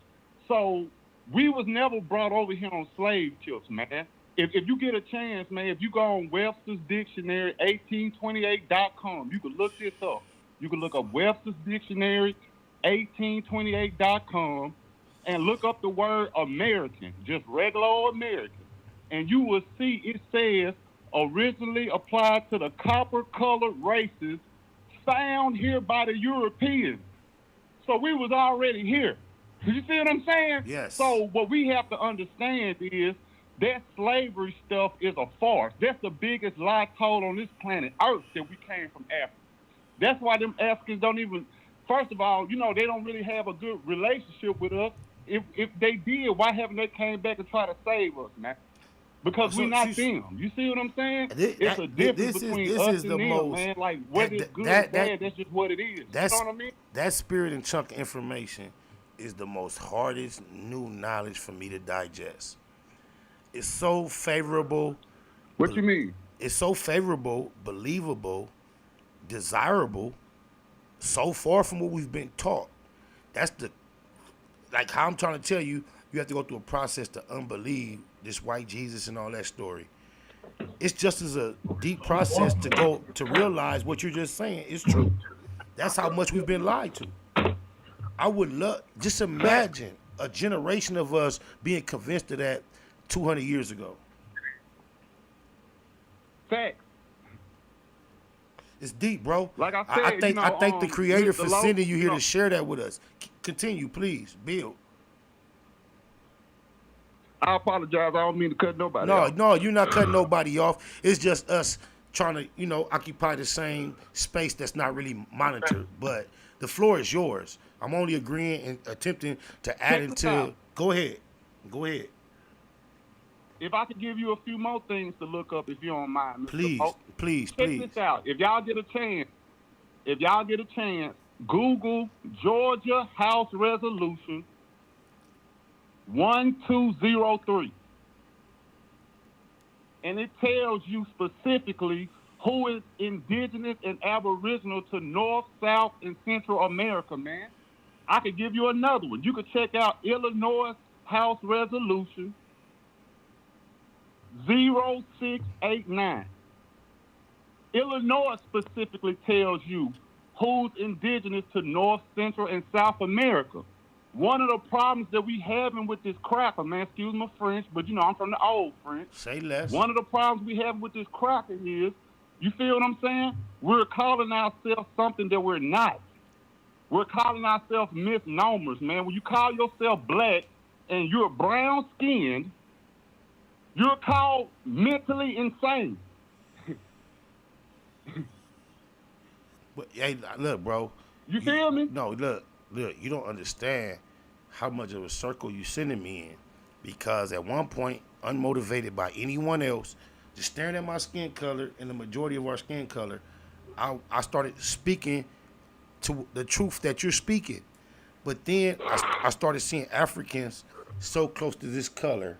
So we was never brought over here on slave ships, man. If you get a chance, man, if you go on Webster's Dictionary, 1828.com, you can look this up. You can look up Webster's Dictionary, 1828.com, and look up the word American, just regular old American. And you will see it says originally applied to the copper-colored races found here by the Europeans. So we was already here. You see what I'm saying? Yes. So what we have to understand is that slavery stuff is a farce. That's the biggest lie told on this planet Earth, that we came from Africa. That's why them Africans don't even, first of all, you know, they don't really have a good relationship with us. If they did, why haven't they came back and tried to save us, man? Because we're not them. You see what I'm saying? It's a difference between us and them, man. Like, whether it's good or bad, that's just what it is. You know what I mean? That spirit and chunk of information is the most hardest new knowledge for me to digest. It's so favorable. What you mean? It's so favorable, believable, desirable, so far from what we've been taught. That's like how I'm trying to tell you, you have to go through a process to unbelieve this white Jesus and all that story. It's just as a deep process to realize what you're just saying is true. That's how much we've been lied to. I would love, just imagine a generation of us being convinced of that 200 years ago. Fact. It's deep, bro. Like I said, I thank the creator for sending you here to to share that with us. Continue, please. Build. I apologize. I don't mean to cut nobody off. No, you're not cutting nobody off. It's just us trying to, occupy the same space that's not really monitored. But the floor is yours. I'm only agreeing and attempting to add into. Go ahead. If I could give you a few more things to look up, if you don't mind. Please. Check this out. If y'all get a chance, Google Georgia House Resolution 1203. And it tells you specifically who is indigenous and aboriginal to North, South, and Central America, man. I could give you another one. You could check out Illinois House Resolution 0689. Illinois specifically tells you who's indigenous to North, Central, and South America. One of the problems that we having with this cracker, man, excuse my French, but I'm from the old French. Say less. One of the problems we have with this cracker is, you feel what I'm saying? We're calling ourselves something that we're not. We're calling ourselves misnomers, man. When you call yourself black and you're brown skinned, you're called mentally insane. But hey, look, bro. You feel me? No, look, you don't understand how much of a circle you sending me in. Because at one point, unmotivated by anyone else, just staring at my skin color and the majority of our skin color, I started speaking to the truth that you're speaking. But then I started seeing Africans so close to this color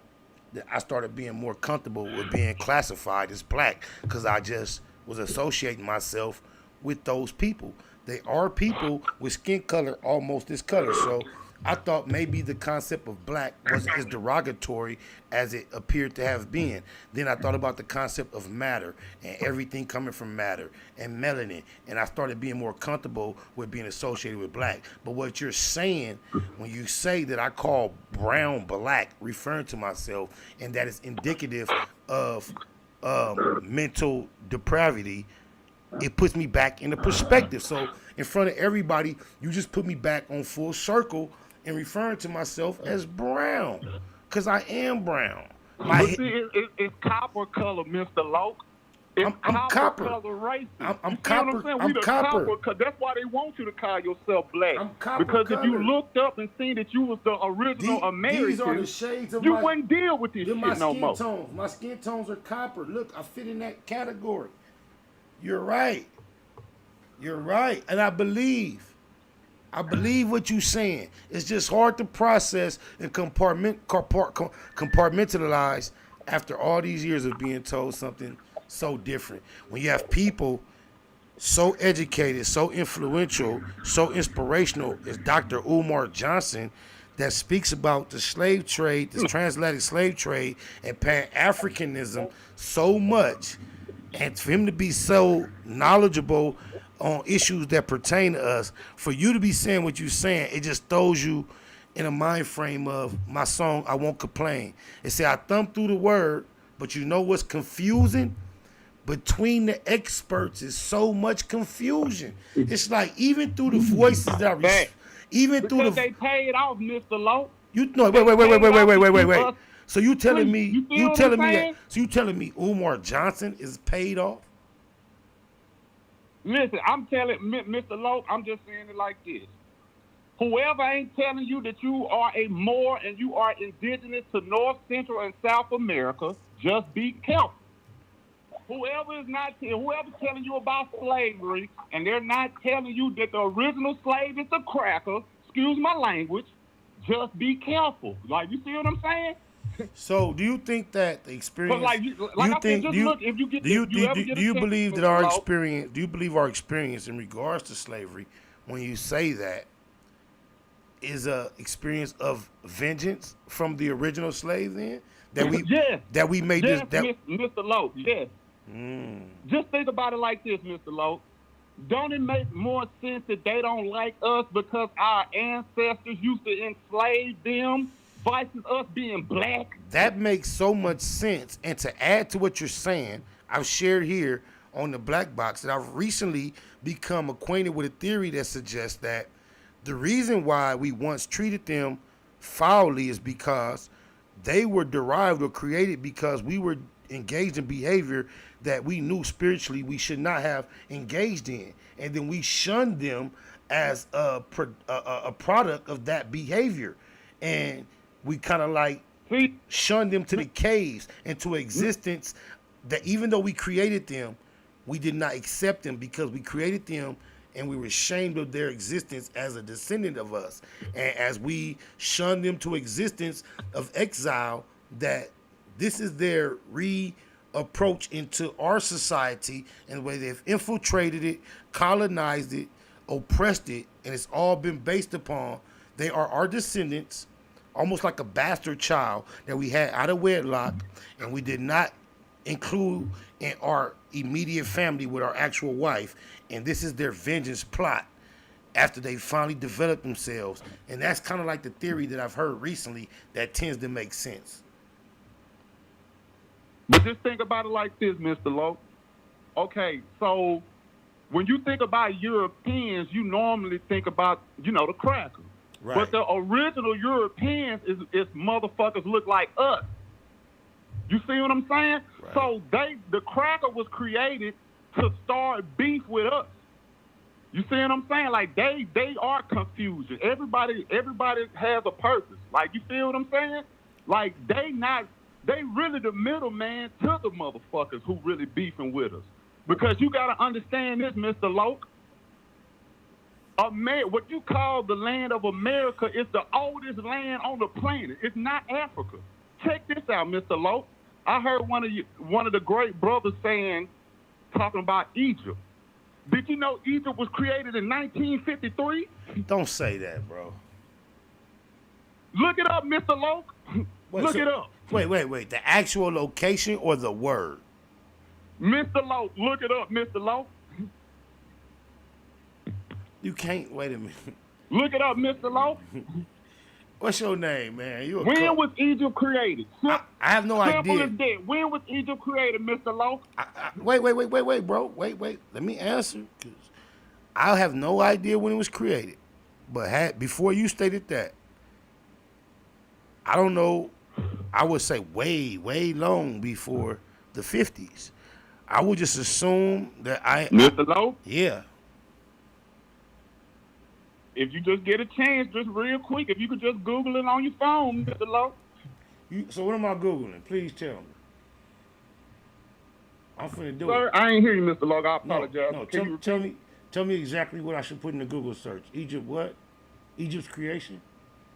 that I started being more comfortable with being classified as black because I just was associating myself with those people. They are people with skin color almost this color. So I thought maybe the concept of black wasn't as derogatory as it appeared to have been. Then I thought about the concept of matter and everything coming from matter and melanin. And I started being more comfortable with being associated with black. But what you're saying when you say that I call brown black, referring to myself, and that is indicative of mental depravity, it puts me back into perspective. So in front of everybody, you just put me back on full circle and referring to myself as brown, because I am brown. But see, it's copper color, Mr. Loke. It's I'm copper. Color racist. I'm copper. I'm copper. That's why they want you to call yourself black. I'm copper because color. if you looked up and seen that you was the original American, these are the shades of you wouldn't deal with this shit no more. Tones. My skin tones are copper. Look, I fit in that category. You're right. You're right. And I believe what you're saying. It's just hard to process and compartmentalize after all these years of being told something so different. When you have people so educated, so influential, so inspirational as Dr. Umar Johnson that speaks about the slave trade, the transatlantic slave trade, and Pan-Africanism so much, and for him to be so knowledgeable on issues that pertain to us, for you to be saying what you're saying, it just throws you in a mind frame of my song, I Won't Complain. It said, I thumb through the word, but you know what's confusing? Between the experts is so much confusion. It's like even through the voices that because they paid off, Mr. Lowe. Wait. So you telling me Umar Johnson is paid off? Listen, I'm telling Mr. Lowe, I'm just saying it like this. Whoever ain't telling you that you are a Moor and you are indigenous to North, Central, and South America, just be careful. Whoever's telling you about slavery and they're not telling you that the original slave is a cracker, excuse my language, just be careful. Like, you see what I'm saying? So, do you think that the experience? Do you believe that our experience? Do you believe our experience in regards to slavery, when you say that, is a experience of vengeance from the original slave? Then that we made this. Mr. Lowe, yes. Just think about it like this, Mr. Lowe. Don't it make more sense that they don't like us because our ancestors used to enslave them versus us being black? That makes so much sense. And to add to what you're saying, I've shared here on the Black Box that I've recently become acquainted with a theory that suggests that the reason why we once treated them foully is because they were derived or created because we were engaged in behavior that we knew spiritually we should not have engaged in, and then we shunned them as a product of that behavior, and we kind of like shunned them to the caves, into existence that even though we created them, we did not accept them because we created them and we were ashamed of their existence as a descendant of us. And as we shunned them to existence of exile, that this is their approach into our society, and the way they've infiltrated it, colonized it, oppressed it, and it's all been based upon they are our descendants, almost like a bastard child that we had out of wedlock, and we did not include in our immediate family with our actual wife, and this is their vengeance plot after they finally developed themselves. And that's kind of like the theory that I've heard recently that tends to make sense. But just think about it like this, Mr. Lowe. Okay, so when you think about Europeans, you normally think about, the cracker. Right. But the original Europeans is motherfuckers look like us. You see what I'm saying? Right. So the cracker was created to start beef with us. You see what I'm saying? Like they are confusion. Everybody has a purpose. Like, you feel what I'm saying? Like they really the middleman to the motherfuckers who really beefing with us. Because you got to understand this, Mr. Loke. What you call the land of America is the oldest land on the planet. It's not Africa. check this out, Mr. Lowe. I heard one of the great brothers talking about Egypt. Did you know Egypt was created in 1953? Don't say that, bro. Look it up, Mr. Lowe. Look it up. Wait. The actual location or the word? Mr. Lowe, look it up, Mr. Lowe. You can't. Wait a minute. Look it up, Mr. Lowe. What's your name, man? When was Egypt created? I have no idea. Simple as that. When was Egypt created, Mr. Lowe? Wait, bro. Wait. Let me answer, because I have no idea when it was created. But before you stated that, I don't know. I would say way long before the 50s. I would just assume that Mr. Lowe? Yeah. If you just get a chance, just real quick, if you could just Google it on your phone, Mr. Lowe. So what am I Googling? Please tell me. I'm finna do Sir, it. I ain't hear you, Mr. Lowe. I apologize. No, tell me exactly what I should put in the Google search. Egypt what? Egypt's creation?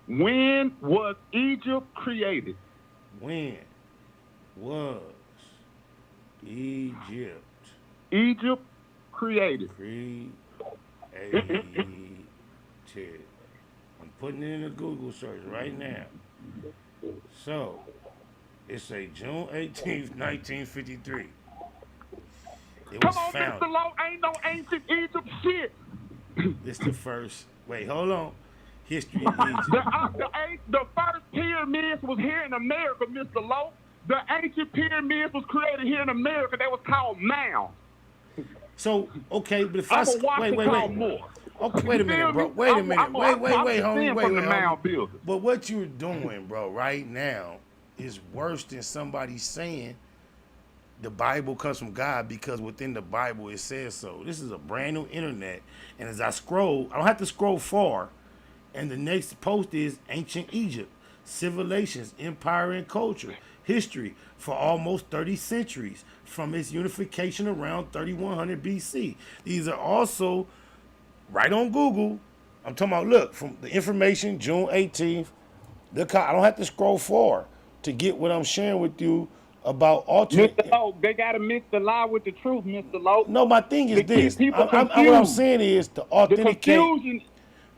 When was Egypt created? When was Egypt created? I'm putting it in the Google search right now. So, it's a June 18th, 1953. It was Come on, found. Mr. Lowe, ain't no ancient Egypt shit. This the first. Wait, hold on. History of Egypt. The first pyramids was here in America, Mr. Lowe. The ancient pyramids was created here in America. They was called mounds. So, okay, but if wait. Okay, wait a minute, bro. Wait a minute. Wait, homie. Wait. But what you're doing, bro, right now is worse than somebody saying the Bible comes from God, because within the Bible it says so. This is a brand new internet. And as I scroll, I don't have to scroll far. And the next post is Ancient Egypt, Civilizations, Empire and Culture, History for almost 30 centuries from its unification around 3100 BC. These are also right on Google. I'm talking about, look, from the information, June 18th. Look how I don't have to scroll far to get what I'm sharing with you about alternate. Mr. Lowe, they got to mix the lie with the truth, Mr. Lowe. No, my thing is this. What I'm saying is to authenticate. The confusion,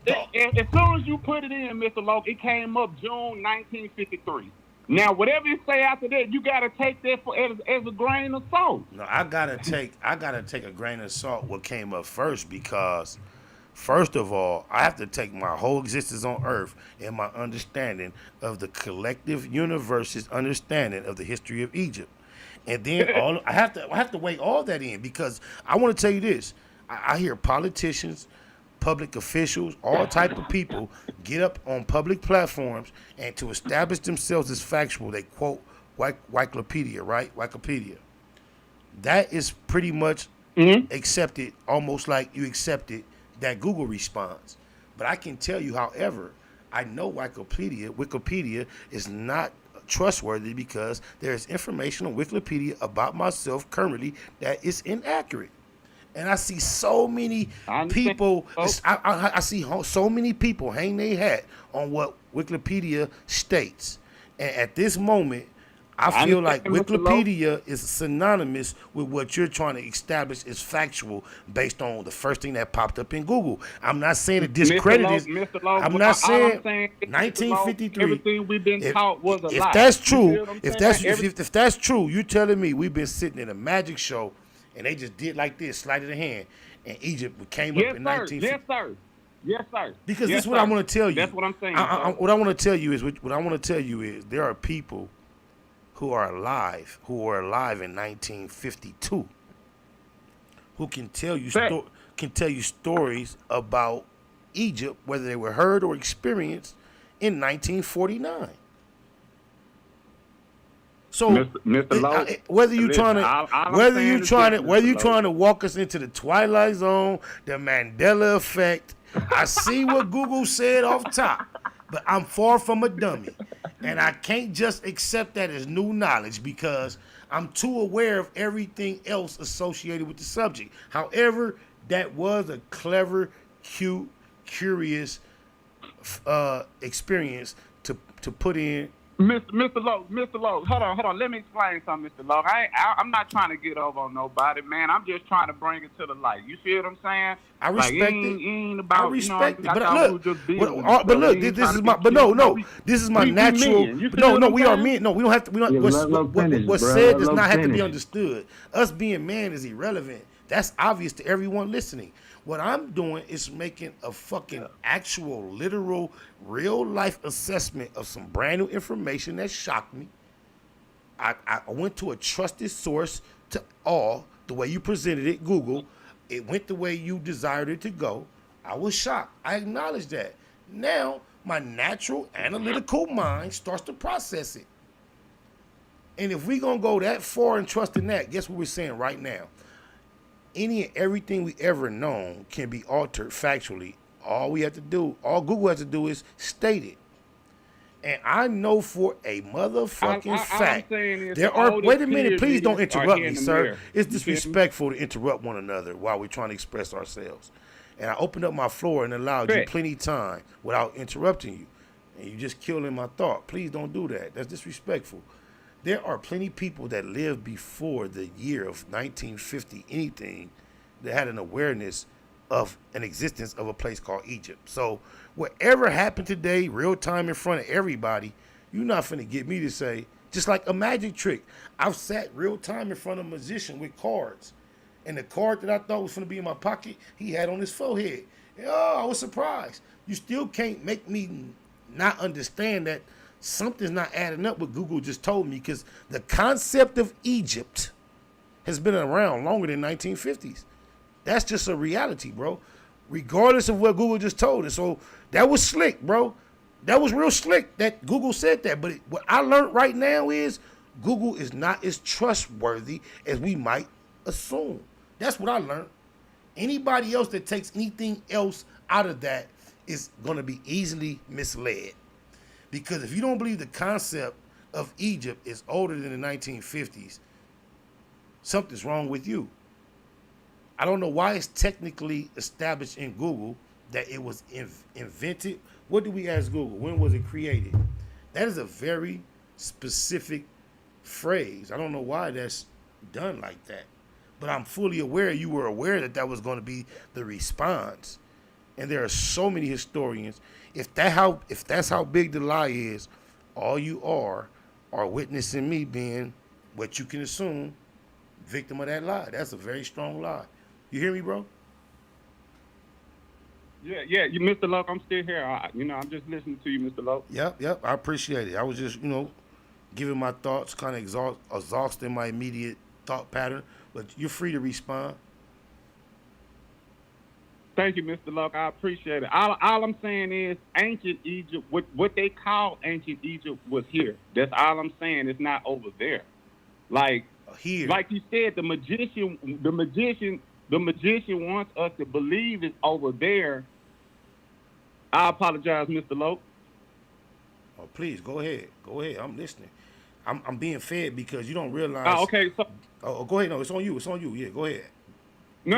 as soon as you put it in, Mr. Lowe, it came up June 1953. Now, whatever you say after that, you got to take that as a grain of salt. No, I gotta take a grain of salt what came up first, because first of all, I have to take my whole existence on earth and my understanding of the collective universe's understanding of the history of Egypt. And then I have to weigh all that in, because I want to tell you this. I hear politicians, public officials, all type of people get up on public platforms, and to establish themselves as factual, they quote Wikipedia, right? Wikipedia. That is pretty much accepted, almost like you accepted that Google response. But I can tell you, however, I know Wikipedia is not trustworthy, because there's information on Wikipedia about myself currently that is inaccurate. And I see so many people, I see so many people hang their hat on what Wikipedia states. And at this moment, I feel like Wikipedia is synonymous with what you're trying to establish as factual based on the first thing that popped up in Google. I'm not saying to discredit it. I'm not saying 1953. Everything we've been taught was a lie. If that's true, if that's true, you're telling me we've been sitting in a magic show and they just did like this, sleight of the hand, and Egypt came up in 1950. Yes, sir. Because this is what I want to tell you. That's what I'm saying. What I want to tell you is there are people who are alive in 1952 who can tell you stories about Egypt, whether they were heard or experienced in 1949. So, Mr. Lowe, whether you're trying to walk us into the Twilight Zone, the Mandela effect, I see what Google said off top, but I'm far from a dummy, and I can't just accept that as new knowledge, because I'm too aware of everything else associated with the subject. However, that was a clever, cute, curious experience to put in Mr. Lowe, hold on. Let me explain something, Mr. Lowe. I'm not trying to get over on nobody, man. I'm just trying to bring it to the light. You see what I'm saying? I respect it. Ain't about, I respect it. I But thought we look, were just building but look, stuff. this is my. But no, this is my natural. Men. You see No, what no, I'm we are saying? men. No, we don't have to. We don't. What's said does not have to be understood. Us being man is irrelevant. That's obvious to everyone listening. What I'm doing is making a fucking actual, literal, real life assessment of some brand new information that shocked me. I went to a trusted source to all the way you presented it, Google. It went the way you desired it to go. I was shocked. I acknowledge that. Now, my natural analytical mind starts to process it. And if we're going to go that far and trust in that, guess what we're saying right now? Any and everything we ever known can be altered factually. All Google has to do is state it. And I know for a motherfucking fact, there are. Wait a minute, please don't interrupt me, sir. It's disrespectful to interrupt one another while we're trying to express ourselves. And I opened up my floor and allowed you plenty time without interrupting you. And you just killing my thought. Please don't do that. That's disrespectful. There are plenty of people that lived before the year of 1950 anything that had an awareness of an existence of a place called Egypt. So whatever happened today, real time in front of everybody, you're not finna get me to say, just like a magic trick. I've sat real time in front of a magician with cards. And the card that I thought was finna be in my pocket, he had on his forehead. Oh, I was surprised. You still can't make me not understand that something's not adding up what Google just told me, because the concept of Egypt has been around longer than 1950s. That's just a reality, bro. Regardless of what Google just told us. So that was slick, bro. That was real slick that Google said that. But what I learned right now is Google is not as trustworthy as we might assume. That's what I learned. Anybody else that takes anything else out of that is going to be easily misled. Because if you don't believe the concept of Egypt is older than the 1950s, something's wrong with you. I don't know why it's technically established in Google that it was invented. What do we ask Google? When was it created? That is a very specific phrase. I don't know why that's done like that. But I'm fully aware you were aware that that was going to be the response. And there are so many historians. If that's how big the lie is, all you are witnessing me being what you can assume victim of that lie. That's a very strong lie. You hear me, bro? Yeah, you, Mr. Luck, I'm still here. I'm just listening to you, Mr. Luck. Yep. I appreciate it. I was just, giving my thoughts, kind of exhausting my immediate thought pattern. But you're free to respond. Thank you, Mr. Luck. I appreciate it. All I'm saying is ancient Egypt, what they call ancient Egypt was here. That's all I'm saying. It's not over there. Like here. Like you said, the magician wants us to believe it's over there. I apologize, Mr. Luck. Oh, please go ahead. I'm listening. I'm being fed because you don't realize. Oh, okay. So, go ahead. No, it's on you. Yeah, go ahead. No.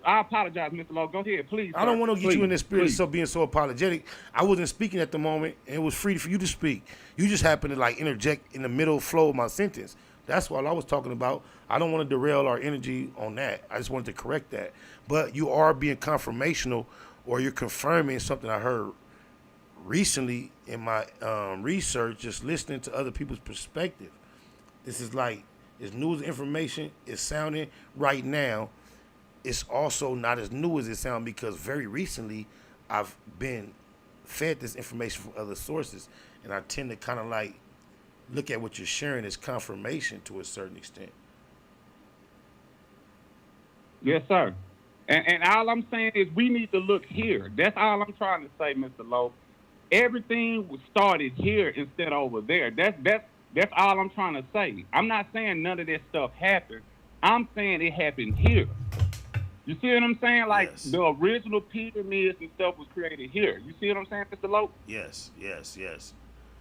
I apologize, Mr. Lowe. Go ahead, please. I don't want to get you in the spirit of being so apologetic. I wasn't speaking at the moment, and it was free for you to speak. You just happened to interject in the middle flow of my sentence. That's what I was talking about. I don't want to derail our energy on that. I just wanted to correct that. But you are being confirmational, or you're confirming something I heard recently in my research, just listening to other people's perspective. This is it's news information. It's sounding right now. It's also not as new as it sounds because very recently I've been fed this information from other sources, and I tend to kind of look at what you're sharing as confirmation to a certain extent. Yes, sir. And all I'm saying is we need to look here. That's all I'm trying to say, Mr. Lowe. Everything was started here instead of over there. That's all I'm trying to say. I'm not saying none of that stuff happened. I'm saying it happened here. You see what I'm saying? Yes. The original pyramids and stuff was created here. You see what I'm saying, Mr. Lowe? Yes.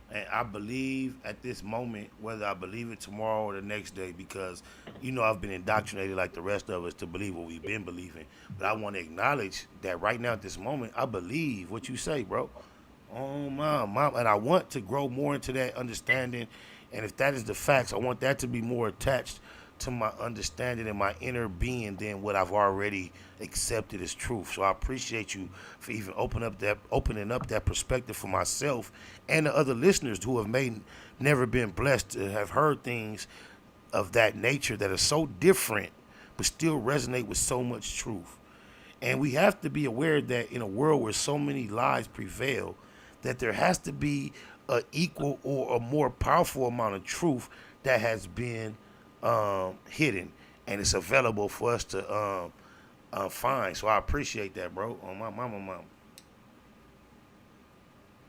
And I believe at this moment, whether I believe it tomorrow or the next day, because, I've been indoctrinated like the rest of us to believe what we've been believing. But I want to acknowledge that right now at this moment, I believe what you say, bro. Oh my, and I want to grow more into that understanding. And if that is the facts, I want that to be more attached to my understanding and my inner being than what I've already accepted as truth. So I appreciate you for even opening up that perspective for myself and the other listeners who have never been blessed to have heard things of that nature that are so different but still resonate with so much truth. And we have to be aware that in a world where so many lies prevail, that there has to be an equal or a more powerful amount of truth that has been hidden, and it's available for us to find. So I appreciate that, bro. On my mama.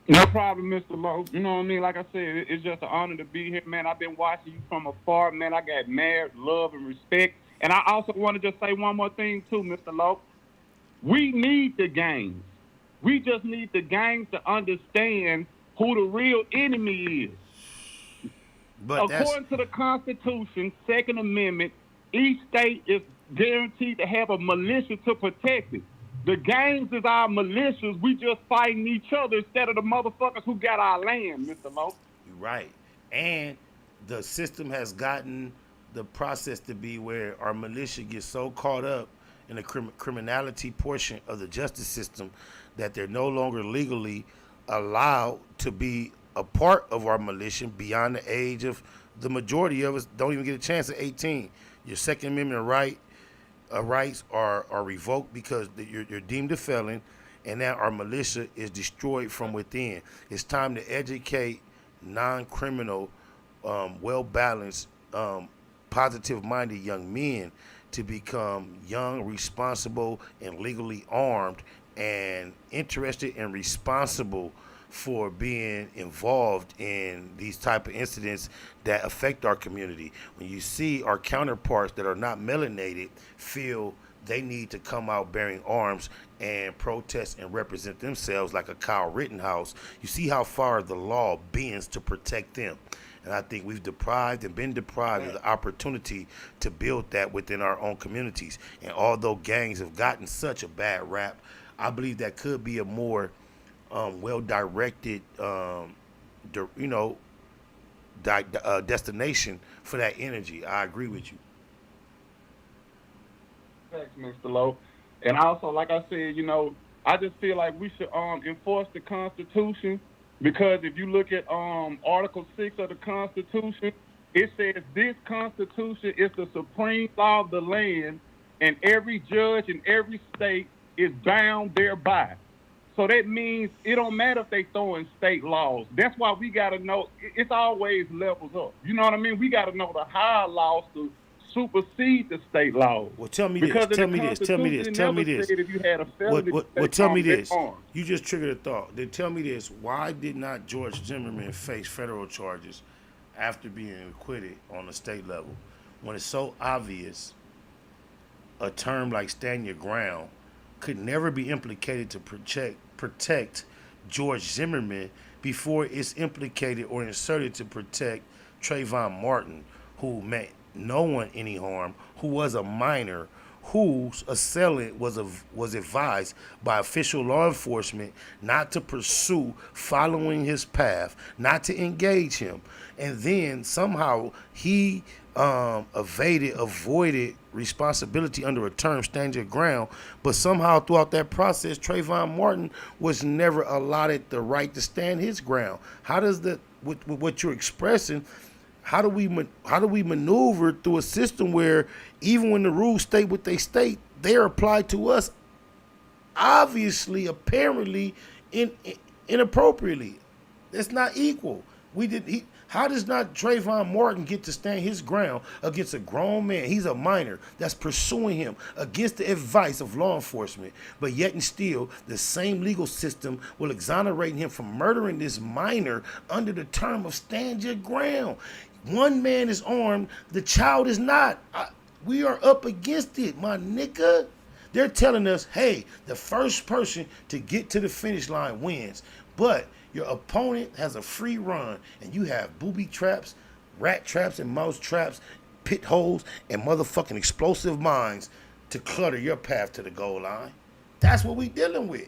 No problem, Mr. Lowe. You know what I mean? Like I said, it's just an honor to be here, man. I've been watching you from afar, man. I got mad love and respect. And I also want to just say one more thing, too, Mr. Lowe. We need the gangs. We just need the gangs to understand who the real enemy is. But according to the Constitution, Second Amendment, each state is guaranteed to have a militia to protect it. The gangs is our militias. We just fighting each other instead of the motherfuckers who got our land, Mr. Lowe. You're right. And the system has gotten the process to be where our militia gets so caught up in the criminality portion of the justice system that they're no longer legally allowed to be a part of our militia beyond the age of the majority of us don't even get a chance at 18. Your Second Amendment rights are revoked because you're deemed a felon, and now our militia is destroyed from within. It's time to educate non-criminal, well-balanced, positive-minded young men to become young, responsible, and legally armed and interested and responsible for being involved in these type of incidents that affect our community. When you see our counterparts that are not melanated feel they need to come out bearing arms and protest and represent themselves like a Kyle Rittenhouse, you see how far the law bends to protect them. And I think we've been deprived of the opportunity to build that within our own communities. And although gangs have gotten such a bad rap, I believe that could be a more well-directed, destination for that energy. I agree with you. Thanks, Mr. Lowe. And also, like I said, I just feel like we should enforce the Constitution, because if you look at Article 6 of the Constitution, it says this Constitution is the supreme law of the land, and every judge in every state is bound thereby. So that means it don't matter if they throw in state laws. That's why we got to know, it's always levels up. You know what I mean? We got to know the higher laws to supersede the state laws. Well, tell me this. Tell me this. If you had a felony, tell me this. You just triggered a thought. Then tell me this. Why did not George Zimmerman face federal charges after being acquitted on the state level? When it's so obvious, a term like stand your ground could never be implicated to protect George Zimmerman before it's implicated or inserted to protect Trayvon Martin, who meant no one any harm, who was a minor, whose assailant was advised by official law enforcement not to pursue following his path, not to engage him. And then somehow he avoided responsibility under a term, stand your ground, but somehow throughout that process, Trayvon Martin was never allotted the right to stand his ground. How does with what you're expressing, how do we maneuver through a system where even when the rules state what they state, they're applied to us obviously, apparently, inappropriately? That's not equal. How does not Trayvon Martin get to stand his ground against a grown man? He's a minor that's pursuing him against the advice of law enforcement. But yet and still, the same legal system will exonerate him from murdering this minor under the term of stand your ground. One man is armed, the child is not. We are up against it, my nigga. They're telling us, hey, the first person to get to the finish line wins. But your opponent has a free run, and you have booby traps, rat traps, and mouse traps, pit holes, and motherfucking explosive mines to clutter your path to the goal line. That's what we dealing with.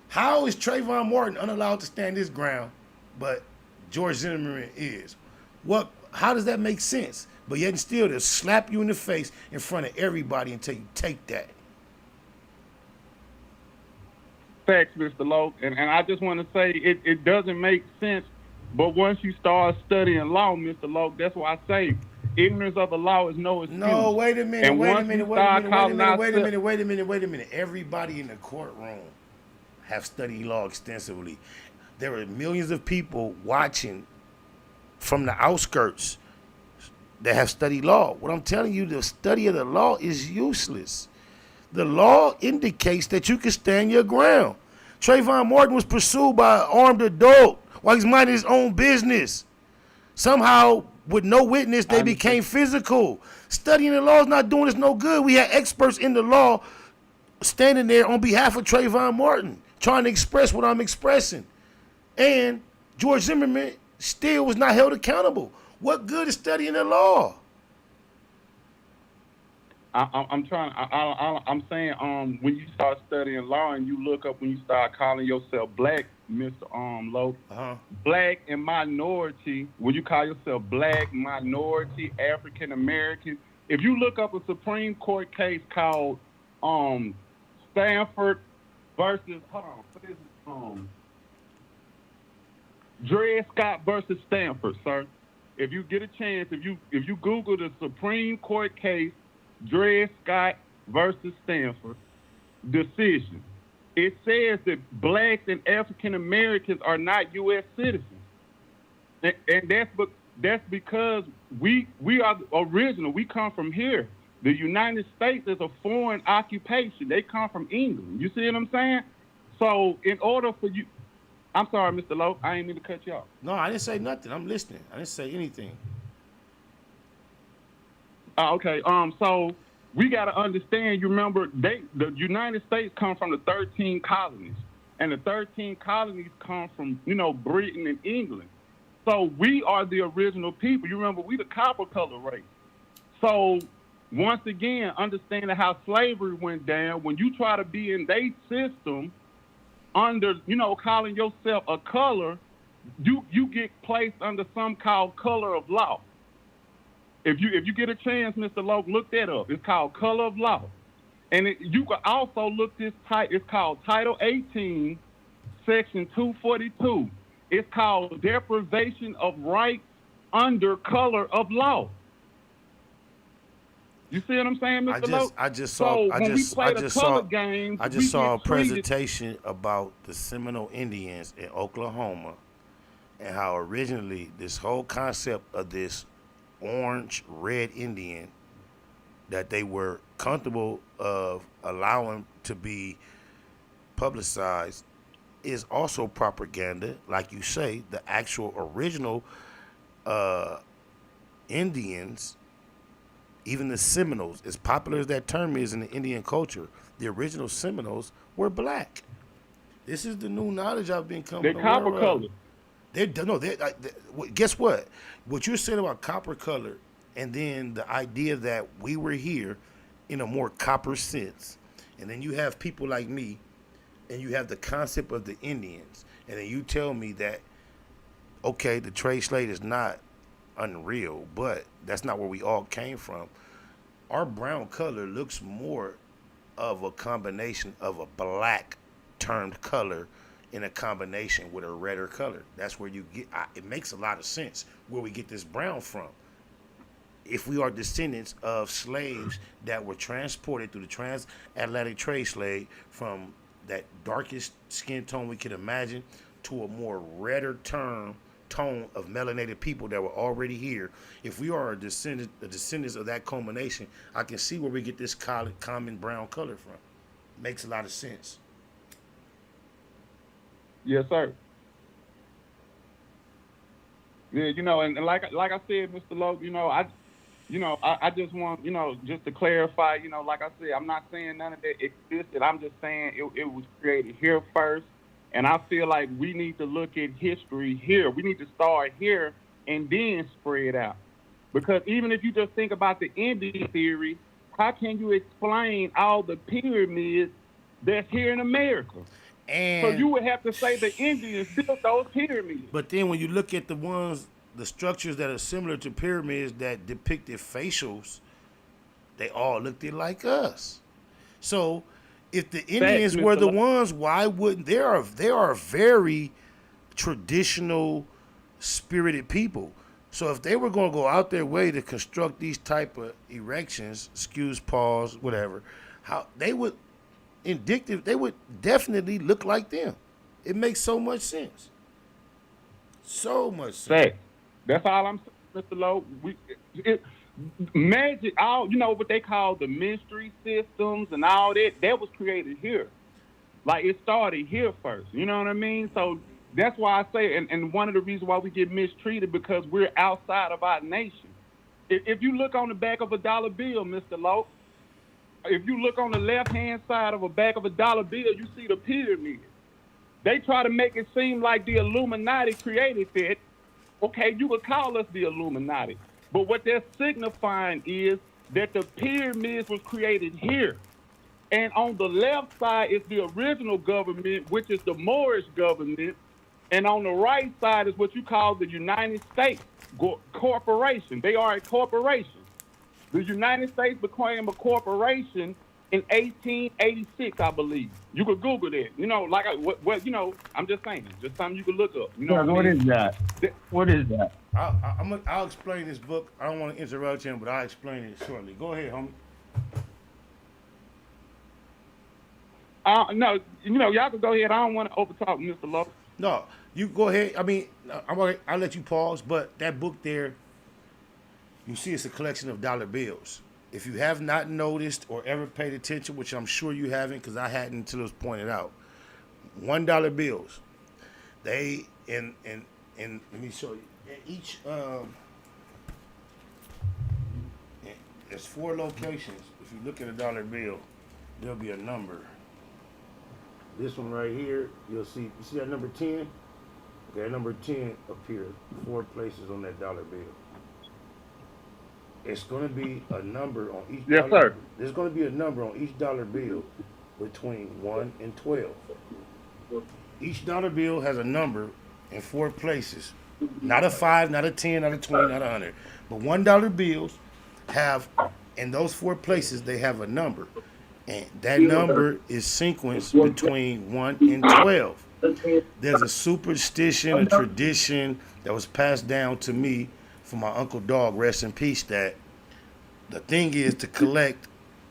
How is Trayvon Martin unallowed to stand his ground, but George Zimmerman is? What? How does that make sense? But yet and still, they'll slap you in the face in front of everybody and tell you, take that. Facts, Mr. Lowe. And I just want to say it doesn't make sense. But once you start studying law, Mr. Lowe, that's why I say ignorance of the law is no excuse. No, wait a minute, And wait a once minute, you wait a start minute, wait a calling minute, out wait a stuff- minute, wait a minute, wait a minute. Everybody in the courtroom have studied law extensively. There are millions of people watching from the outskirts that have studied law. What I'm telling you, the study of the law is useless. The law indicates that you can stand your ground. Trayvon Martin was pursued by an armed adult while he's minding his own business. Somehow, with no witness, they became physical. Studying the law is not doing us no good. We had experts in the law standing there on behalf of Trayvon Martin, trying to express what I'm expressing. And George Zimmerman still was not held accountable. What good is studying the law? I'm saying when you start studying law and you look up when you start calling yourself black, Mr. Lowe, black and minority, when you call yourself black, minority, African American, if you look up a Supreme Court case called Stanford versus Dred Scott versus Stanford, sir. If you get a chance, if you Google the Supreme Court case Dred Scott versus Stanford decision, it says that blacks and African Americans are not U.S. citizens, and that's because we are original. We come from here. The United States is a foreign occupation. They come from England. You see what I'm saying? So in order for you, I'm sorry, Mr. Lowe, I ain't mean to cut you off. No, I didn't say nothing. I'm listening. I didn't say anything. Okay. So we got to understand. You remember, the United States come from the 13 colonies, and the 13 colonies come from Britain and England. So we are the original people. You remember, we the copper color race. So once again, understanding how slavery went down, when you try to be in their system under, calling yourself a color, you get placed under some called color of law. If you get a chance, Mr. Lowe, look that up. It's called color of law. And you can also look this it's called Title 18, Section 242. It's called deprivation of rights under color of law. You see what I'm saying, Mr. Lowe? I just saw a presentation about the Seminole Indians in Oklahoma and how originally this whole concept of this orange-red Indian that they were comfortable of allowing to be publicized is also propaganda. Like you say, the actual original Indians, even the Seminoles, as popular as that term is in the Indian culture, the original Seminoles were black. This is the new knowledge I've been coming. They're copper colored. Guess what? What you're saying about copper color, and then the idea that we were here in a more copper sense, and then you have people like me, and you have the concept of the Indians, and then you tell me that, okay, the trade slate is not unreal, but that's not where we all came from. Our brown color looks more of a combination of a black termed color in a combination with a redder color. That's where you get, it makes a lot of sense where we get this brown from. If we are descendants of slaves that were transported through the transatlantic trade slave from that darkest skin tone we could imagine to a more redder tone of melanated people that were already here. If we are the descendants of that culmination, I can see where we get this common brown color from. Makes a lot of sense. Yes, sir. Yeah, and like I said, Mr. Lowe, I just want, just to clarify, like I said, I'm not saying none of that existed. I'm just saying it was created here first. And I feel like we need to look at history here. We need to start here and then spread out. Because even if you just think about the Indian theory, how can you explain all the pyramids that's here in America? So And you would have to say the Indians built those pyramids. but then when you look at the structures that are similar to pyramids that depicted facials, they all looked like us. So if the Indians were the ones, why wouldn't they are very traditional, spirited people. So if they were going to go out their way to construct these type of erections, excuse pause, whatever, how they would definitely look like them. It makes so much sense. So much sense. That's all I'm saying, Mr. Lowe. Magic, all what they call the mystery systems and all that was created here. Like it started here first. You know what I mean? So that's why I say, and one of the reasons why we get mistreated because we're outside of our nation. If you look on the back of a dollar bill, Mr. Lowe, if you look on the left-hand side of the back of a dollar bill, you see the pyramid. They try to make it seem like the Illuminati created that. Okay, you could call us the Illuminati. But what they're signifying is that the pyramids was created here. And on the left side is the original government, which is the Moorish government. And on the right side is what you call the United States Corporation. They are a corporation. The United States became a corporation in 1886, I believe. You could Google that. I'm just saying, just something you could look up. What is that? What is that? I'll explain this book. I don't want to interrupt him, but I'll explain it shortly. Go ahead, homie. No, y'all can go ahead. I don't want to overtalk Mr. Lowe. No, you go ahead. I mean, I'll let you pause, but that book there, you see it's a collection of dollar bills. If you have not noticed or ever paid attention, which I'm sure you haven't because I hadn't until it was pointed out, $1 bills, they, and let me show you, each, there's 4 locations. If you look at a dollar bill, there'll be a number. This one right here, you see that number 10? Okay, number 10 appears 4 places on that dollar bill. It's going to be a number on each dollar. Yes, sir. There's going to be a number on each dollar bill between 1 and 12. Each dollar bill has a number in 4 places. Not a 5, not a 10, not a 20, not a 100. But $1 bills have, in those 4 places, they have a number. And that number is sequenced between 1 and 12. There's a superstition, a tradition that was passed down to me from my Uncle Dog, rest in peace, that the thing is to collect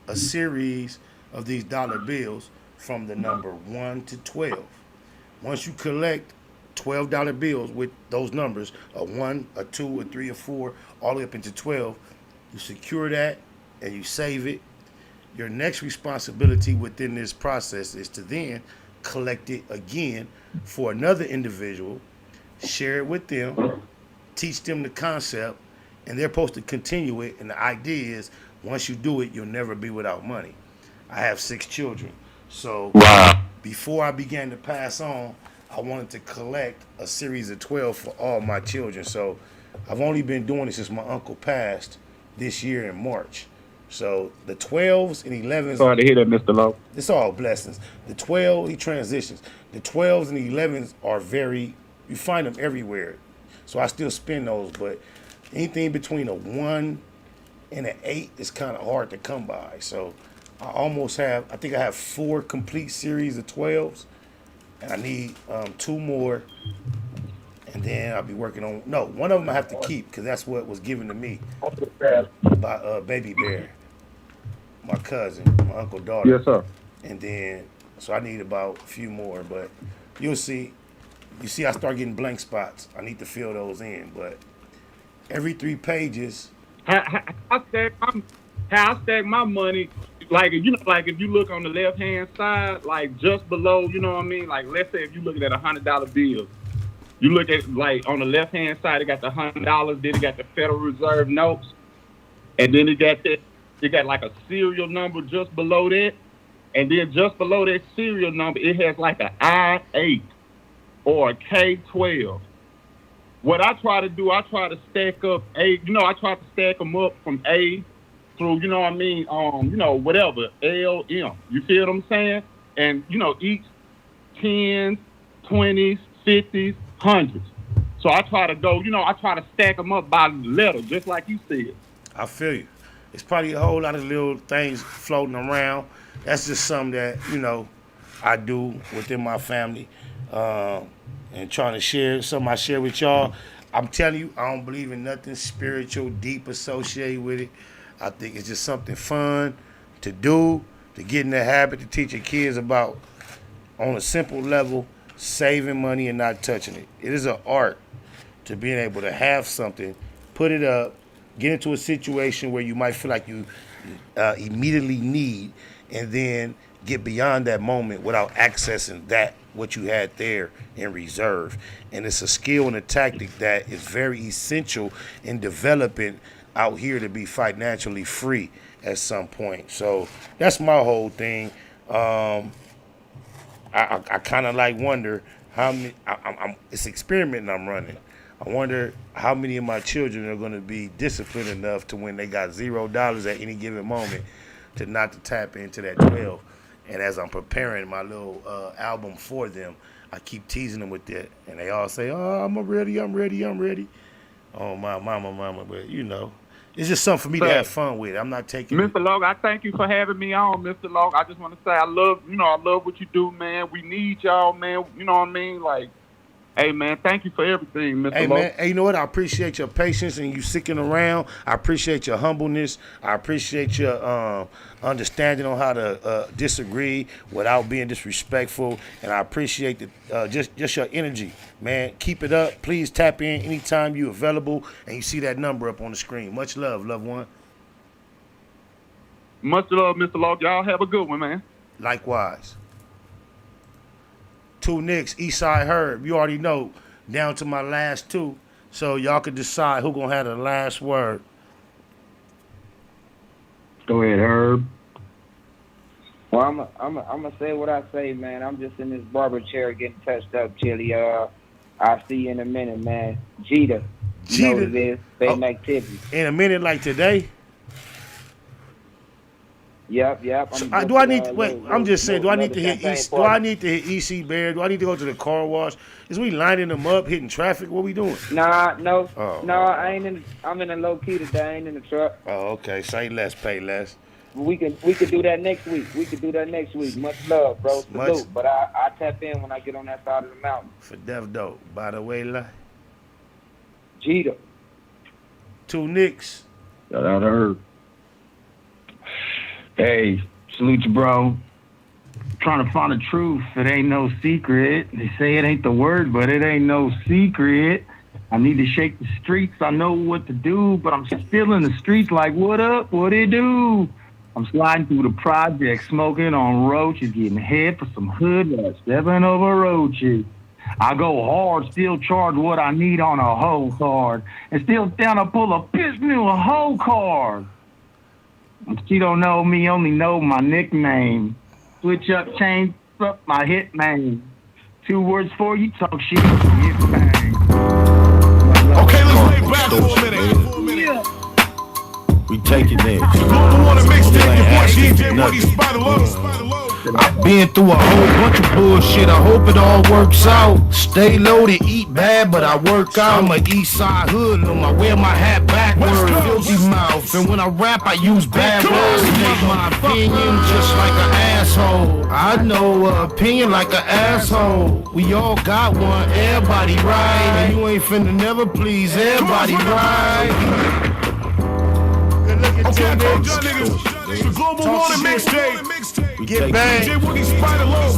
a series of these dollar bills from the number 1 to 12. Once you collect $12 bills with those numbers, a 1, a 2, a 3, a 4, all the way up into 12, you secure that and you save it. Your next responsibility within this process is to then collect it again for another individual, share it with them, teach them the concept, and they're supposed to continue it. And the idea is, once you do it, you'll never be without money. I have 6 children. So before I began to pass on, I wanted to collect a series of 12 for all my children. So I've only been doing this since my uncle passed this year in March. So the 12s and 11s. Sorry to hear that, Mr. Lowe. It's all blessings. The 12, he transitions. The 12s and 11s are you find them everywhere. So I still spend those, but anything between a 1 and an 8 is kind of hard to come by. So I think I have 4 complete series of 12s, and I need 2 more. And then I'll be working on, one of them I have to keep because that's what was given to me by Baby Bear, my cousin, my uncle daughter. Yes, sir. And then, so I need about a few more, but you'll see. You see, I start getting blank spots. I need to fill those in, but every 3 pages. How I stack my money, like if you look on the left hand side, like just below, you know what I mean? Like let's say if you're looking at $100 bills. You look at, like, on the left-hand side, it got the $100, then it got the Federal Reserve notes, and then it got like a serial number just below that, and then just below that serial number, it has like an I-8 or a K-12. What I try to do, I try to stack up I try to stack them up from A through, you know what I mean, whatever, L, M. You feel what I'm saying? And, 10s, 20s, 50s, 100s. So I try to go, I try to stack them up by letter, just like you said. I feel you. It's probably a whole lot of little things floating around. That's just something that, I do within my family. And trying to share something I share with y'all. I'm telling you, I don't believe in nothing spiritual, deep associated with it. I think it's just something fun to do, to get in the habit, to teach your kids about, on a simple level, saving money and not touching it. It is an art to being able to have something, put it up, get into a situation where you might feel like you immediately need, and then get beyond that moment without accessing that what you had there in reserve. And it's a skill and a tactic that is very essential in developing out here to be financially free at some point. So that's my whole thing. I kind of like wonder how many, it's an experiment I'm running. I wonder how many of my children are going to be disciplined enough to when they got $0 at any given moment to not to tap into that 12. And as I'm preparing my little album for them, I keep teasing them with that. And they all say, oh, I'm ready. Oh, my mama. But, it's just something for me to have fun with. I'm not taking Mr. Log, I thank you for having me on, Mr. Log. I just want to say I love what you do, man. We need y'all, man. You know what I mean? Like, hey, man, thank you for everything, Mr. Hey, Log. man, hey, you know what? I appreciate your patience and you sticking around. I appreciate your humbleness. I appreciate your understanding on how to disagree without being disrespectful. And I appreciate just your energy, man. Keep it up. Please tap in anytime you're available and you see that number up on the screen. Much love, loved one. Much love, Mr. Log. Y'all have a good one, man. Likewise. 2 Nicks, Eastside Herb. You already know, down to my last 2. So y'all can decide who gonna have the last word. Go ahead, Herb. Well, I'm gonna say what I say, man. I'm just in this barber chair getting touched up, Chili. I'll see you in a minute, man. Jeter. You know what it is. Same activity. In a minute like today? Yep. Do I need to wait? I'm just saying. Do I need to hit EC? Do I need to hit EC Bear? Do I need to go to the car wash? Is we lining them up, hitting traffic? What we doing? No. I ain't in. I'm in a low key today. I ain't in the truck. Oh, okay. Say less, pay less. We could do that next week. Much love, bro. Salute. But I tap in when I get on that side of the mountain. For Dev Dope. By the way, like Jeter. 2 Nicks. Shout out Herb. Hey, salute you, bro. Trying to find the truth. It ain't no secret. They say it ain't the word, but it ain't no secret. I need to shake the streets. I know what to do, but I'm still in the streets like, what up? What it do? I'm sliding through the project, smoking on roaches, getting head for some hood rats, stepping over roaches. I go hard, still charge what I need on a hoe card, and still down to pull a bitch new a hoe card. She don't know me, only know my nickname. Switch up, change up my hit name. 2 words for you, talk shit, get bang. Okay, let's lay back for a minute. Yeah. We take it there. Global Water Mixtape, your boy DJ Woody Spider Low. I've been through a whole bunch of bullshit. I hope it all works out. Stay loaded, eat bad, but I work out. I'm a east side hoodlum. I wear my hat backwards, filthy mouth. And when I rap, I use bad words. Make my opinion just like an asshole. I know an opinion like an asshole. We all got one, everybody right. And you ain't finna never please everybody right. Okay, I told y'all niggas, it's the Global Water Mixtape. Get banged. DJ Woody Spider Low.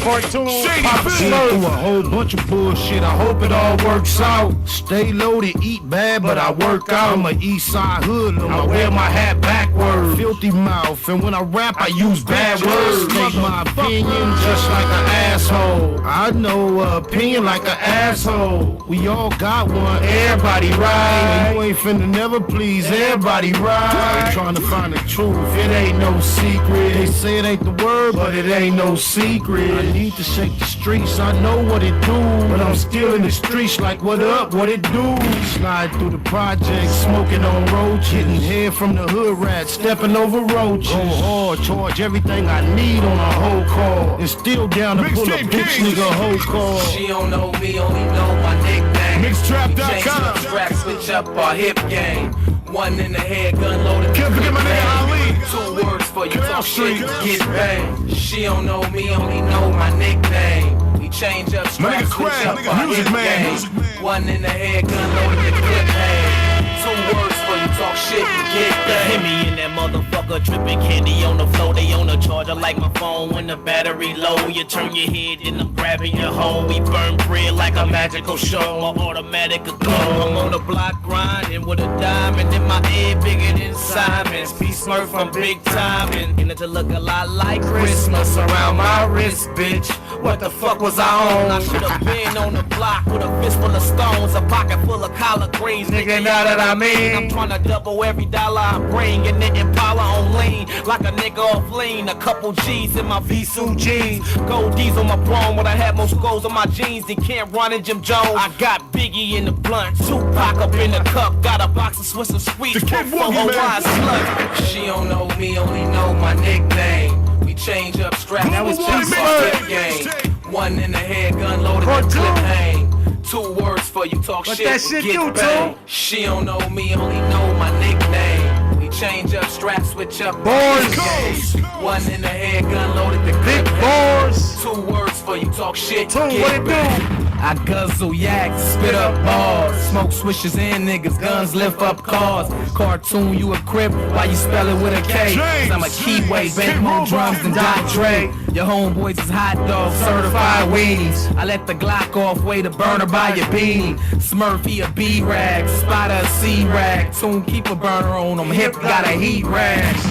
Cartoon. Been through a whole bunch of bullshit. I hope it all works out. Stay loaded, eat bad, but I work out. I'm a east side hoodlum. I wear my hat backwards, filthy mouth. And when I rap, I use bad words. Make my opinion just like an asshole. I know an opinion like an asshole. We all got one, everybody right. And you ain't finna never please everybody right. Trying to find the truth, it ain't no secret. They say it ain't the word, but it ain't no secret. I need to shake the streets, I know what it do. But I'm still in the streets like what up, what it do? Slide through the projects, smoking on roaches. Hitting head from the hood rat, stepping over roaches. Go hard, charge everything I need on a whole call. And still down to pull a bitch nigga whole call. She don't know me, only know my nickname. Mixtrap.com. Change up track, switch up our hip game. One in the head, gun loaded. Can't forget my nigga Ali. 2 words for you, talk shit, get banged. She don't know me, only know my nickname. We change up straps, switch up our hip game. One in the head, gun loaded, the clip hang. 2 words for you, talk shit, get banged. Hit me in that motherfucker, dripping candy on the floor. They on the charger like my phone when the battery low. You turn your head, then I'm grabbing your hoe. We burn bread like a magical show. My automatic a go. I'm on the block grinding with a diamond in my head, bigger than Simon's. P-Smurf, I'm big time, and it look a lot like Christmas around my wrist, bitch. What the fuck was I on? I should've been on the block with a fist full of stones, a pocket full of collard greens, nigga. Know that I mean? I'm tryna double every dollar I bring, and the Impala on lean, like a nigga off lean. A couple G's in my V-suit jeans, gold D's on my throne, when I had most goals on my jeans than Camp Ron and Jim Jones. I got Biggie in the blunt, Tupac up in the cup, got a box of Swiss and sweets for Hawaiian slut. She don't know me, only know my nickname. We change up straps, that was just our game. One in the head, gun loaded, the clip hang. 2 words for you, talk shit, that shit get do, banged. She don't know me, only know my nickname. We change up straps, switch up bars. One in the head, gun loaded, the clip bars. 2 words for you, talk shit, What get it banged. do? I guzzle yaks, spit up bars, smoke swishers in niggas, guns lift up cars. Cartoon, you a crip, why you spell it with a K? Cause I'm a keyway, bang more drums than Dr. Dre. Your homeboys is hot dogs, certified weenies. I let the Glock off, way to burner by your beanie. Smurfy a B-rag, Spider a C-rag. Soon keep a burner on them, hip got a heat rash.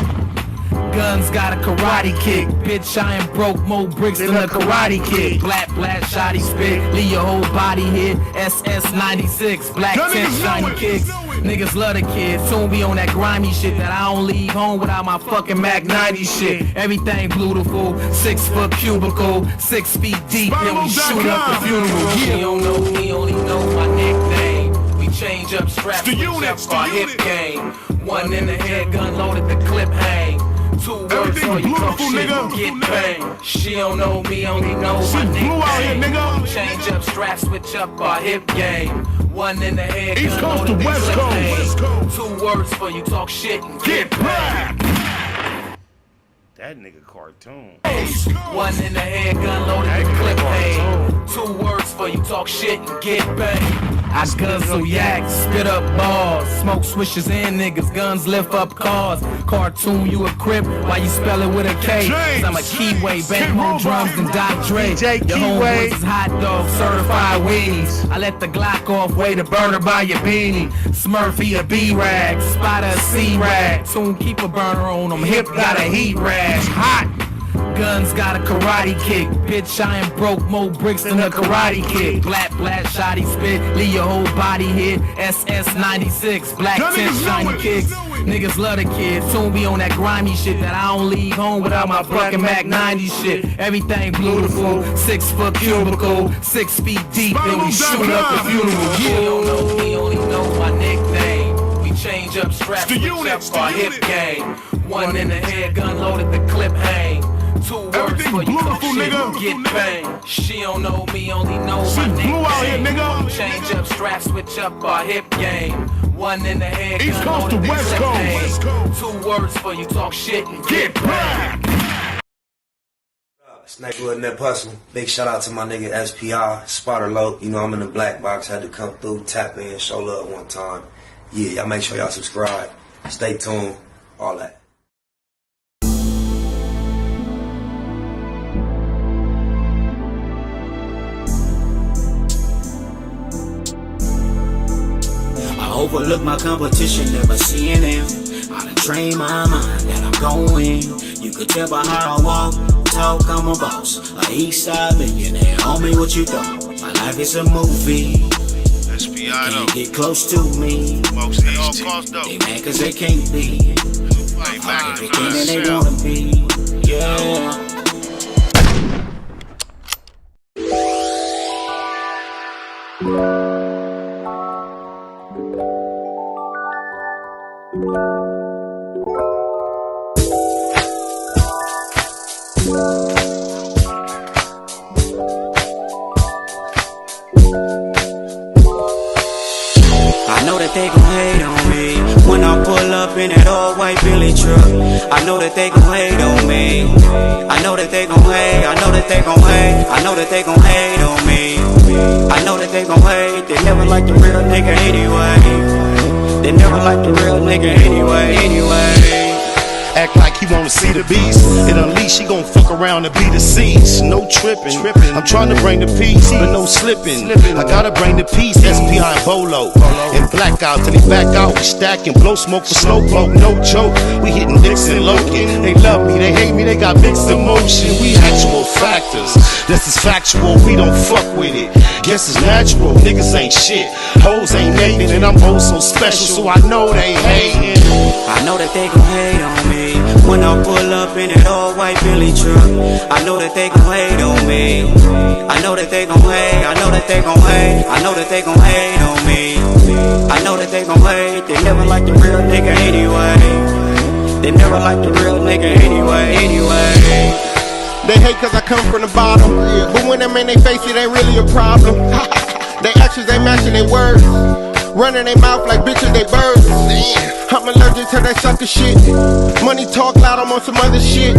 Guns got a karate kick. Bitch, I am broke, more bricks than a karate kid. Black shotty spit, leave your whole body hit. SS96, black tent, shiny kicks. Niggas love the kids, soon be on that grimy shit that I don't leave home without my fucking Mac 90 shit. Everything beautiful, 6 foot cubicle, 6 feet deep, then we shoot up the funeral. She don't know me, only know my nickname. We change up straps, switch up our hip game. One in the head, gun loaded, the clip hang. 2 words for you, talk shit, get banged. She don't know me, only know my nickname. Change up straps, switch up our hip game. One in the head, East gun Coast to loaded, West the clip Coast. hang. 2 words for you, talk shit, get banged. That nigga cartoon. One in the head, gun loaded, the clip hang. 2 words for you, talk shit and get banged. I guzzle yaks, spit up bars, smoke swishers in niggas, guns lift up cars. Cartoon, you a crip, why you spell it with a K? Cause I'm a keyway, bang more drums than Dr. Dre. Your homeboys is hot dogs, certified weenies. I let the Glock off, way to burner by your beanie. Smurfy a B-rag, Spider a C-rag. Soon keep a burner on them, hip got a heat rash, hot. Guns got a karate kick. Bitch, I am broke, more bricks than a karate kid. Black shotty spit, leave your whole body hit. SS96, black tent, shiny kicks. Niggas love the kids, soon be on that grimy shit that I don't leave home without my fucking Mac 90 shit. Everything beautiful, 6 foot cubicle, 6 feet deep, then we shoot up the funeral. She don't know me, only know my nickname. We change up straps, switch up our hip game. One in the head, gun loaded, the clip hang. 2 words for you, talk shit, get banged. She don't know me, only know my nickname. Change up straps, switch up our hip game. One in the head, East Coast to West Coast. 2 words for you, talk shit and get banged. It's Neighborhood Nip Hustle. Big shout out to my nigga SPI, Spotter Low. You know I'm in the black box, had to come through, tap in, show love one time. Yeah, y'all make sure y'all subscribe. Stay tuned, all that. Overlook my competition, never seeing them. I done train my mind that I'm going. You could tell by how I walk, talk, I'm a boss. A east side millionaire, homie, what you thought? My life is a movie. SPI Can't get close to me. Most East They mad cause they can't be. Everything that they wanna be. Yeah. I know that they gon' hate on me when I pull up in that old white Billy truck. I know that they gon' hate on me. I know that they gon' hate. I know that they gon' hate. I know that they gon' hate on me. I know that they gon' hate. They never like the real nigga anyway. They never like the real nigga anyway. Act like he wanna see the beast. It unleash, he gon' fuck around and be deceased. No tripping. I'm trying to bring the peace, but no slipping. I gotta bring the peace. SPI and Bolo. And blackout till he back out. We stacking, blow smoke for slowpoke. No joke. We hitting Dixon Logan. They love me, they hate me, they got mixed emotion. We actual factors. This is factual, we don't fuck with it. Guess it's natural, niggas ain't shit. Hoes ain't native, and I'm oh so special, so I know they hating. I know that they gon' hate on me when I pull up in that old white Billy truck. I know that they gon' hate on me. I know that they gon' hate. I know that they gon' hate. I know that they gon' hate on me. I know that they gon' hate. They never like the real nigga anyway. They never like the real nigga anyway. They hate cause I come from the bottom, but when I'm in they face it ain't really a problem. They actions ain't matching their words, running their mouth like bitches they birds. I'm allergic to that sucker shit. Money talk loud, I'm on some other shit.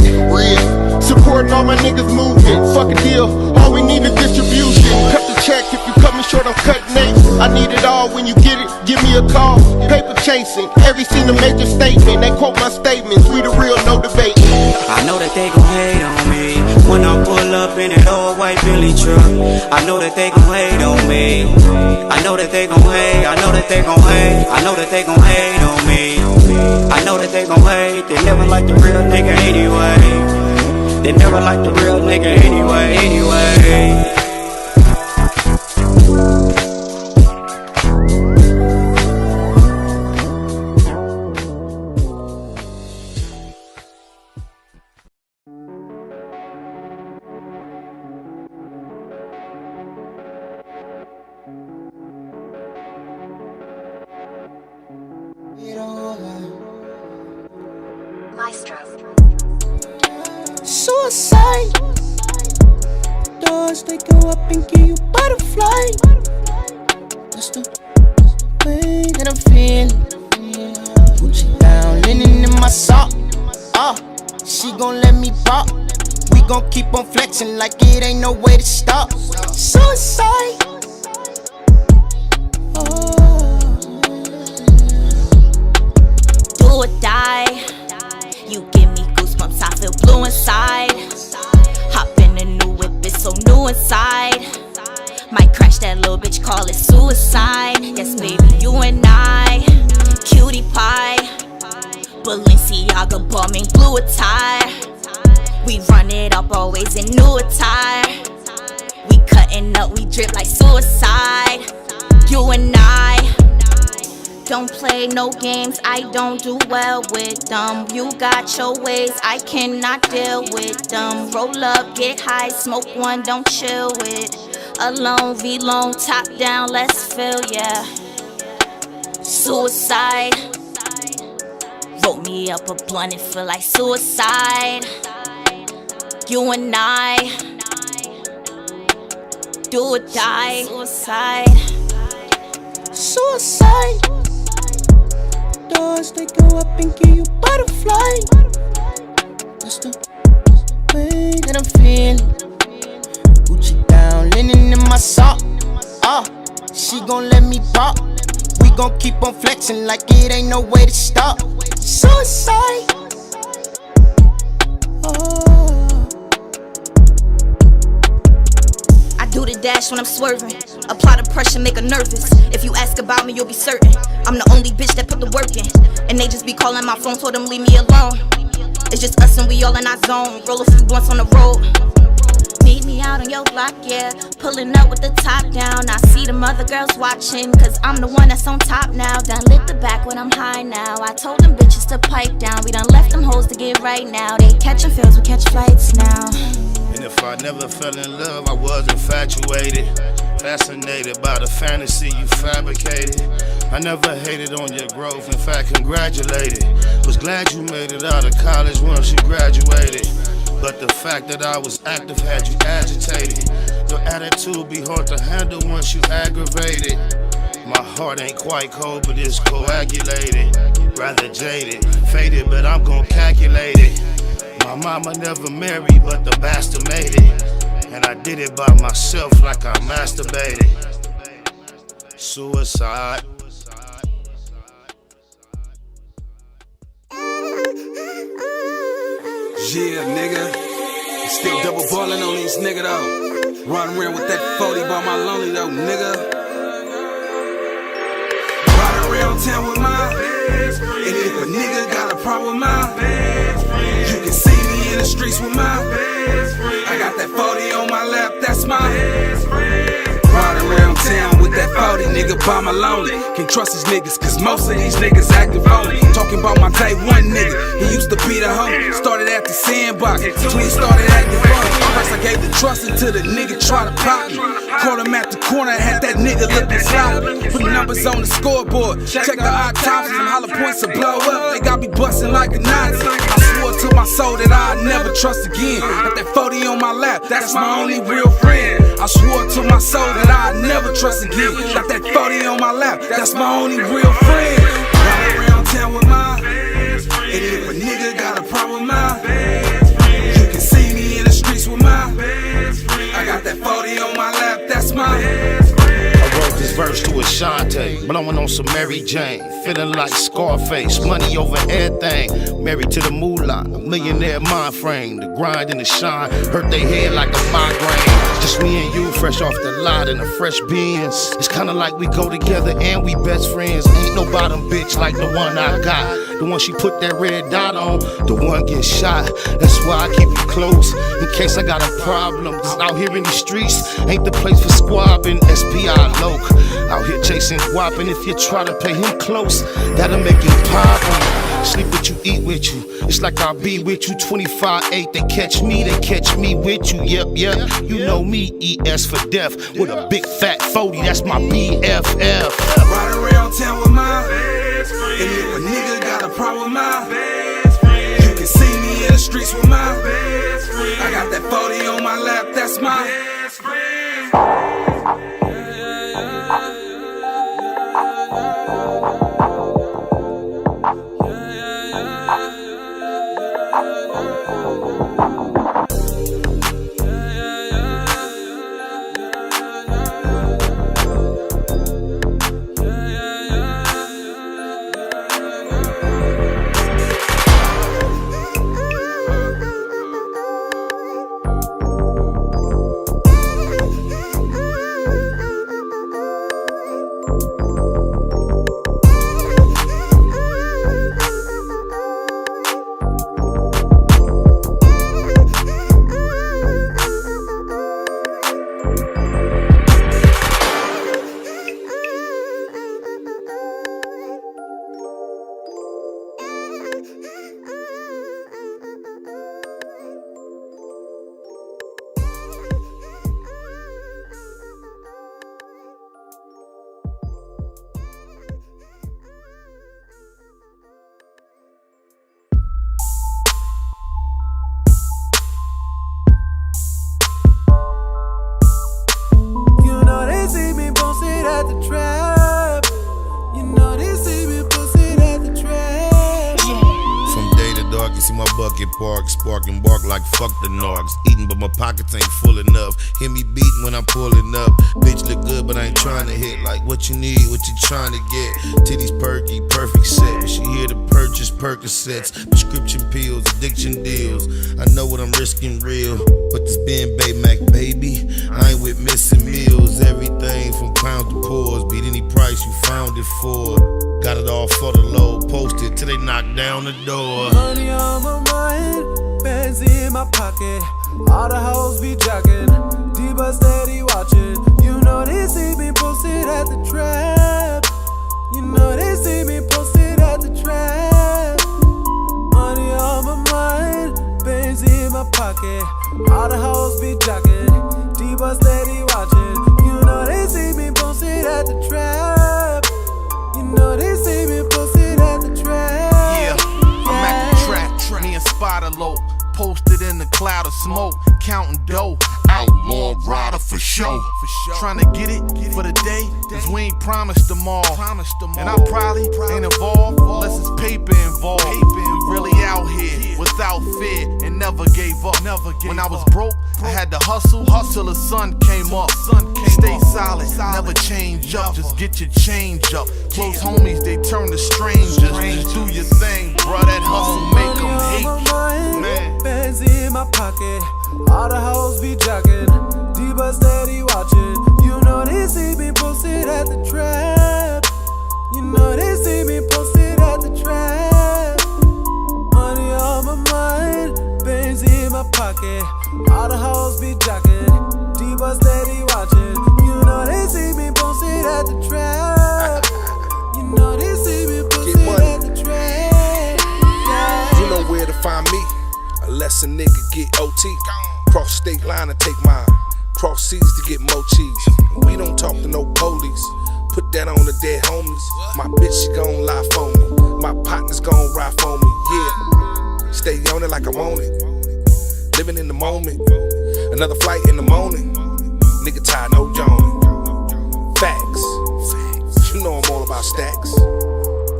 Supporting all my niggas movement. Fuck a deal, all we need is distribution. Cut the check, if you cut me short, I'm cutting eight. I need it all, when you get it, give me a call. Paper chasing, every scene a major statement. They quote my statements, we the real, no debating. I know that they gon' hate on me when I pull up in that old white Billy truck. I know that they gon' hate on me. I know that they gon' hate. I know that they gon' hate. I know that they gon' hate on me. I know that they gon' hate. They never like the real nigga anyway. They never like the real nigga anyway. Suicide. Doors they go up and give you butterfly. That's the way that I'm feeling. Gucci down, linen in my sock. She gon' let me pop. We gon' keep on flexing like it ain't no way to stop. Suicide. Do or die. You give me goosebumps, I feel blue inside. Hop in a new whip, it's so new inside. Might crash that little bitch, call it suicide. Yes, baby, you and I, cutie pie. Balenciaga bumming blue attire. We run it up always in new attire. We cutting up, we drip like suicide. You and I don't play no games, I don't do well with them. You got your ways, I cannot deal with them. Roll up, get high, smoke one, don't chill with. Alone, V-long, top down, let's feel, yeah. Suicide. Roll me up a blunt, it feel like suicide. You and I, do or die. Suicide. Suicide. Doors they go up and give you butterfly. That's the way that I'm feeling. Gucci down, linen in my sock. She gon' let me pop. We gon' keep on flexing like it ain't no way to stop. Suicide. I do the dash when I'm swerving. Apply the pressure, make her nervous. If you ask about me, you'll be certain I'm the only bitch that put the work in. And they just be calling my phone, told them leave me alone. It's just us and we all in our zone. Roll a few blunts on the road. Meet me out on your block, yeah. Pulling up with the top down. I see them other girls watching, cause I'm the one that's on top now. Done lit the back when I'm high now. I told them bitches to pipe down. We done left them hoes to get right now. They catching feels, we catch flights now. And if I never fell in love, I was infatuated. Fascinated by the fantasy you fabricated. I never hated on your growth, in fact congratulated. Was glad you made it out of college once you graduated. But the fact that I was active had you agitated. Your attitude be hard to handle once you aggravated. My heart ain't quite cold, but it's coagulated. Rather jaded, faded, but I'm gon' calculate it. My mama never married, but the bastard made it. And I did it by myself like I masturbated. Suicide. Yeah, nigga. Still double ballin' on these nigga though. Run around with that 40 by my lonely though, nigga. Ride around town with my best friend. And if a nigga got a problem with my best friend, you can see me in the streets with my best friend. I got that 40 on my lap, that's my best friend. Ride around town with that 40, nigga, by my lonely. Can't trust these niggas, cause most of these niggas active only. Talking about my day one nigga, he used to be the homie. Started at the sandbox, till he started acting funny. First I gave the trust until the nigga tried to pop me. Caught him at the corner, had that nigga looking sloppy. Put numbers on the scoreboard, check the autopsies. Them hollow points to blow up, they got me bustin' like a Nazi. I swore to my soul that I'd never trust again. Got that 40 on my lap, that's my only real friend. I swore to my soul that I'd never trust again. Got that 40 on my lap, that's my only real friend. Ride around town with my best friend. And if a nigga got a problem with my best friend, you can see me in the streets with my best friend. I got that 40 on my lap, that's my best friend. I wrote this verse to Ashante, blowing on some Mary Jane, feeling like Scarface, money over everything. Married to the moolah, a millionaire mind frame. The grind and the shine hurt they head like a migraine. Just me and you, fresh off the lot in a fresh Benz. It's kinda like we go together and we best friends. Ain't no bottom bitch like the one I got. The one she put that red dot on, the one gets shot. That's why I keep it close, in case I got a problem. Cause out here in these streets, ain't the place for squabbing. SPI loc, out here chasing guap. And if you try to pay him close, that'll make him pop. Sleep with you, eat with you. It's like I'll be with you 25-8. They catch me with you. Yep, you know me, ES for death. With a big fat 40, that's my BFF. Ride around town with my best friend. And if a nigga got a problem with my best friend, you can see me in the streets with my best friend. I got that 40 on my lap, that's my best friend. Spark and bark like fuck the narcs. Eating but my pockets ain't full enough. Hear me beating when I'm pulling up. Bitch look good but I ain't trying to hit. Like what you need, what you trying to get. Titties perky, perfect set. When she here to purchase Percocets, prescription pills, addiction deals. I know what I'm risking real. But this being Bay Mac baby, I ain't with missing meals. Everything from pound to pause. Beat any price you found it for. Got it all for the low, posted till they knock down the door. Money on my mind, bands in my pocket. All the hoes be jocking, D-Bus steady watching. You know they see me posted at the trap. You know they see me posted at the trap. Money on my mind, bands in my pocket. All the hoes be jocking, D-Bus steady watching. You know they cloud of smoke, counting dough. Outlaw rider for show. Trying to get it for the day, cause we ain't promised tomorrow. And I probably ain't involved unless it's paper involved. We really out here without fear and never gave up. When I was broke, I had to hustle till the sun came up. Stay solid, never change up, just get your change up. Close homies, they turn to strangers. Do your thing, bruh, that hustle make them hate. Man. Bands in my pocket, all the hoes be jogging, deep but steady watching. You know they see me posted at the trap. You know they see me posted at the trap. Money on my mind, bands in my pocket, all the hoes be jogging, deep but steady watching. You know they see me posted at the trap. You know they see me posted at the trap. Yeah. You know where to find me, unless a nigga get OT. Cross state line and take mine, cross seas to get more cheese. We don't talk to no police, put that on the dead homies. My bitch, she gon' lie for me, my partner's gon' ride for me, yeah. Stay on it like I'm on it, living in the moment. Another flight in the morning, nigga tired, no joning. Facts, you know I'm all about stacks.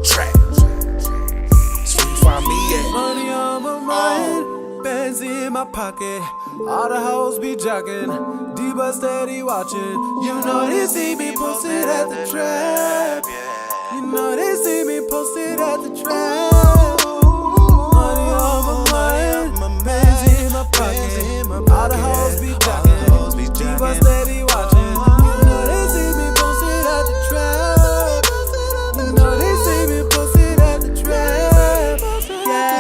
Tracks, that's where you find me at. Money on my mind, bands in my pocket, all the hoes be jogging, deep but steady watching. You know they see me posted at the trap. You know they see me posted at the trap. Money on my mind, bands in my pocket, all the hoes be jogging, deep but steady watching. You know they see me posted at the trap. You know they see me posted at the trap. Yeah.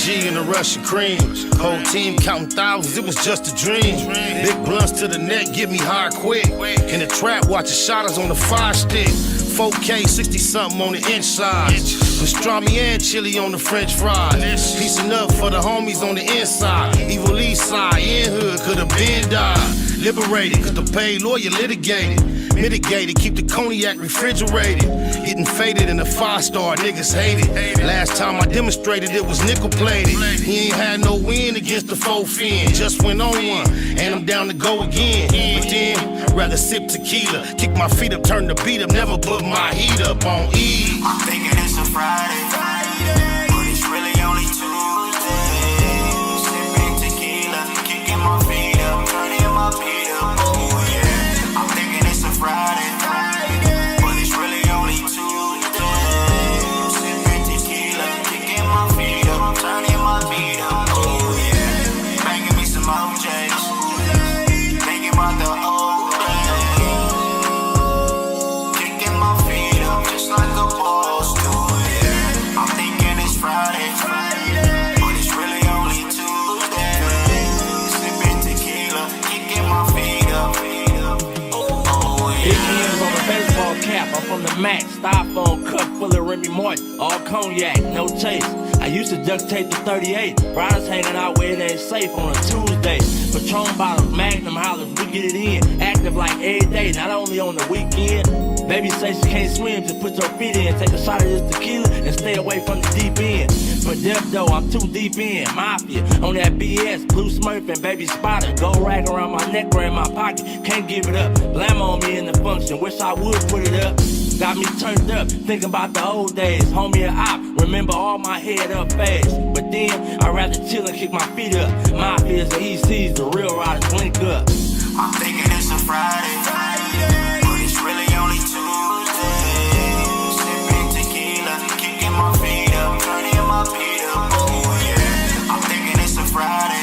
And the Russian cream. Whole team counting thousands, it was just a dream. Big blunts to the neck, get me high quick. In the trap, watching shotters on the 5-stick. 4K, 60 something on the inside. Pastrami and chili on the French fries. Piecing up for the homies on the inside. Evil East side, in hood, could've been died. Liberated, cause the paid lawyer litigated. Mitigated, keep the cognac refrigerated. Getting faded in a 5-star, niggas hate it. Last time I demonstrated it was nickel plated. He ain't had no win against the 4 fin. Just went on one, and I'm down to go again. But then, rather sip tequila. Kick my feet up, turn the beat up. Never put my heat up on E. I'm thinking it's a Friday, but it's really only Tuesday. Sipping tequila, kicking my feet up, turning my feet up. Oh yeah, I'm thinking it's a Friday, but it's really only Tuesday. Sipping tequila, kicking my feet up, turning my feet up. Oh yeah, banging me some OJs, thinking about the old days. Kicking my feet up just like a boss do. Yeah, I'm thinking it's Friday, but it's really only Tuesday. Sipping tequila, kicking my feet up. Oh yeah. Big hands on a baseball cap, I'm from the Mac. Styrofoam cup full of Remy Martin, all cognac, no chase. I used to duct tape the 38. Riders hanging out where it ain't safe on a Tuesday. Patron bottles, Magnum hollers, we get it in. Active like every day, not only on the weekend. Baby say she can't swim, just put your feet in. Take a shot of this tequila and stay away from the deep end. For death though, I'm too deep in. Mafia, on that BS, Blue Smurf and Baby Spotter. Gold rag around my neck or in my pocket, can't give it up. Blam on me in the function, wish I would put it up. Got me turned up, thinking about the old days. Homie and op, remember all my head up phase. But then, I'd rather chill and kick my feet up. Mafias and ECs, the real riders link up. I'm thinking it's a Friday, but it's really only Tuesday. Sipping tequila, kicking my feet up, turning my feet up. Oh yeah. I'm thinking it's a Friday,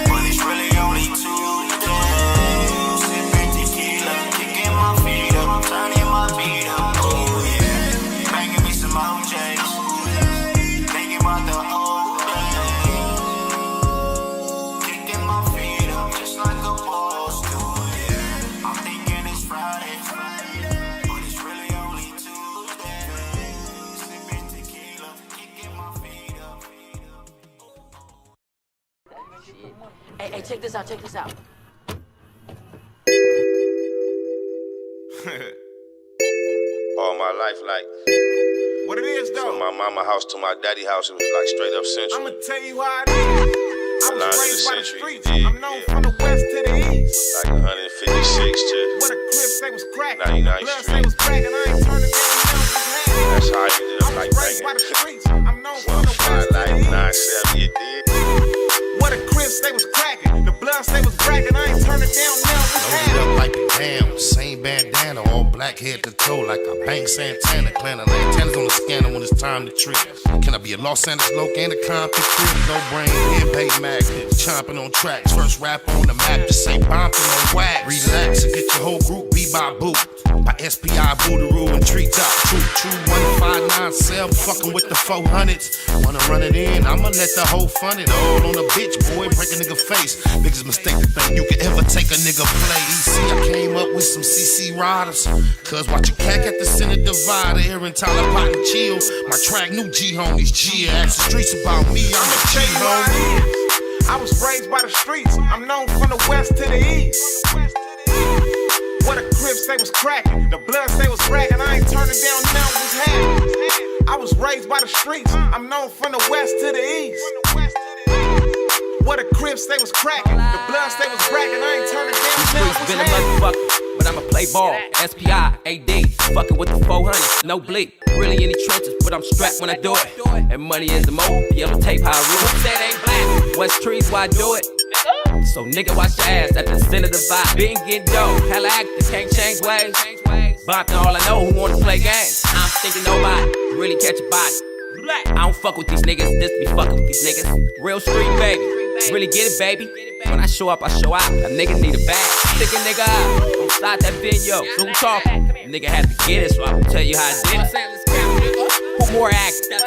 but it's really only Tuesday. Sipping tequila, kicking my feet up, turning my feet up. Oh yeah. Banging me some OJs, thinking about the old days. Kicking my feet up just like a boss do. Yeah. I'm thinking it's Friday, but it's really only Tuesday. Sipping tequila, kicking my feet up. Hey, check this out, check this out. All my life, like. What it is, though? From my mama house to my daddy house, it was like straight up central. I'ma tell you how it is. I was raised by the streets. I'm known from the west to the east. Like 156 to What a crib say was cracking. 99th Blood say Street. was cracking. I ain't turning down. That's how I ended up like Raised by the streets. I'm known from the west to like the 970, you did. What a crib say was cracking. The blood say was cracking. I ain't turning down. Now what's Loaded happening? up like the damn, same bandana, all black head to toe, like a bang Santana. Clan of lantanas on the scanner when it's time to trip. Can I be a Los Angeles loc and a Compton crib? No brain, head paid magnet, chomping on tracks. First rap on the map, just ain't bumping on wax. Relax and get your whole group beat by boot. By SPI, Boodaroo, and Treetop. True, 159 cell, fucking with the 400s. Wanna run it in, I'ma let the whole fun it all on a bitch, boy, break a nigga face. Biggest mistake to think you could ever take a nigga play. See, I came up with some CC riders. Cause watch your cack at the center divider. Here in Tyler, Pot and Chill. My track, new G homies. G ask the streets about me, I'm a G homie. I was raised by the streets. I'm known from the west to the east. What a crib say was cracking. The blood say was cracking. I ain't turning down now what's happening. I was raised by the streets. I'm known from the west to the east. What a crib say was cracking. The blood say was cracking. I ain't turning down now what's Been a happening. motherfucker, but I'ma play ball. SPI, AD, fucking with the 400, no bleak. Really in the trenches, but I'm strapped when I do it. And money is the mo, yellow tape, how I rule. That ain't black, West trees, why I do it? So nigga, watch your ass at the center of the vibe. Been getting dope, hella active, can't change ways. Bumping all I know who wanna play games. I'm thinking nobody really catch a body. I don't fuck with these niggas, this be fucking with these niggas. Real street baby, really get it baby. When I show up, I show out. A nigga need a bag, stick a nigga out. On side that video, so who talking? Nigga had to get it, so I can tell you how I did it. Who more active?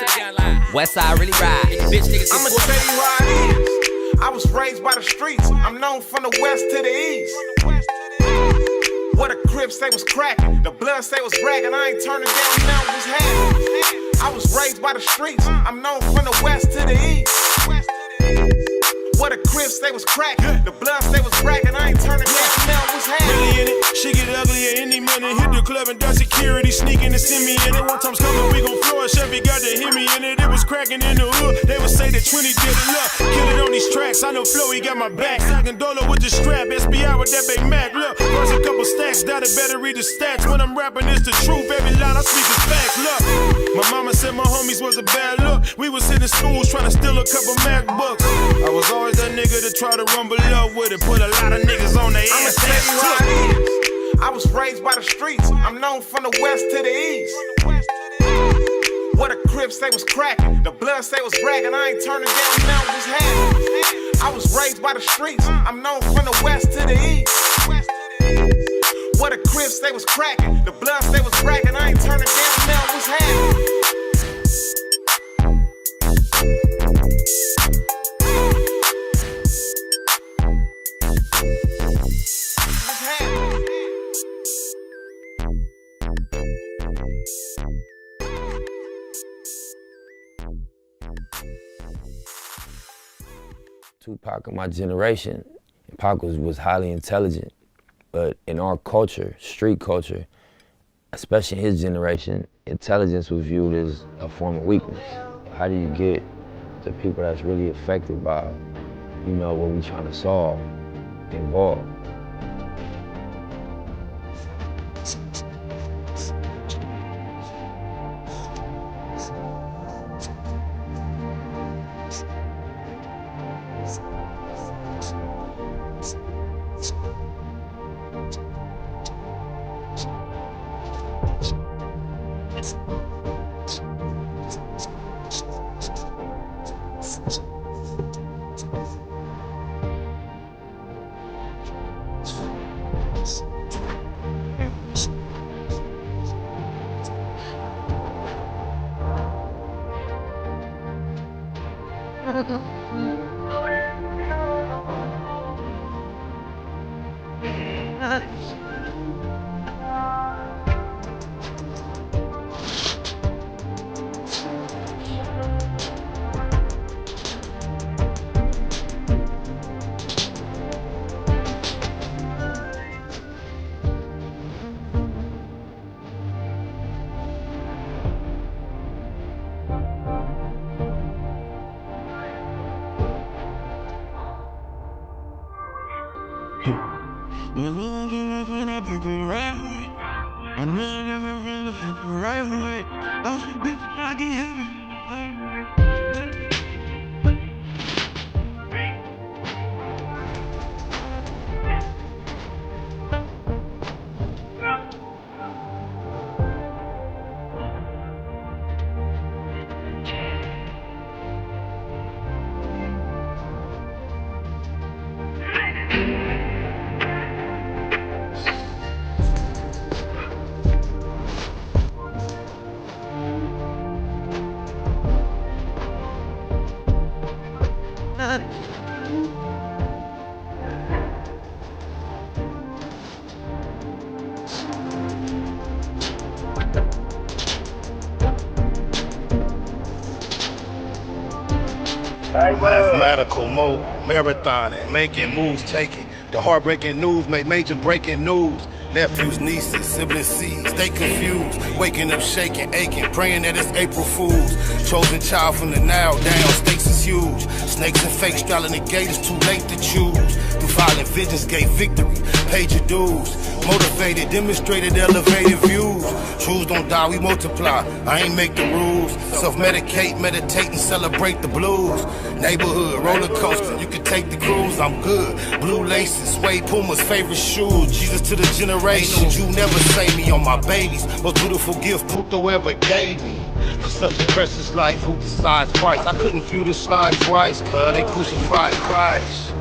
Westside really ride. Bitch niggas I'ma tell you how it is. I was raised by the streets. I'm known from the west to the east. What a crib say was cracking. The blood say was bragging. I ain't turning down now what's happening. I was raised by the streets. I'm known from the west to the east. What a crib say was cracking. The blood say was bragging. I ain't turning down now what's happening. Really in it, she get ugly at any minute. Hit the club and done security, sneaking and send me in it. One time's coming, we gon' floor. Chevy got to hit me in it. It was cracking in the hood. They would say that 20 did it up. Kill it on these tracks. I know Flo, he got my back. Stacking dollar with the strap. SBI with that big Mac. Look, first a couple stacks. Doubt it, better read the stats. When I'm rapping, it's the truth. Every line I speak is facts. Look, my mama said my homies was a bad look. We was hitting schools trying to steal a couple MacBooks. I was always that nigga to try to rumble up with it. Put a lot of niggas on their I'ma ass. tell you how it is. I was raised by the streets. I'm known from the west to the east. What a crib say was cracking. The blood say was bragging. I ain't turning down now what's happening. I was raised by the streets. I'm known from the west to the east. What a crib say was cracking. The blood say was bragging. I ain't turning down now what's happening. Tupac of my generation, Pac was highly intelligent, but in our culture, street culture, especially in his generation, intelligence was viewed as a form of weakness. How do you get the people that's really affected by, what we're trying to solve involved? Mathematical mode, marathoning, making moves, taking the heartbreaking news, make major breaking news. Nephews, nieces, siblings, seeds, stay confused. Waking up, shaking, aching, praying that it's April Fools. Chosen child from the now down, stakes is huge. Snakes and fakes straddling the gate, it's too late to choose. Through violent visions, gave victory, paid your dues. Motivated, demonstrated, elevated views. Truths don't die, we multiply. I ain't make the rules. Self-medicate, meditate, and celebrate the blues. Neighborhood, roller coaster, you can take the cruise, I'm good. Blue laces, suede Puma's favorite shoes. Jesus to the generation, you never say me on my babies. Most beautiful gift Puto ever gave me. For such a precious life, who decides price? I couldn't view the slide twice, cause they crucified Christ.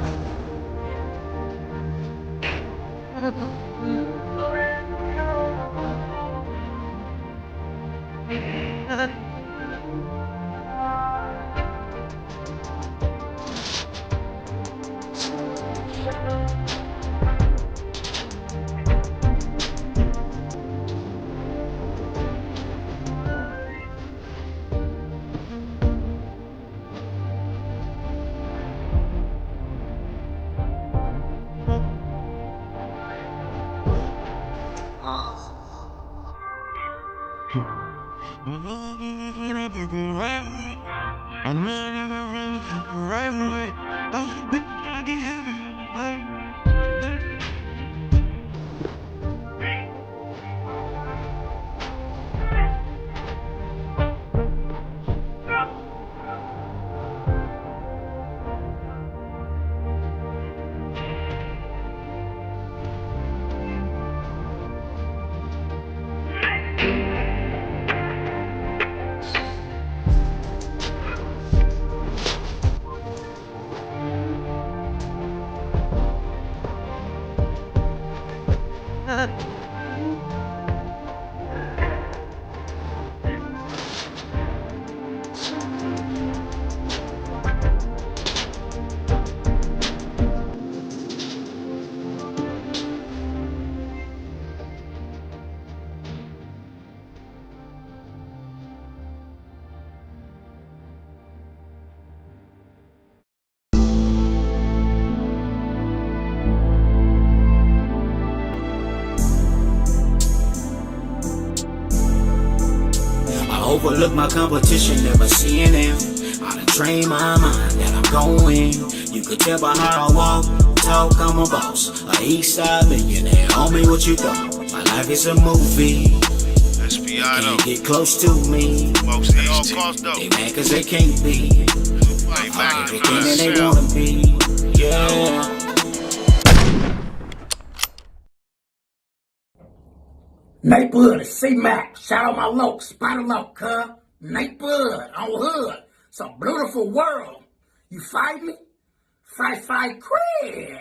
overlook my competition, never seeing them. I done trained my mind that I'm going. You could tell by how I walk, talk, I'm a boss. A east side millionaire, homie, what you thought? My life is a movie. SPI Can't get close to me. They mad cause they can't be everything that they wanna be. Yeah. Nate Blood, C-Mac, shout out my loc, spot him up, cuz. Nate Blood, on hood. It's a beautiful world. You fight me? Fight, Chris.